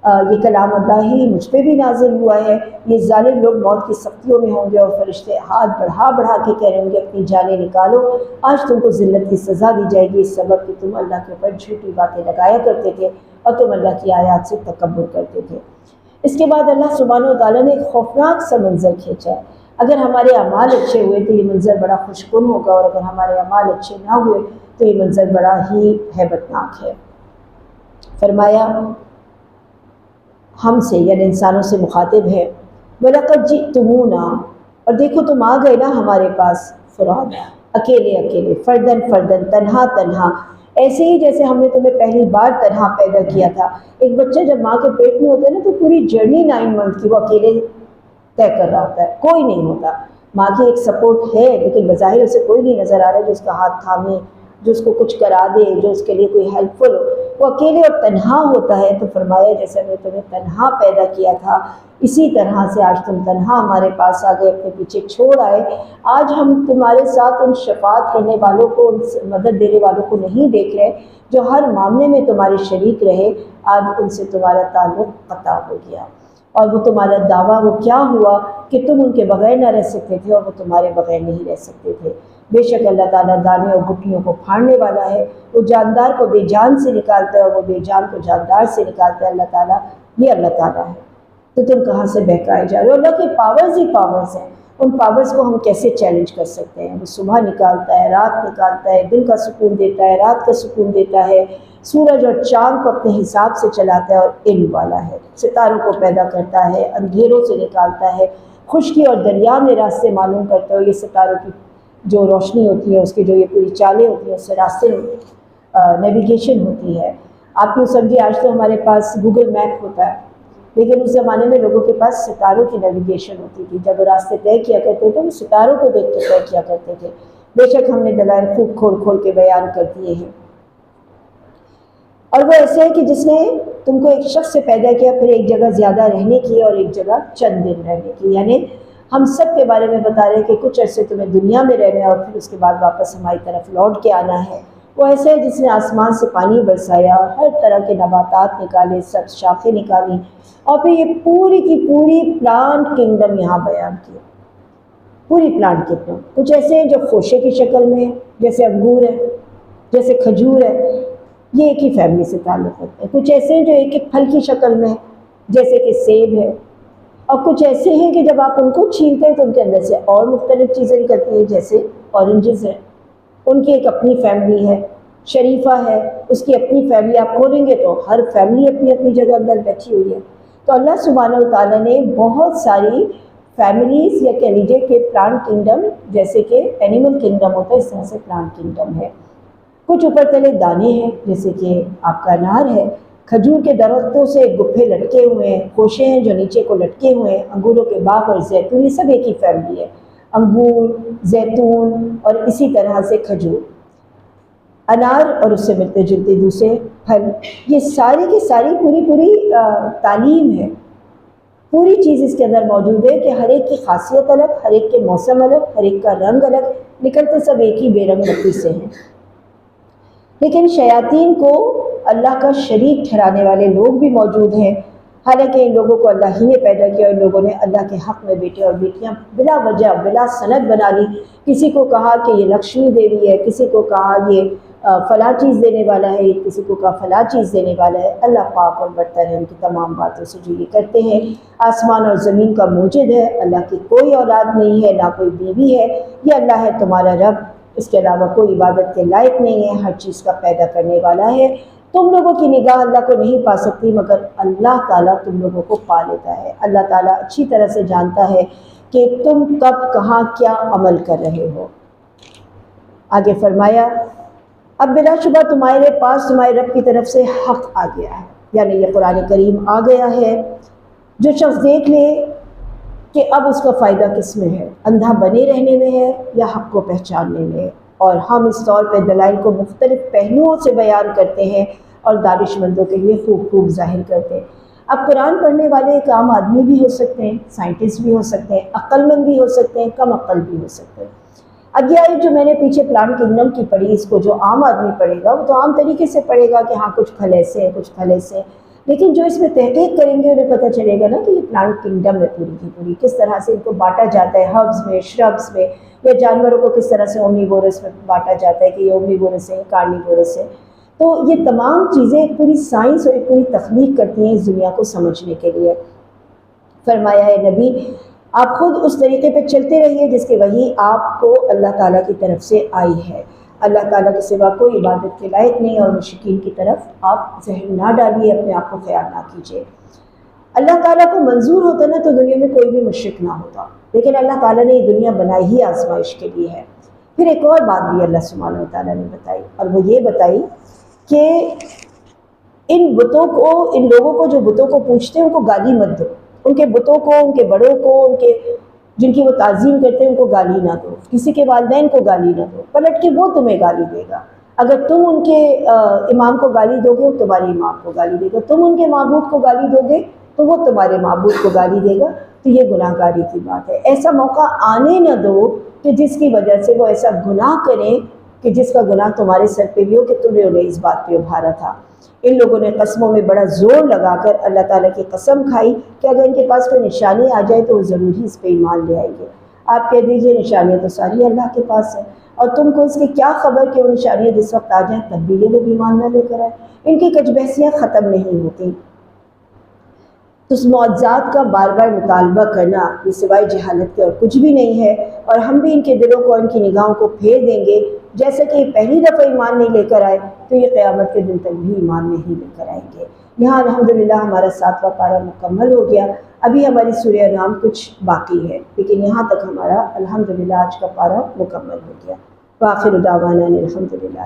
یہ کلام اللہ ہی مجھ پہ بھی نازل ہوا ہے، یہ ظالم لوگ موت کی سختیوں میں ہوں گے، اور فرشتے ہاتھ بڑھا بڑھا کے کہہ رہے ہوں گے اپنی جانیں نکالو، آج تم کو ذلت کی سزا دی جائے گی، اس سبب کہ تم اللہ کے اوپر جھوٹی باتیں لگایا کرتے تھے اور تم اللہ کی آیات سے تکبر کرتے تھے۔ اس کے بعد اللہ سبحانہ وتعالیٰ نے ایک خوفناک سا منظر کھینچا ہے۔ اگر ہمارے اعمال اچھے ہوئے تو یہ منظر بڑا خوشگوار ہوگا، اور اگر ہمارے اعمال اچھے نہ ہوئے تو یہ منظر بڑا ہی ہیبتناک ہے۔ فرمایا ہم سے، یعنی انسانوں سے مخاطب ہے، وَلَقَدْ جِئْتُمُونَا، اور دیکھو تم آ گئے نا ہمارے پاس، فرادا، اکیلے اکیلے، فردن فردن، تنہا تنہا، ایسے ہی جیسے ہم نے تمہیں پہلی بار تنہا پیدا کیا تھا۔ ایک بچہ جب ماں کے پیٹ میں ہوتا ہے نا تو پوری جرنی 9 منتھ کی وہ اکیلے طے کر رہا ہوتا ہے، کوئی نہیں ہوتا، ماں کی ایک سپورٹ ہے لیکن بظاہر اسے کوئی نہیں نظر آ رہا ہے جو اس کا ہاتھ تھامے، جو اس کو کچھ کرا دے، جو اس کے لیے کوئی ہیلپ فل ہو، وہ اکیلے اور تنہا ہوتا ہے۔ تو فرمایا جیسے ہم نے تمہیں تنہا پیدا کیا تھا، اسی طرح سے آج تم تنہا ہمارے پاس آ گئے، اپنے پیچھے چھوڑ آئے۔ آج ہم تمہارے ساتھ ان شفاعت کرنے والوں کو، ان مدد دینے والوں کو نہیں دیکھ رہے جو ہر معاملے میں تمہارے شریک رہے، آج ان سے تمہارا تعلق قطع ہو گیا، اور وہ تمہارا دعویٰ وہ کیا ہوا کہ تم ان کے بغیر نہ رہ سکتے تھے اور وہ تمہارے بغیر نہیں رہ سکتے تھے۔ بے شک اللہ تعالیٰ دانے اور گٹھلیوں کو پھاڑنے والا ہے، وہ جاندار کو بے جان سے نکالتا ہے اور وہ بے جان کو جاندار سے نکالتا ہے۔ اللہ تعالیٰ، یہ اللہ تعالیٰ ہے، تو تم کہاں سے بہکائے جا رہے ہو؟ اللہ کے پاورز ہی پاورز ہیں، ان پاورز کو ہم کیسے چیلنج کر سکتے ہیں؟ وہ صبح نکالتا ہے، رات نکالتا ہے، دن کا سکون دیتا ہے، رات کا سکون دیتا ہے، سورج اور چاند کو اپنے حساب سے چلاتا ہے اور علم والا ہے، ستاروں کو پیدا کرتا ہے، اندھیروں سے نکالتا ہے، خشکی اور دریا میں راستے معلوم کرتا ہے، اور یہ ستاروں کی جو روشنی ہوتی ہے، اس کی جو یہ پوری چالیں ہوتی ہیں، اس سے راستے نیویگیشن ہوتی ہے۔ آپ یوں سمجھیے آج تو ہمارے پاس گوگل میپ ہوتا ہے، لیکن اس زمانے میں لوگوں کے پاس ستاروں کی نیویگیشن ہوتی تھی، جب وہ راستے طے کیا کرتے تھے وہ ستاروں کو دیکھ کے طے کیا کرتے تھے۔ بے شک ہم نے دلائل خوب کھول کھول کے بیان کر دیے ہیں، اور وہ ایسے ہے کہ جس نے تم کو ایک شخص سے پیدا کیا، پھر ایک جگہ زیادہ رہنے کی اور ایک جگہ چند دن رہنے کی، یعنی ہم سب کے بارے میں بتا رہے ہیں کہ کچھ عرصے تمہیں دنیا میں رہنا ہے اور پھر اس کے بعد واپس ہماری طرف لوٹ کے آنا ہے۔ وہ ایسے ہے جس نے آسمان سے پانی برسایا اور ہر طرح کے نباتات نکالے، سب شاخیں نکالی، اور پھر یہ پوری کی پوری پلانٹ کنگڈم یہاں بیان کی، پوری پلانٹ کنگڈم۔ کچھ ایسے ہیں جو خوشے کی شکل میں، جیسے انگور ہے، جیسے کھجور ہے، یہ ایک ہی فیملی سے تعلق رکھتے ہیں۔ کچھ ایسے ہیں جو ایک ایک پھل کی شکل میں، جیسے کہ سیب ہے، اور کچھ ایسے ہیں کہ جب آپ ان کو چھیلتے ہیں تو ان کے اندر سے اور مختلف چیزیں نکلتی ہیں، جیسے اورنجز ہیں، ان کی ایک اپنی فیملی ہے، شریفہ ہے، اس کی اپنی فیملی، آپ کھولیں گے تو ہر فیملی اپنی اپنی جگہ اندر بیٹھی ہوئی ہے۔ تو اللہ سبحانہ وتعالیٰ نے بہت ساری فیملیز، یا کہہ لیجیے کہ پلانٹ کنگڈم، جیسے کہ اینیمل کنگڈم ہوتا ہے، اس طرح سے پلانٹ کنگڈم ہے۔ کچھ اوپر تلے دانے ہیں، جیسے کہ آپ کا انار ہے، کھجور کے درختوں سے گپھے لٹکے ہوئے ہیں، خوشے ہیں جو نیچے کو لٹکے ہوئے ہیں، انگوروں کے باغ اور زیتون، یہ سب ایک ہی فیملی ہے، انگور، زیتون اور اسی طرح سے کھجور، انار اور اس سے ملتے جلتے دوسرے پھل، یہ ساری کی ساری پوری تعلیم ہے، پوری چیز اس کے اندر موجود ہے کہ ہر ایک کی خاصیت الگ، ہر ایک کے موسم الگ، ہر ایک کا رنگ الگ، نکلتے سب ایک ہی بے رنگ مٹی سے ہیں۔ لیکن شیاطین کو اللہ کا شریک ٹھہرانے والے لوگ بھی موجود ہیں۔ حالانکہ ان لوگوں کو اللہ ہی نے پیدا کیا، ان لوگوں نے اللہ کے حق میں بیٹے اور بیٹیاں بلا وجہ بلا سند بنا لی۔ کسی کو کہا کہ یہ لکشمی دیوی ہے، کسی کو کہا یہ فلاں چیز دینے والا ہے، کسی کو کہا فلاں چیز دینے والا ہے۔ اللہ پاک اور برتر ہے ان کی تمام باتوں سے جو یہ کرتے ہیں۔ آسمان اور زمین کا موجد ہے، اللہ کی کوئی اولاد نہیں ہے، نہ کوئی بیوی ہے، یہ اللہ ہے تمہارا رب، اس کے علاوہ کوئی عبادت کے لائق نہیں ہے، ہر چیز کا پیدا کرنے والا ہے۔ تم لوگوں کی نگاہ اللہ کو نہیں پا سکتی، مگر اللہ تعالیٰ تم لوگوں کو پا لیتا ہے۔ اللہ تعالیٰ اچھی طرح سے جانتا ہے کہ تم کب کہاں کیا عمل کر رہے ہو۔ آگے فرمایا اب بلا شبہ تمہارے پاس تمہارے رب کی طرف سے حق آ گیا ہے، یعنی یہ قرآن کریم آ گیا ہے۔ جو شخص دیکھ لے کہ اب اس کا فائدہ کس میں ہے، اندھا بنے رہنے میں ہے یا حق کو پہچاننے میں ہے، اور ہم اس طور پہ دلائل کو مختلف پہلوؤں سے بیان کرتے ہیں اور دانش مندوں کے لیے خوب خوب ظاہر کرتے ہیں۔ اب قرآن پڑھنے والے ایک عام آدمی بھی ہو سکتے ہیں، سائنٹسٹ بھی ہو سکتے ہیں، عقل مند بھی ہو سکتے ہیں، کم عقل بھی ہو سکتے ہیں۔ اب یہ آیت جو میں نے پیچھے پلانٹ کنگڈم کی پڑھی، اس کو جو عام آدمی پڑھے گا وہ تو عام طریقے سے پڑھے گا کہ ہاں کچھ پھل ایسے ہیں کچھ پھل ایسے ہیں، لیکن جو اس میں تحقیق کریں گے انہیں پتہ چلے گا نا کہ یہ پلانٹ کنگڈم ہے پوری کی پوری، کس طرح سے ان کو بانٹا جاتا ہے ہربس میں، شربس میں، یا جانوروں کو کس طرح سے اومنیورس میں بانٹا جاتا ہے کہ یہ اومنیورس ہے، کارنیورس ہے۔ تو یہ تمام چیزیں ایک پوری سائنس اور ایک پوری تخلیق کرتی ہیں اس دنیا کو سمجھنے کے لیے۔ فرمایا ہے نبی آپ خود اس طریقے پہ چلتے رہیے جس کی وحی آپ کو اللہ تعالیٰ کی طرف سے آئی ہے۔ اللہ تعالیٰ کے سوا کوئی عبادت کے لائق نہیں، اور مشرکین کی طرف آپ ذہن نہ ڈالیے، اپنے آپ کو خیال نہ کیجیے۔ اللہ تعالیٰ کو منظور ہوتا نا تو دنیا میں کوئی بھی مشرک نہ ہوتا، لیکن اللہ تعالیٰ نے یہ دنیا بنائی ہی آزمائش کے لیے ہے۔ پھر ایک اور بات بھی اللہ سبحانہ و تعالیٰ نے بتائی، اور وہ یہ بتائی کہ ان بتوں کو، ان لوگوں کو جو بتوں کو پوچھتے ہیں ان کو گالی مت دو، ان کے بتوں کو، ان کے بڑوں کو، ان کے جن کی وہ تعظیم کرتے ہیں ان کو گالی نہ دو، کسی کے والدین کو گالی نہ دو، پلٹ کے وہ تمہیں گالی دے گا۔ اگر تم ان کے امام کو گالی دو گے وہ تمہارے امام کو گالی دے گا، تم ان کے معبود کو گالی دو گے تو وہ تمہارے معبود کو گالی دے گا، تو یہ گناہ گاری کی بات ہے۔ ایسا موقع آنے نہ دو کہ جس کی وجہ سے وہ ایسا گناہ کریں کہ جس کا گناہ تمہارے سر پہ بھی ہو کہ تم نے انہیں اس بات پہ ابھارا تھا۔ ان لوگوں نے قسموں میں بڑا زور لگا کر اللہ تعالیٰ کی قسم کھائی کہ اگر ان کے پاس کوئی نشانی آ جائے تو وہ ضرور ہی اس پہ ایمان لے آئیں گے۔ آپ کہہ دیجئے نشانیاں تو ساری اللہ کے پاس ہیں، اور تم کو اس کی کیا خبر کہ وہ نشانیاں جس وقت آ جائیں تب بھی یہ لوگ ایمان نہ لے کر آئے۔ ان کی کچھ بحثیاں ختم نہیں ہوتی۔ تو اس معجزات کا بار بار مطالبہ کرنا یہ سوائے جہالت کے اور کچھ بھی نہیں ہے، اور ہم بھی ان کے دلوں کو، ان کی نگاہوں کو پھیر دیں گے۔ جیسا کہ یہ پہلی دفعہ ایمان نہیں لے کر آئے تو یہ قیامت کے دن تک بھی ایمان نہیں لے کر آئیں گے۔ یہاں الحمدللہ ہمارا 7واں پارہ مکمل ہو گیا، ابھی ہماری سورہ انعام کچھ باقی ہے، لیکن یہاں تک ہمارا الحمدللہ آج کا پارہ مکمل ہو گیا۔ وآخر دعوانا الحمدللہ۔